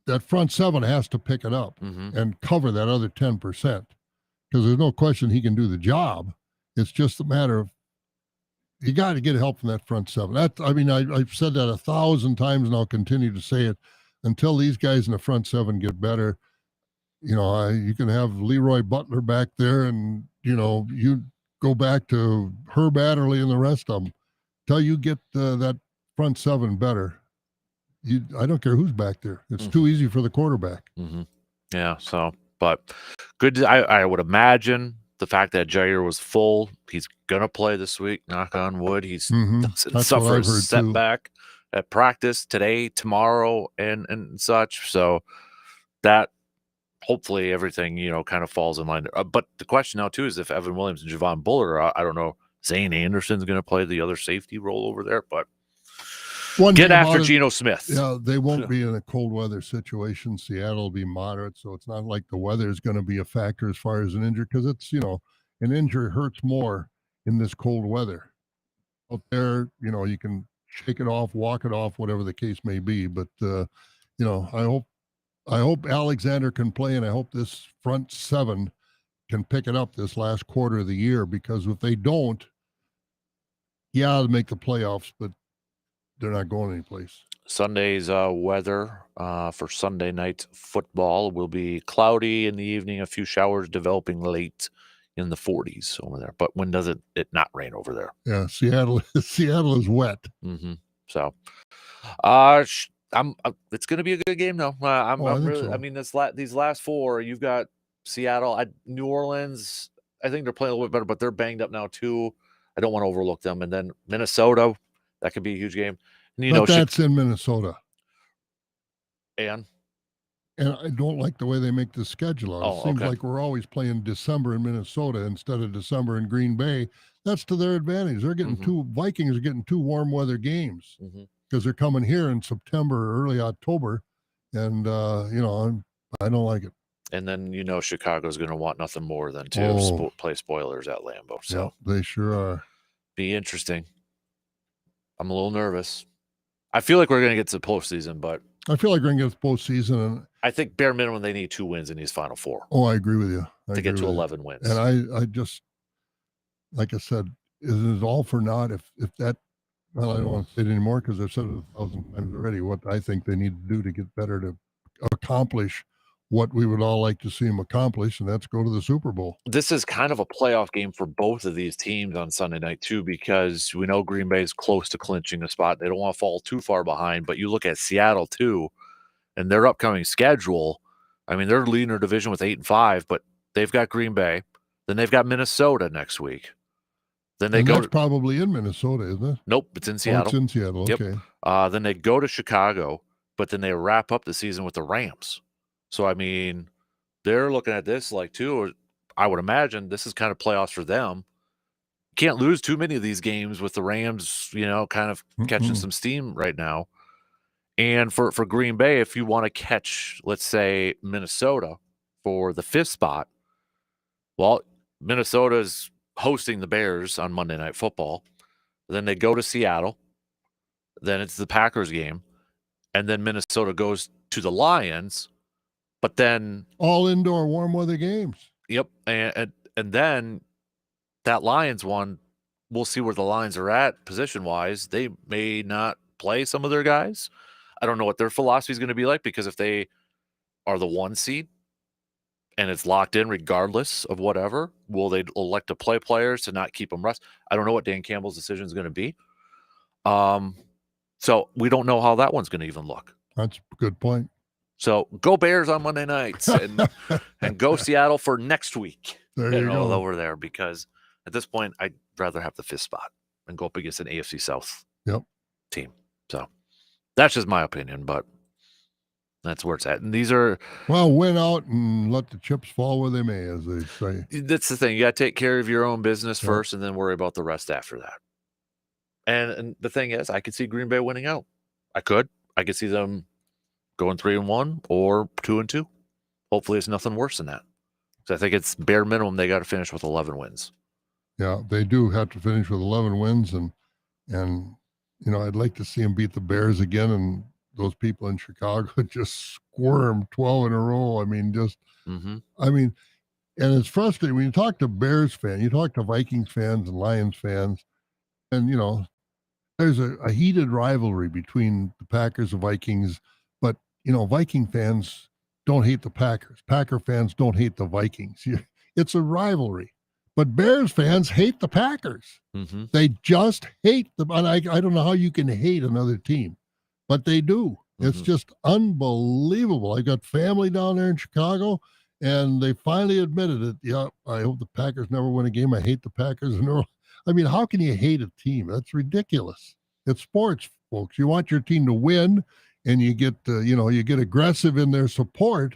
that front seven has to pick it up and cover that other 10%, because there's no question he can do the job. It's just a matter of, you got to get help from that front seven. I've said that 1,000 times, and I'll continue to say it until these guys in the front seven get better. You can have Leroy Butler back there, and you go back to Herb Adderley and the rest of them. Till you get that front seven better, I don't care who's back there. It's too easy for the quarterback. Yeah. So, but good. I would imagine the fact that Jair was full, he's gonna play this week. Knock on wood. He's doesn't suffer a setback at practice today, tomorrow, and such. So that hopefully everything kind of falls in line. But the question now too is if Evan Williams and Javon Bullard I don't know. Zane Anderson's going to play the other safety role over there, but get after Geno Smith. Yeah, they won't be in a cold weather situation. Seattle will be moderate, so it's not like the weather is going to be a factor as far as an injury, because it's, an injury hurts more in this cold weather. Out there, you can shake it off, walk it off, whatever the case may be. But, I hope Alexander can play, and I hope this front seven can pick it up this last quarter of the year, because if they don't, they'll make the playoffs, but they're not going anyplace. Sunday's weather for Sunday night football will be cloudy in the evening, a few showers developing late in the 40s over there. But when does it not rain over there? Yeah, Seattle is wet. So, it's going to be a good game though. These last four, you've got Seattle, New Orleans. I think they're playing a little bit better, but they're banged up now too. I don't want to overlook them. And then Minnesota, that could be a huge game. You But know, that's in Minnesota. and I don't like the way they make the schedule out. Oh, It seems okay. like we're always playing December in Minnesota instead of December in Green Bay. That's to their advantage. They're getting Vikings are getting 2 warm weather games because they're coming here in September or early October. And, I don't like it. And then, Chicago's going to want nothing more than to play spoilers at Lambeau. So yeah, they sure are. Be interesting. I'm a little nervous. I feel like we're going to get to the postseason, but I feel like we're going to get to the postseason. And I think bare minimum they need 2 wins in these final 4. Oh, I agree with you. To get to 11 wins. And I just, like I said, is it all for naught if that, well, I don't want to say it anymore because I've said it 1,000 times already, what I think they need to do to get better to accomplish what we would all like to see them accomplish, and that's go to the Super Bowl. This is kind of a playoff game for both of these teams on Sunday night, too, because we know Green Bay is close to clinching a spot. They don't want to fall too far behind, but you look at Seattle, too, and their upcoming schedule. I mean, they're leading their division with 8-5, but they've got Green Bay. Then they've got Minnesota next week. Then they that's probably in Minnesota, isn't it? Nope, it's in Seattle. It's in Seattle, yep. Okay. Then they go to Chicago, but then they wrap up the season with the Rams. So, I mean, they're looking at this like, too, I would imagine this is kind of playoffs for them. Can't lose too many of these games with the Rams, kind of catching some steam right now. And for Green Bay, if you want to catch, let's say, Minnesota for the 5th spot, well, Minnesota's hosting the Bears on Monday Night Football. Then they go to Seattle. Then it's the Packers game. And then Minnesota goes to the Lions. But then all indoor warm weather games. Yep. And then that Lions one, we'll see where the Lions are at position-wise. They may not play some of their guys. I don't know what their philosophy is going to be like, because if they are the 1 seed and it's locked in regardless of whatever, will they elect to play players to not keep them rest? I don't know what Dan Campbell's decision is going to be. So we don't know how that one's going to even look. That's a good point. So go Bears on Monday nights and go Seattle for next week. There you go. Over there, because at this point, I'd rather have the 5th spot and go up against an AFC South team. So that's just my opinion, but that's where it's at. And these are... Well, win out and let the chips fall where they may, as they say. That's the thing. You got to take care of your own business first and then worry about the rest after that. And the thing is, I could see Green Bay winning out. I could see them going 3-1 or 2-2. Hopefully it's nothing worse than that. So I think it's bare minimum they got to finish with 11 wins. Yeah, they do have to finish with 11 wins, and I'd like to see them beat the Bears again, and those people in Chicago just squirm 12 in a row. I mean, and it's frustrating when you talk to Bears fans, you talk to Vikings fans and Lions fans, and there's a heated rivalry between the Packers and Vikings, but Viking fans don't hate the Packers. Packer fans don't hate the Vikings. It's a rivalry. But Bears fans hate the Packers. They just hate them. And I don't know how you can hate another team, but they do. It's just unbelievable. I got family down there in Chicago, and they finally admitted it. Yeah, I hope the Packers never win a game. I hate the Packers. I mean, how can you hate a team? That's ridiculous. It's sports, folks. You want your team to win, and you get you get aggressive in their support,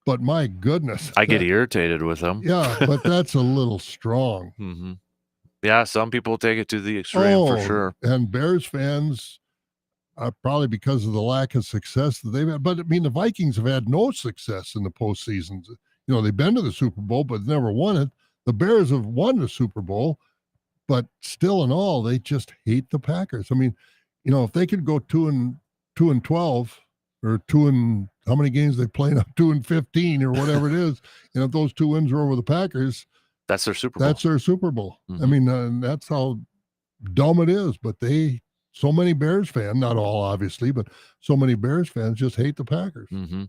but my goodness, I get irritated with them. Yeah, but that's a little strong. Yeah, some people take it to the extreme for sure. And Bears fans, probably because of the lack of success that they've had, but I mean, the Vikings have had no success in the postseasons. They've been to the Super Bowl, but never won it. The Bears have won the Super Bowl, but still in all, they just hate the Packers. I mean, if they could go 2-12 or how many games they play now, 2-15 or whatever it is, and if those 2 wins are over the Packers, that's their Super Bowl. That's their Super Bowl. I mean, that's how dumb it is. But so many Bears fans, not all obviously, but so many Bears fans just hate the Packers. I'm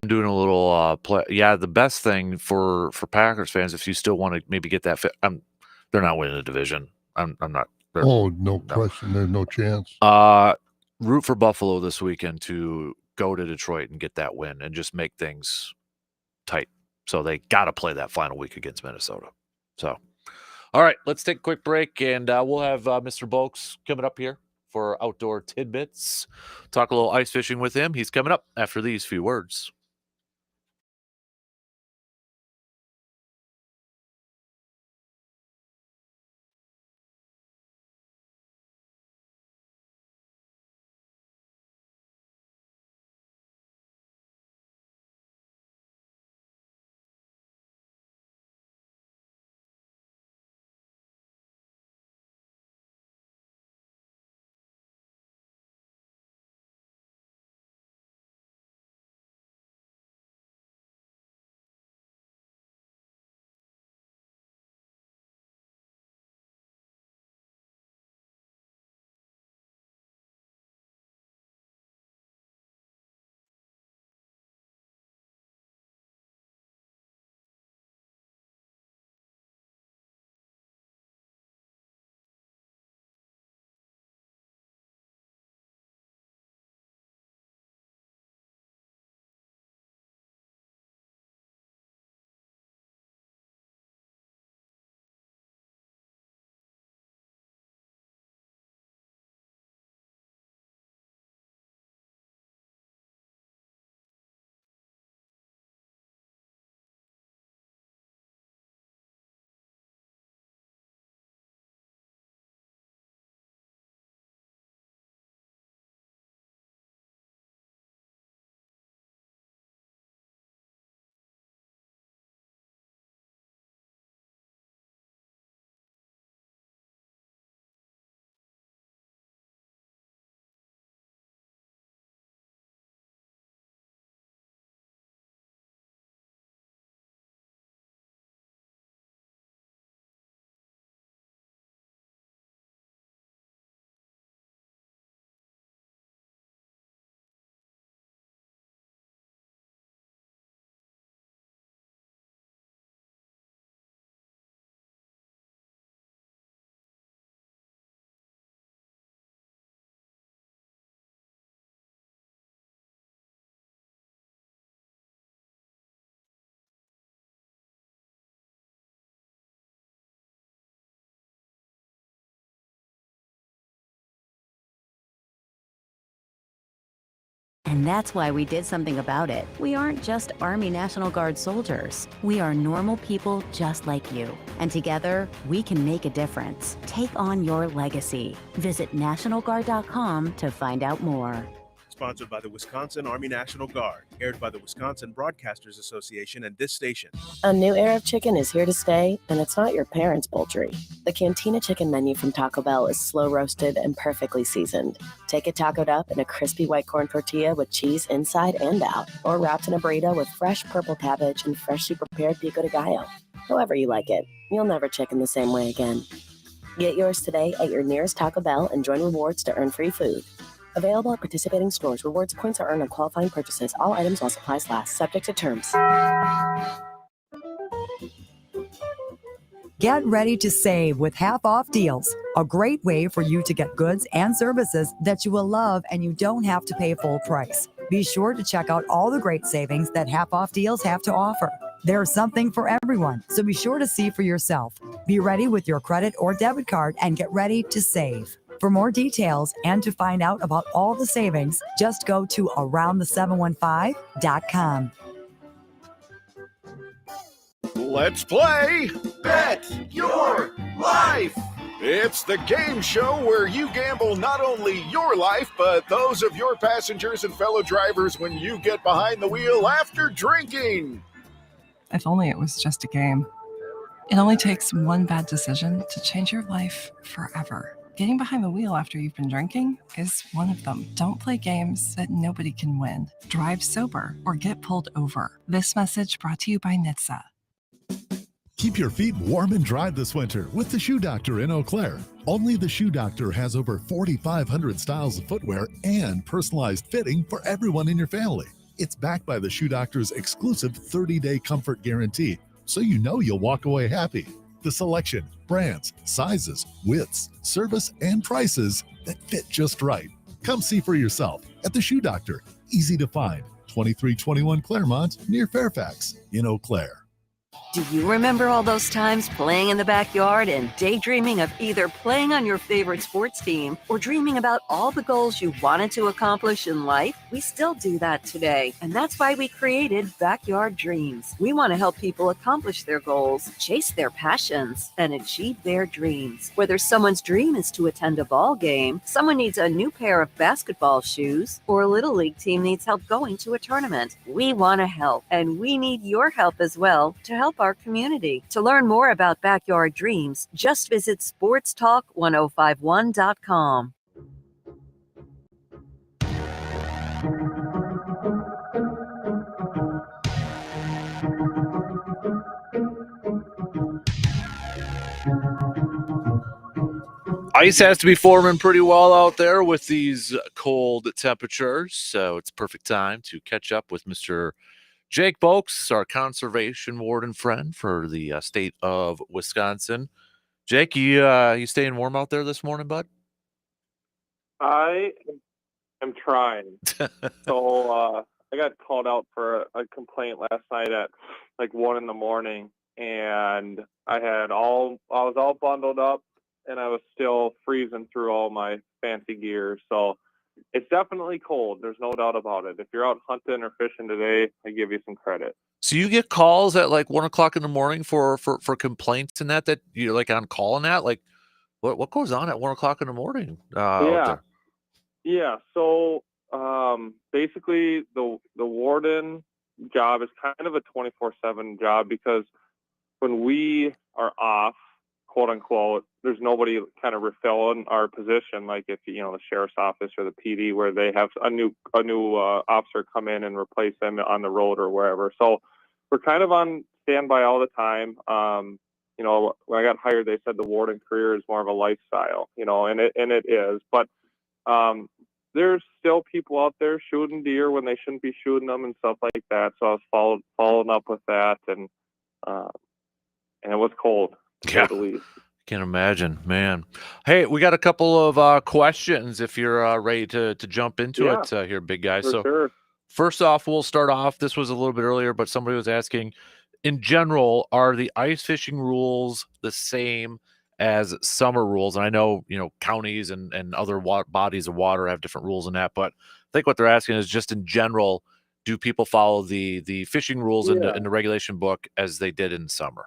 doing a little play. Yeah, the best thing for Packers fans, if you still want to maybe get that fit, they're not winning the division. I'm not. No question. There's no chance. Root for Buffalo this weekend to go to Detroit and get that win and just make things tight. So they got to play that final week against Minnesota. So, all right, let's take a quick break, and we'll have Mr. Bolks coming up here for outdoor tidbits. Talk a little ice fishing with him. He's coming up after these few words. And that's why we did something about it. We aren't just Army National Guard soldiers. We are normal people just like you. And together, we can make a difference. Take on your legacy. Visit NationalGuard.com to find out more. Sponsored by the Wisconsin Army National Guard, aired by the Wisconsin Broadcasters Association and this station. A new era of chicken is here to stay, and it's not your parents' poultry. The Cantina Chicken menu from Taco Bell is slow roasted and perfectly seasoned. Take it tacoed up in a crispy white corn tortilla with cheese inside and out, or wrapped in a burrito with fresh purple cabbage and freshly prepared pico de gallo. However you like it, you'll never chicken the same way again. Get yours today at your nearest Taco Bell and join rewards to earn free food. Available at participating stores. Rewards points are earned on qualifying purchases. All items while supplies last. Subject to terms. Get ready to save with half-off deals. A great way for you to get goods and services that you will love and you don't have to pay full price. Be sure to check out all the great savings that half-off deals have to offer. There's something for everyone, so be sure to see for yourself. Be ready with your credit or debit card and get ready to save. For more details and to find out about all the savings, just go to aroundthe715.com. Let's play Bet Your Life. It's the game show where you gamble not only your life, but those of your passengers and fellow drivers when you get behind the wheel after drinking. If only it was just a game. It only takes one bad decision to change your life forever. Getting behind the wheel after you've been drinking is one of them. Don't play games that nobody can win. Drive sober or get pulled over. This message brought to you by NHTSA. Keep your feet warm and dry this winter with the Shoe Doctor in Eau Claire. Only the Shoe Doctor has over 4,500 styles of footwear and personalized fitting for everyone in your family. It's backed by the Shoe Doctor's exclusive 30-day comfort guarantee, so you know you'll walk away happy. The selection, brands, sizes, widths, service, and prices that fit just right. Come see for yourself at the Shoe Doctor. Easy to find. 2321 Claremont near Fairfax in Eau Claire. Do you remember all those times playing in the backyard and daydreaming of either playing on your favorite sports team or dreaming about all the goals you wanted to accomplish in life? We still do that today, and that's why we created Backyard Dreams. We want to help people accomplish their goals, chase their passions, and achieve their dreams. Whether someone's dream is to attend a ball game, someone needs a new pair of basketball shoes, or a Little League team needs help going to a tournament, we want to help, and we need your help as well to help our community. To learn more about Backyard Dreams, just visit sportstalk1051.com. Ice has to be forming pretty well out there with these cold temperatures, so it's perfect time to catch up with Mr. Jake Boakes, our conservation warden friend for the state of Wisconsin. Jake, you staying warm out there this morning, bud? I am trying. So I got called out for a complaint last night at like 1 a.m, and I was all bundled up, and I was still freezing through all my fancy gear. So it's definitely cold. There's no doubt about it. If you're out hunting or fishing today, I give you some credit. So you get calls at like 1 o'clock in the morning for complaints and that you're like on call and that? Like what goes on at 1 o'clock in the morning? Out there? Yeah. So basically the warden job is kind of a 24/7 job, because when we are off, quote unquote, there's nobody kind of refilling our position. Like if, the sheriff's office or the PD, where they have a new officer come in and replace them on the road or wherever. So we're kind of on standby all the time. When I got hired, they said the warden career is more of a lifestyle, and it is, but there's still people out there shooting deer when they shouldn't be shooting them and stuff like that. So I was following up with that, and it was cold. Yeah, can imagine, man. Hey, we got a couple of questions if you're ready to jump into it here, big guy. So sure. First off, we'll start off. This was a little bit earlier, but somebody was asking, in general, are the ice fishing rules the same as summer rules? And I know, counties and other bodies of water have different rules in that, but I think what they're asking is just in general, do people follow the fishing rules in the regulation book as they did in summer?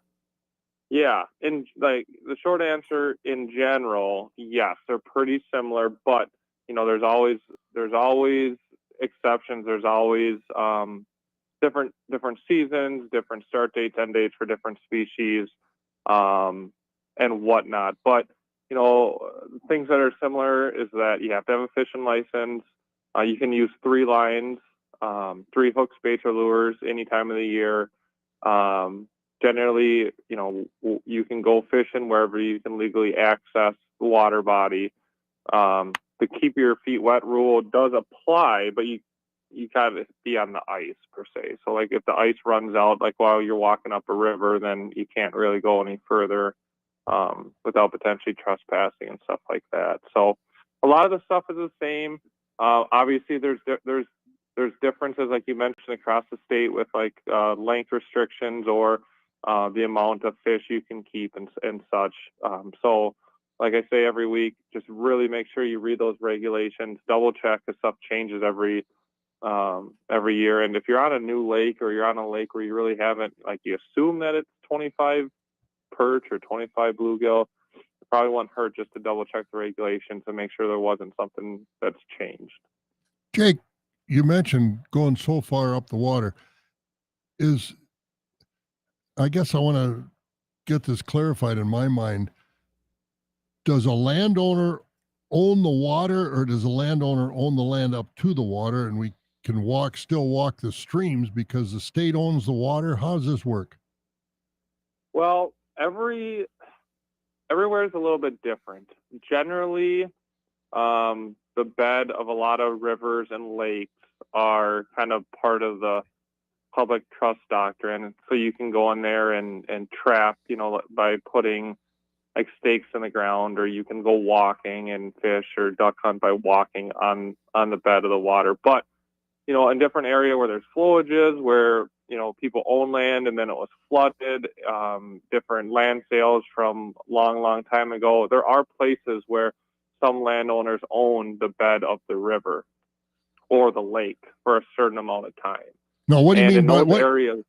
Yeah, and like the short answer, in general, yes, they're pretty similar, but there's always exceptions. There's always different seasons, different start dates, end dates for different species, and whatnot. But things that are similar is that you have to have a fishing license. You can use 3 lines, 3 hooks, baits, or lures any time of the year. Generally, you can go fishing wherever you can legally access the water body. The keep your feet wet rule does apply, but you gotta be on the ice per se. So like if the ice runs out, like while you're walking up a river, then you can't really go any further without potentially trespassing and stuff like that. So a lot of the stuff is the same. Obviously, there's differences, like you mentioned, across the state with like length restrictions or the amount of fish you can keep and such. So like I say every week, just really make sure you read those regulations, double check, because stuff changes every year. And if you're on a new lake, or you're on a lake where you really haven't, like you assume that it's 25 perch or 25 bluegill, it probably won't hurt just to double check the regulations and make sure there wasn't something that's changed. Jake, you mentioned going so far up the water. I guess I want to get this clarified in my mind. Does a landowner own the water, or does a landowner own the land up to the water, and we can still walk the streams because the state owns the water? How does this work? Well, everywhere is a little bit different. Generally, the bed of a lot of rivers and lakes are kind of part of the public trust doctrine. So you can go in there and trap, by putting like stakes in the ground, or you can go walking and fish or duck hunt by walking on the bed of the water. But, in different area where there's flowages, where, people own land and then it was flooded, different land sales from long time ago. There are places where some landowners own the bed of the river or the lake for a certain amount of time. No, what do you And mean in by those what? areas?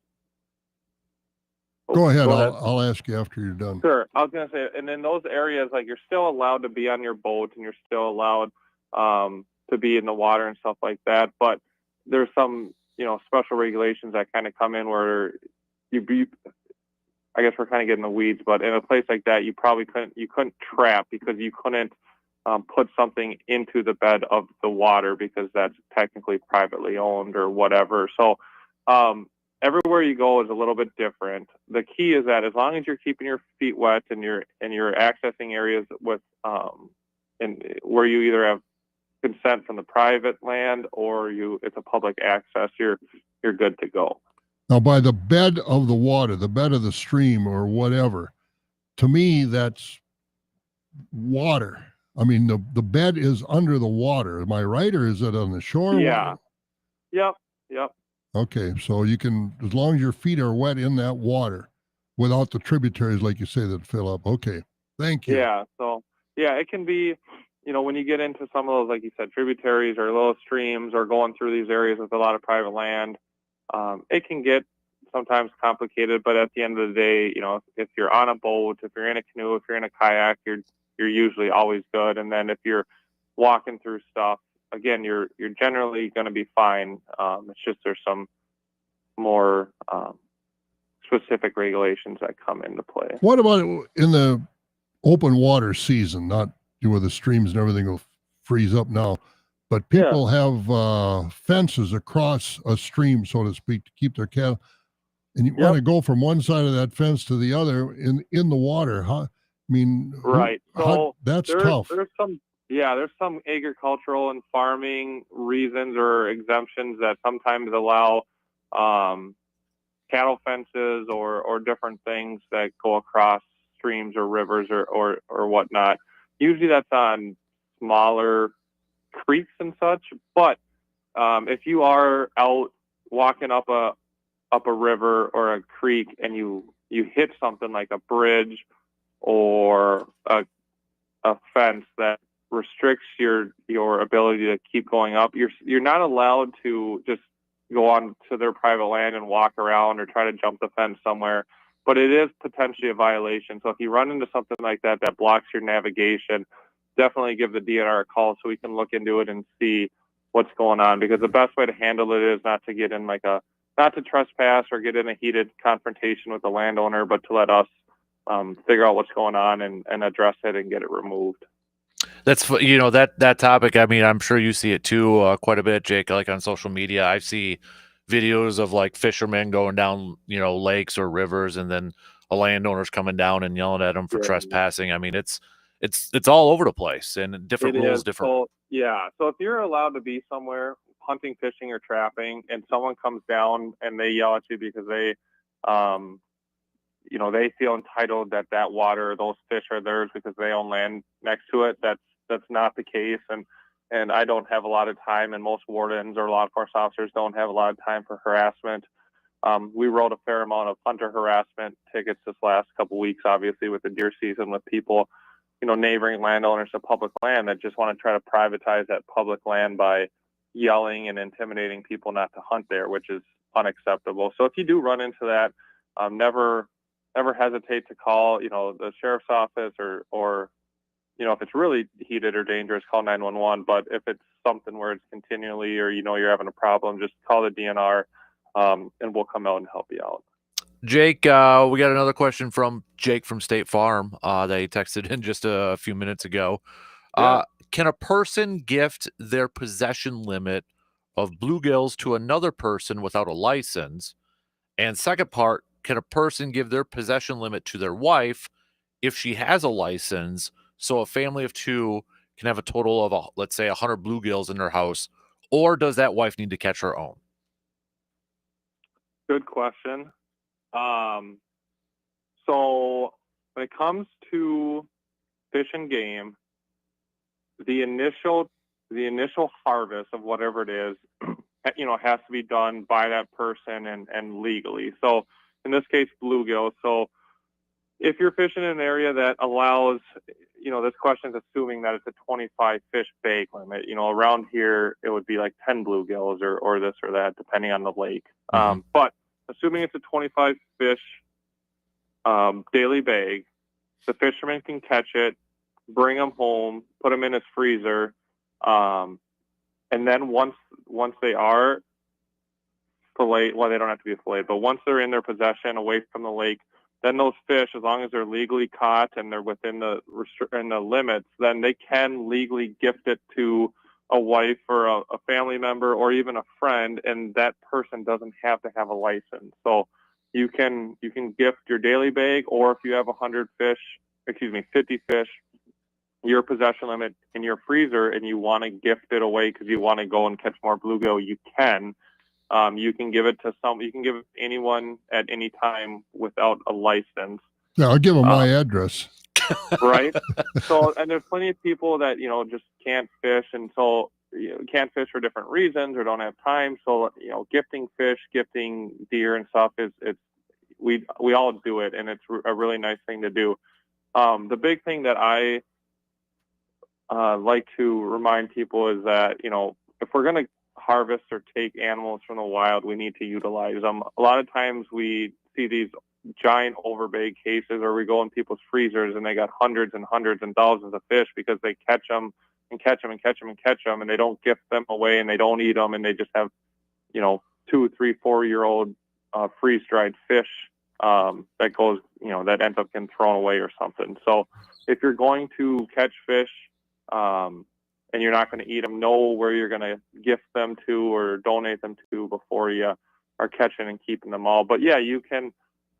Go ahead. Go ahead. I'll ask you after you're done. Sure. I was going to say, and in those areas, like, you're still allowed to be on your boat and you're still allowed to be in the water and stuff like that. But there's some, special regulations that kind of come in where I guess we're kind of getting the weeds, but in a place like that, you couldn't trap because you couldn't put something into the bed of the water because that's technically privately owned or whatever. So everywhere you go is a little bit different. The key is that as long as you're keeping your feet wet and you're accessing areas with and where you either have consent from the private land or it's a public access, you're good to go. Now, by the bed of the water, the bed of the stream or whatever, to me, that's water. I mean, the bed is under the water. Am I right, or is it on the shore? Yeah. Yep. Okay, so you can, as long as your feet are wet in that water, without the tributaries, like you say, that fill up. Okay, thank you. Yeah. So it can be, when you get into some of those, like you said, tributaries or little streams or going through these areas with a lot of private land, it can get sometimes complicated. But at the end of the day, if you're on a boat, if you're in a canoe, if you're in a kayak, you're usually always good. And then if you're walking through stuff, again, you're generally going to be fine. It's just there's some more specific regulations that come into play. What about in the open water season? Not where the streams and everything will freeze up now, but people have fences across a stream, so to speak, to keep their cattle. And you want to go from one side of that fence to the other in the water. Huh? I mean, right. So that's tough. There's some agricultural and farming reasons or exemptions that sometimes allow cattle fences or different things that go across streams or rivers or whatnot. Usually that's on smaller creeks and such. But if you are out walking up a river or a creek and you hit something like a bridge or a fence that restricts your ability to keep going up, you're not allowed to just go on to their private land and walk around or try to jump the fence somewhere, but it is potentially a violation. So if you run into something like that blocks your navigation, definitely give the DNR a call so we can look into it and see what's going on, because the best way to handle it is not to get in not to trespass or get in a heated confrontation with the landowner, but to let us figure out what's going on and address it and get it removed. That's that topic. I mean, I'm sure you see it too quite a bit, Jake. Like on social media, I see videos of like fishermen going down, lakes or rivers, and then a landowner's coming down and yelling at them for trespassing. I mean, it's all over the place and different rules, different. So if you're allowed to be somewhere hunting, fishing, or trapping, and someone comes down and they yell at you because they they feel entitled that water, those fish are theirs because they own land next to it, that's not the case. And I don't have a lot of time, and most wardens or law enforcement officers don't have a lot of time for harassment. We wrote a fair amount of hunter harassment tickets this last couple weeks, obviously with the deer season, with people, neighboring landowners to public land that just want to try to privatize that public land by yelling and intimidating people not to hunt there, which is unacceptable. So if you do run into that, never hesitate to call, the sheriff's office or if it's really heated or dangerous, call 911. But if it's something where it's continually or you're having a problem, just call the DNR and we'll come out and help you out. Jake, we got another question from Jake from State Farm that he texted in just a few minutes ago. Can a person gift their possession limit of bluegills to another person without a license? And second part, can a person give their possession limit to their wife if she has a license, so a family of two can have a total of, let's say, 100 bluegills in their house, or does that wife need to catch her own? Good question. So when it comes to fish and game, the initial harvest of whatever it is has to be done by that person and legally. So in this case, bluegill. So if you're fishing in an area that allows, this question is assuming that it's a 25 fish bag limit. Around here, it would be like 10 bluegills or this or that, depending on the lake. But assuming it's a 25 fish daily bag, the fisherman can catch it, bring them home, put them in his freezer. And then once they are filleted, well, they don't have to be filleted, but once they're in their possession away from the lake, then those fish, as long as they're legally caught and they're within the limits, then they can legally gift it to a wife or a family member or even a friend, and that person doesn't have to have a license. So you can gift your daily bag, or if you have 50 fish, your possession limit in your freezer, and you want to gift it away because you want to go and catch more bluegill, you can. You can give it to anyone at any time without a license. Yeah, I'll give them my address. Right. So, and there's plenty of people that, just can't fish, and so can't fish for different reasons or don't have time. So, gifting fish, gifting deer and stuff we all do it, and it's a really nice thing to do. The big thing that I like to remind people is that, if we're going to harvest or take animals from the wild, we need to utilize them. A lot of times we see these giant overbag cases, or we go in people's freezers and they got hundreds and hundreds and thousands of fish because they catch them and catch them and catch them and catch them, and they don't gift them away and they don't eat them, and they just have 2, 3, 4-year-old freeze-dried fish that goes, that ends up getting thrown away or something. So if you're going to catch fish and you're not going to eat them, know where you're going to gift them to or donate them to before you are catching and keeping them all. But yeah, you can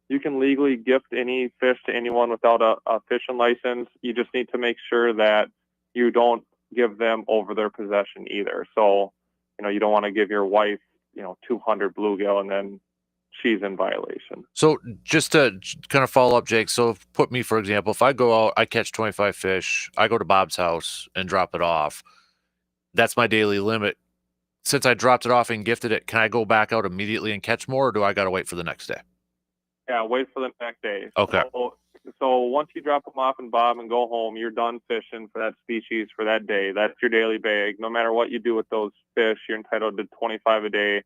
legally gift any fish to anyone without a fishing license. You just need to make sure that you don't give them over their possession either. So, you don't want to give your wife, 200 bluegill and then she's in violation. So just to kind of follow up, Jake, so put me, for example, if I go out, I catch 25 fish, I go to Bob's house and drop it off. That's my daily limit. Since I dropped it off and gifted it, can I go back out immediately and catch more, or do I got to wait for the next day? Yeah, wait for the next day. Okay. So once you drop them off in Bob and go home, you're done fishing for that species for that day. That's your daily bag. No matter what you do with those fish, you're entitled to 25 a day.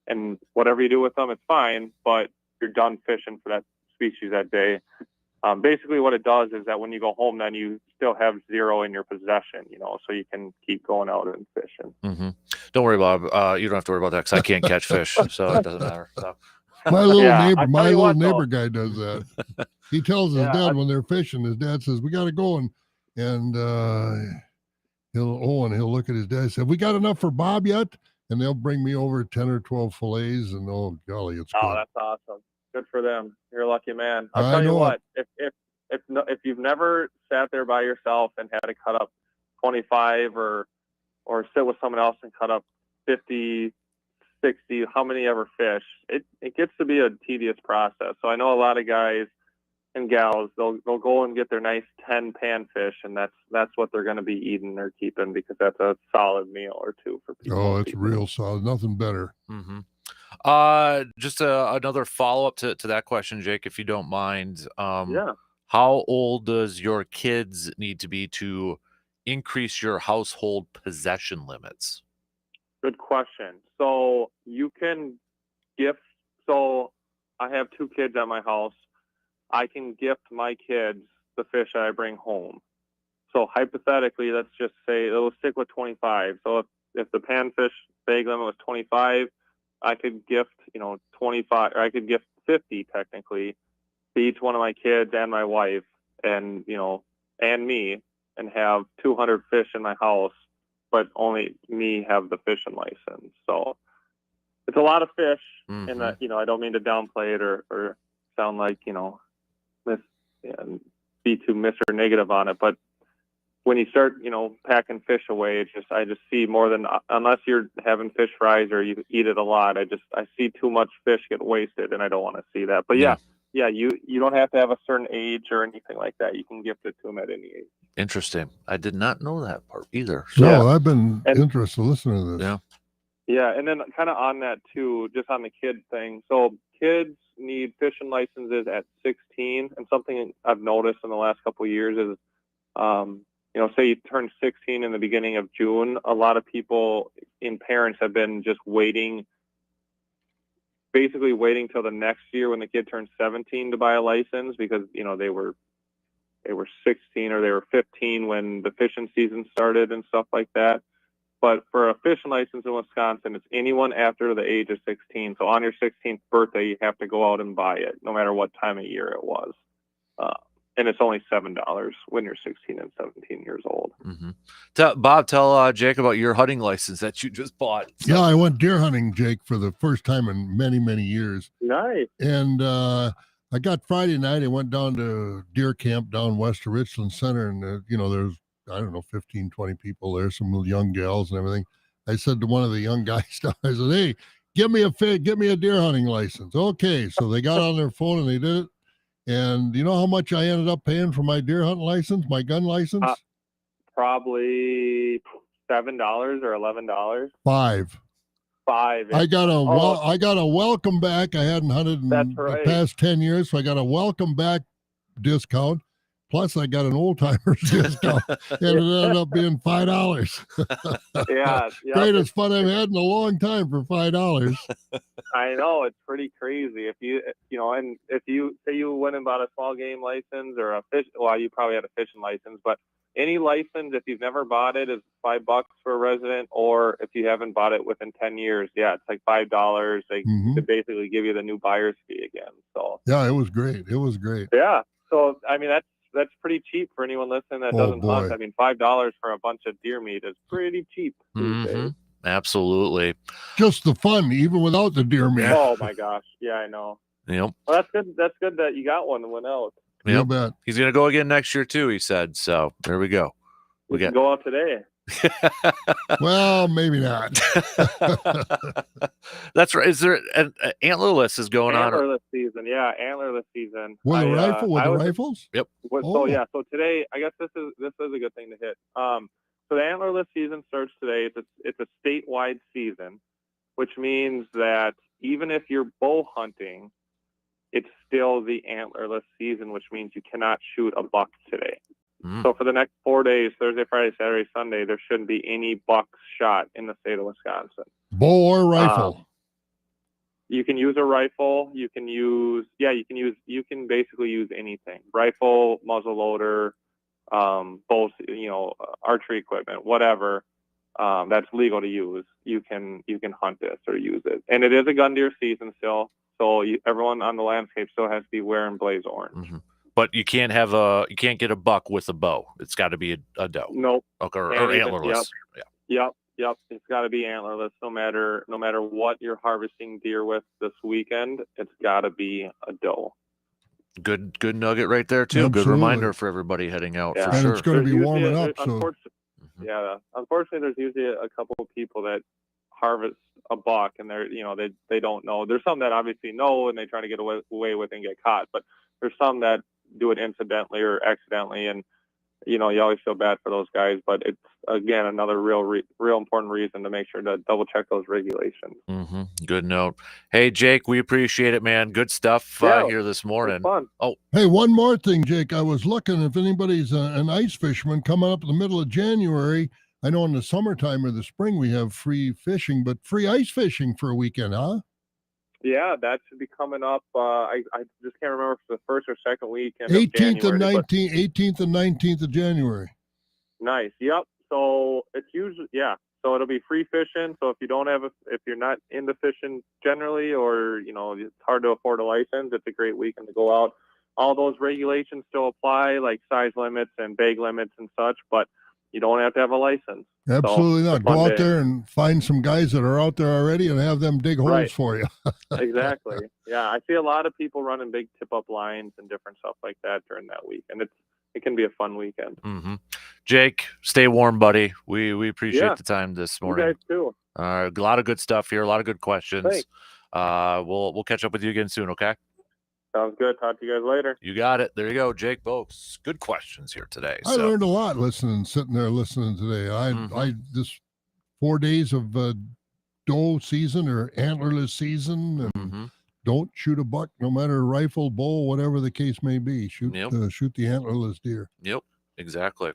And whatever you do with them, it's fine, but you're done fishing for that species that day. Basically what it does is that when you go home, then you still have 0 in your possession, so you can keep going out and fishing. Mm-hmm. Don't worry, Bob. You don't have to worry about that because I can't catch fish, so it doesn't matter. So. My little neighbor guy does that. He tells his dad when they're fishing, his dad says, "We got to go," and he'll look at his dad and say, "We got enough for Bob yet?" And they'll bring me over 10 or 12 fillets, and oh golly, it's good. Oh, that's awesome. Good for them. You're a lucky man. I'll tell you what, if you've never sat there by yourself and had to cut up 25 or sit with someone else and cut up 50, 60, how many ever fish, it gets to be a tedious process. So I know a lot of guys and gals, they'll go and get their nice 10 panfish, and that's what they're going to be eating or keeping because that's a solid meal or two for people. Oh, it's real solid. Nothing better. Mm-hmm. Just another follow-up to that question, Jake, if you don't mind. Yeah. How old does your kids need to be to increase your household possession limits? Good question. So you can gift. So I have 2 kids at my house. I can gift my kids the fish that I bring home. So hypothetically, let's just say it'll stick with 25. So if the panfish bag limit was 25, I could gift, 25, or I could gift 50 technically to each one of my kids and my wife and, and me, and have 200 fish in my house, but only me have the fishing license. So it's a lot of fish, and that, I don't mean to downplay it or sound like, be too Mr. Negative on it, but when you start, packing fish away, I just see more than, unless you're having fish fries or you eat it a lot, I see too much fish get wasted, and I don't want to see that. But yeah, you don't have to have a certain age or anything like that. You can gift it to them at any age. Interesting. I did not know that part either. So. No, I've been interested listening to this. Yeah. Yeah, and then kind of on that too, just on the kid thing. So kids need fishing licenses at 16, and something I've noticed in the last couple of years is, say you turn 16 in the beginning of June, a lot of people and parents have been just basically waiting till the next year when the kid turns 17 to buy a license because they were 16 or they were 15 when the fishing season started and stuff like that. But for a fishing license in Wisconsin, it's anyone after the age of 16. So on your 16th birthday, you have to go out and buy it, no matter what time of year it was. And it's only $7 when you're 16 and 17 years old. Mm-hmm. Bob, tell Jake about your hunting license that you just bought. So. Yeah, I went deer hunting, Jake, for the first time in many, many years. Nice. And I got Friday night. I went down to deer camp down west of Richland Center, and there's 15, 20 people there, some young gals and everything. I said to one of the young guys down, I said, "Hey, give me a deer hunting license." Okay, so they got on their phone and they did it. And you know how much I ended up paying for my deer hunting license, my gun license? Probably $7 or $11. $5. I got a welcome back. I hadn't hunted in the past 10 years, so I got a welcome back discount. Plus, I got an old timers discount, and it ended up being $5. Yeah, Greatest fun I've had in a long time for $5. I know, it's pretty crazy. If you say you went and bought a small game license or you probably had a fishing license, but any license, if you've never bought it, is $5 for a resident, or if you haven't bought it within 10 years, it's like $5. They basically give you the new buyer's fee again. So yeah, it was great. Yeah, so I mean that's pretty cheap for anyone listening that doesn't hunt. I mean, $5 for a bunch of deer meat is pretty cheap these days. Absolutely. Just the fun, even without the deer meat. Oh my gosh. Yeah, I know. Yep. Well, that's good. That's good that you got one and went out. You bet. He's going to go again next year too, he said. So there we go. We can go out today. Well, maybe not. That's right. Is there an antlerless is going on? Antlerless season, yeah, antlerless season. With the rifles? Yep. So today, I guess this is a good thing to hit. So the antlerless season starts today. It's a statewide season, which means that even if you're bow hunting, it's still the antlerless season, which means you cannot shoot a buck today. So for the next 4 days, Thursday, Friday, Saturday, Sunday, there shouldn't be any bucks shot in the state of Wisconsin. Bow or rifle? You can use a rifle. You can basically use anything. Rifle, muzzleloader, both, archery equipment, whatever, that's legal to use. You can hunt this or use it. And it is a gun deer season still. So everyone on the landscape still has to be wearing blaze orange. But you can't get a buck with a bow. It's got to be a doe. Nope. Okay, or antlerless. Yep. It's got to be antlerless. No matter what you're harvesting deer with this weekend, it's got to be a doe. Good nugget right there too. Absolutely. Good reminder for everybody heading out for and sure. It's going to be warming up. Unfortunately, there's usually a couple of people that harvest a buck and they don't know. There's some that obviously know and they try to get away with and get caught, but there's some that do it incidentally or accidentally, and you always feel bad for those guys. But it's again another real important reason to make sure to double check those regulations. Good note. Hey Jake, we appreciate it, man. Good stuff here this morning. Fun. Oh, hey, one more thing, Jake. I was looking if anybody's an ice fisherman coming up in the middle of January. I know in the summertime or the spring we have free fishing, but free ice fishing for a weekend, huh? Yeah, that should be coming up. I just can't remember if it's the first or second weekend. 18th and 19th of January. Nice. Yep. So it's usually So it'll be free fishing. So if you're not into fishing generally, or it's hard to afford a license, it's a great weekend to go out. All those regulations still apply, like size limits and bag limits and such, but you don't have to have a license. Absolutely not. Go out there and find some guys that are out there already and have them dig holes for you. Exactly. Yeah, I see a lot of people running big tip-up lines and different stuff like that during that week, and it can be a fun weekend. Jake, stay warm, buddy. We appreciate the time this morning. You guys too. A lot of good stuff here. A lot of good questions. Thanks. We'll catch up with you again soon. Okay. Sounds good. Talk to you guys later. You got it. There you go, Jake Boakes. Good questions here today. I learned a lot sitting there listening today. I this 4 days of doe season or antlerless season, and Hmm. don't shoot a buck, no matter rifle, bow, whatever the case may be. Shoot Yep. shoot the antlerless deer. Yep, exactly.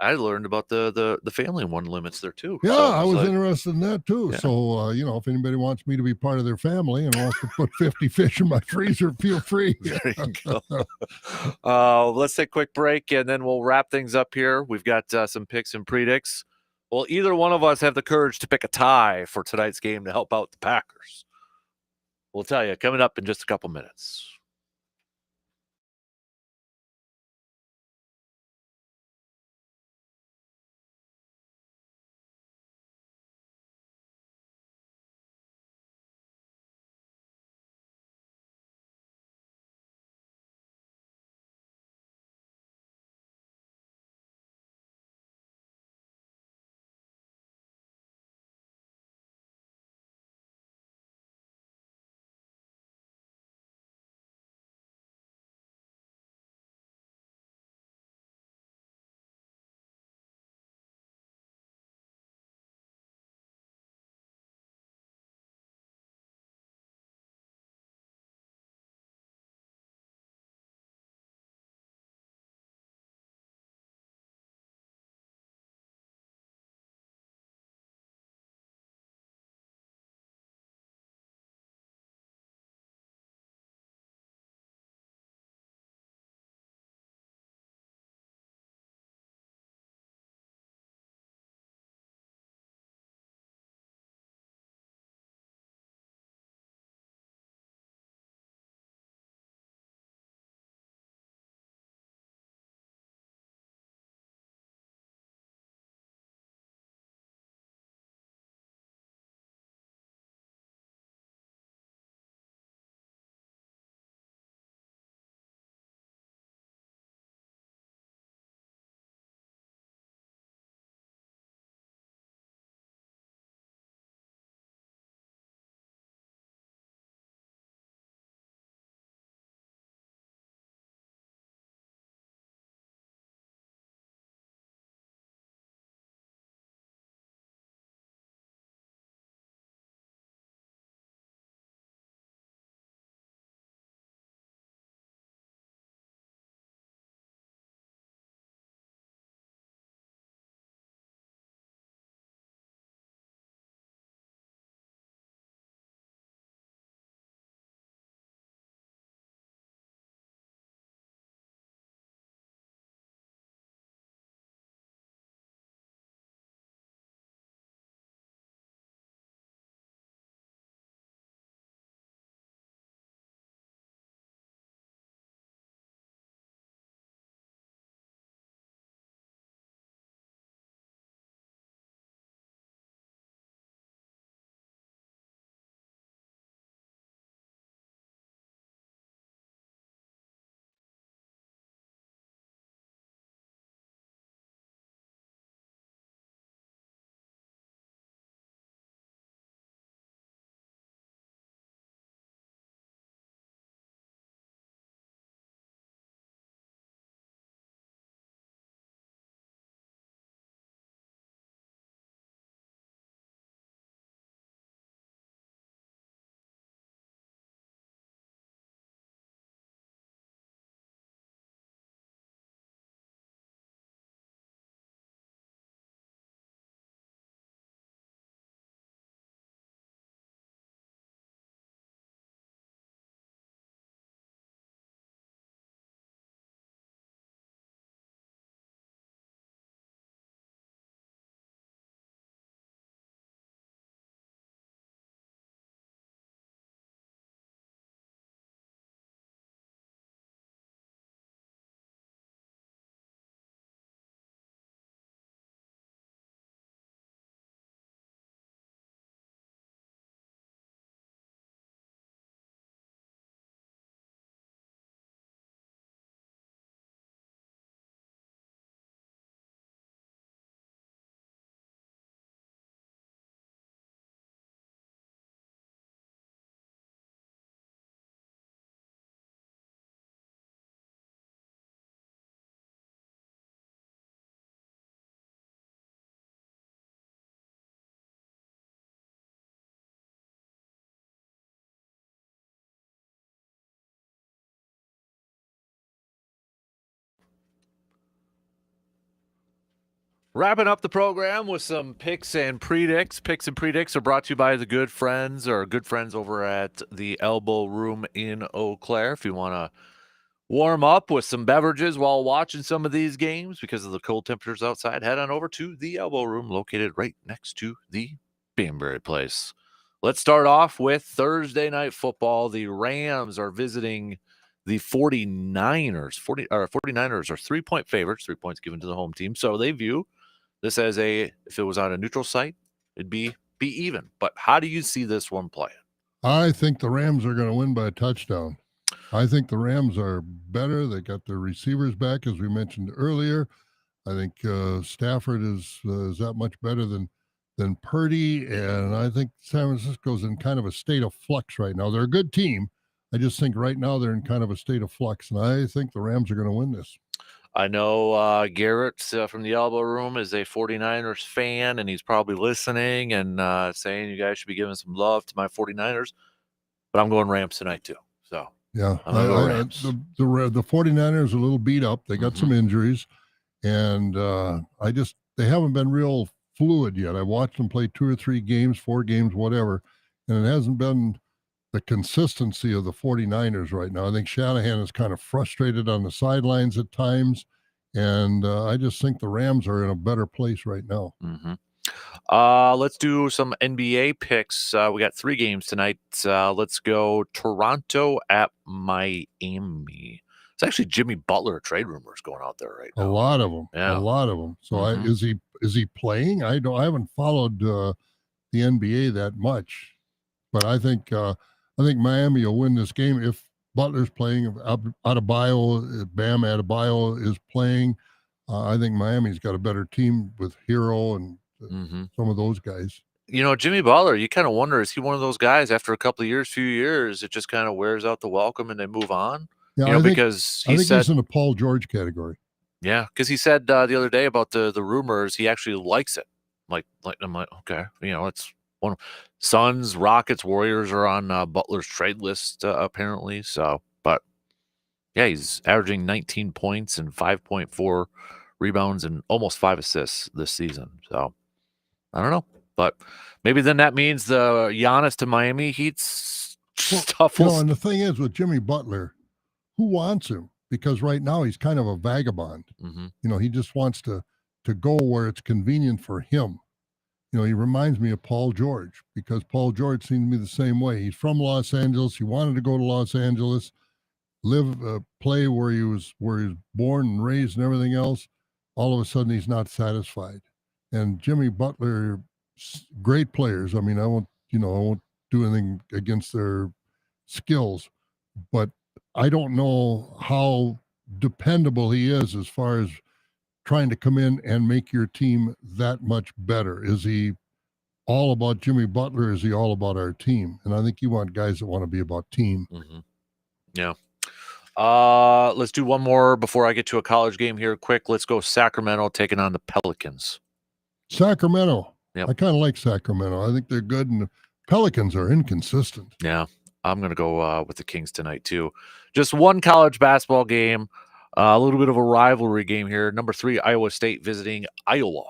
I learned about the family one limits there too. Yeah, So I was like, interested in that too. Yeah. So, if anybody wants me to be part of their family and wants to put 50 fish in my freezer, feel free. There you go. Let's take a quick break and then we'll wrap things up here. We've got some picks and predicts. Will either one of us have the courage to pick a tie for tonight's game to help out the Packers? We'll tell you coming up in just a couple minutes. Wrapping up the program with some picks and predicts. Picks and predicts are brought to you by the good friends over at the Elbow Room in Eau Claire. If you want to warm up with some beverages while watching some of these games because of the cold temperatures outside, head on over to the Elbow Room located right next to the Banbury Place. Let's start off with Thursday night football. The Rams are visiting the 49ers. 49ers are 3-point favorites, 3 points given to the home team. So they view this as if it was on a neutral site, it'd be even. But how do you see this one playing? I think the Rams are going to win by a touchdown. I think the Rams are better. They got their receivers back, as we mentioned earlier. I think Stafford is that much better than Purdy, and I think San Francisco's in kind of a state of flux right now. They're a good team. I just think right now they're in kind of a state of flux, and I think the Rams are going to win this. I know Garrett from the Elbow Room is a 49ers fan, and he's probably listening and saying you guys should be giving some love to my 49ers. But I'm going Rams tonight too. So yeah, the 49ers are a little beat up. They got some injuries, and they haven't been real fluid yet. I watched them play 2 or 3 games, 4 games, whatever, and it hasn't been the consistency of the 49ers right now. I think Shanahan is kind of frustrated on the sidelines at times, and I just think the Rams are in a better place right now. Let's do some NBA picks. We got 3 games tonight. Let's go Toronto at Miami. It's actually Jimmy Butler trade rumors going out there right now. A lot of them. Yeah. A lot of them. So is he playing? I haven't followed the NBA that much, but I think Miami will win this game if Butler's playing. If Bam Adebayo is playing. I think Miami's got a better team with Hero and some of those guys. You know, Jimmy Butler, you kind of wonder, is he one of those guys after a couple of years, few years, it just kind of wears out the welcome and they move on? Yeah, because I think he's in the Paul George category. Yeah, because he said the other day about the rumors, he actually likes it. I'm like, okay, it's one. Suns, Rockets, Warriors are on Butler's trade list apparently. So, but yeah, he's averaging 19 points and 5.4 rebounds and almost 5 assists this season. So, I don't know, but maybe then that means the Giannis to Miami Heat's stuff. And the thing is with Jimmy Butler, who wants him? Because right now he's kind of a vagabond. He just wants to go where it's convenient for him. He reminds me of Paul George because Paul George seemed to be the same way. He's from Los Angeles. He wanted to go to Los Angeles, play where he was born and raised and everything else. All of a sudden he's not satisfied. And Jimmy Butler, great players. I mean, I won't do anything against their skills, but I don't know how dependable he is as far as trying to come in and make your team that much better. Is he all about Jimmy Butler? Is he all about our team? And I think you want guys that want to be about team. Yeah. Let's do one more before I get to a college game here. Quick. Let's go Sacramento taking on the Pelicans. Sacramento. Yep. I kind of like Sacramento. I think they're good, and the Pelicans are inconsistent. Yeah. I'm going to go with the Kings tonight, too. Just one college basketball game, a little bit of a rivalry game here. Number 3, Iowa State visiting Iowa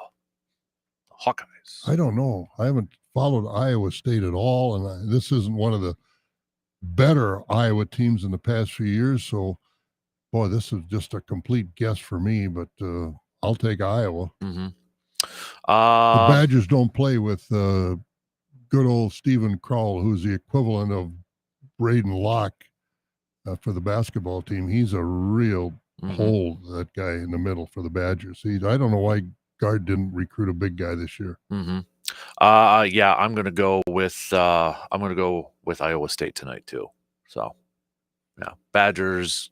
Hawkeyes. I don't know. I haven't followed Iowa State at all, and this isn't one of the better Iowa teams in the past few years. So, boy, this is just a complete guess for me, but I'll take Iowa. The Badgers don't play with good old Stephen Crowell, who's the equivalent of Braden Locke for the basketball team. He's a real hole, that guy in the middle for the Badgers. I don't know why Guard didn't recruit a big guy this year. Yeah, I'm gonna go with Iowa State tonight too. So yeah, Badgers,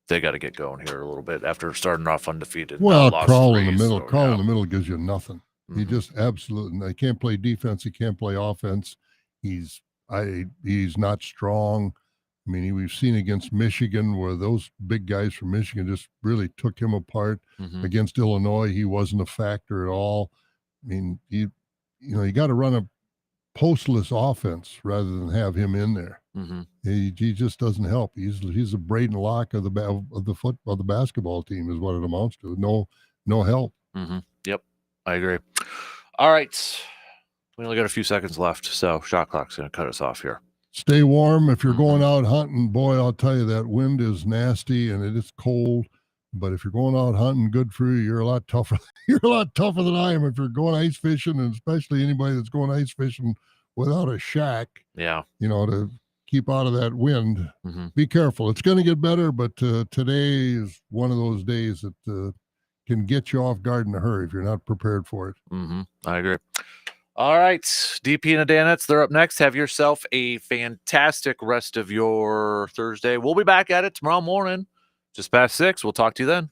they got to get going here a little bit after starting off undefeated. Well, Crowell in the middle. Crowell in the middle gives you nothing. He just absolutely. He can't play defense. He can't play offense. He's not strong. I mean, we've seen against Michigan where those big guys from Michigan just really took him apart. Against Illinois, he wasn't a factor at all. I mean, you got to run a postless offense rather than have him in there. He just doesn't help. He's a Braden Locke of the basketball team is what it amounts to. No help. Yep, I agree. All right. We only got a few seconds left, so shot clock's going to cut us off here. Stay warm. If you're going out hunting, boy, I'll tell you that wind is nasty and it is cold. But if you're going out hunting, good for you. You're a lot tougher. You're a lot tougher than I am if you're going ice fishing, and especially anybody that's going ice fishing without a shack. Yeah. To keep out of that wind. Be careful. It's going to get better, but today is one of those days that can get you off guard in a hurry if you're not prepared for it. I agree. All right, DP and Adanettes, they're up next. Have yourself a fantastic rest of your Thursday. We'll be back at it tomorrow morning, just past 6. We'll talk to you then.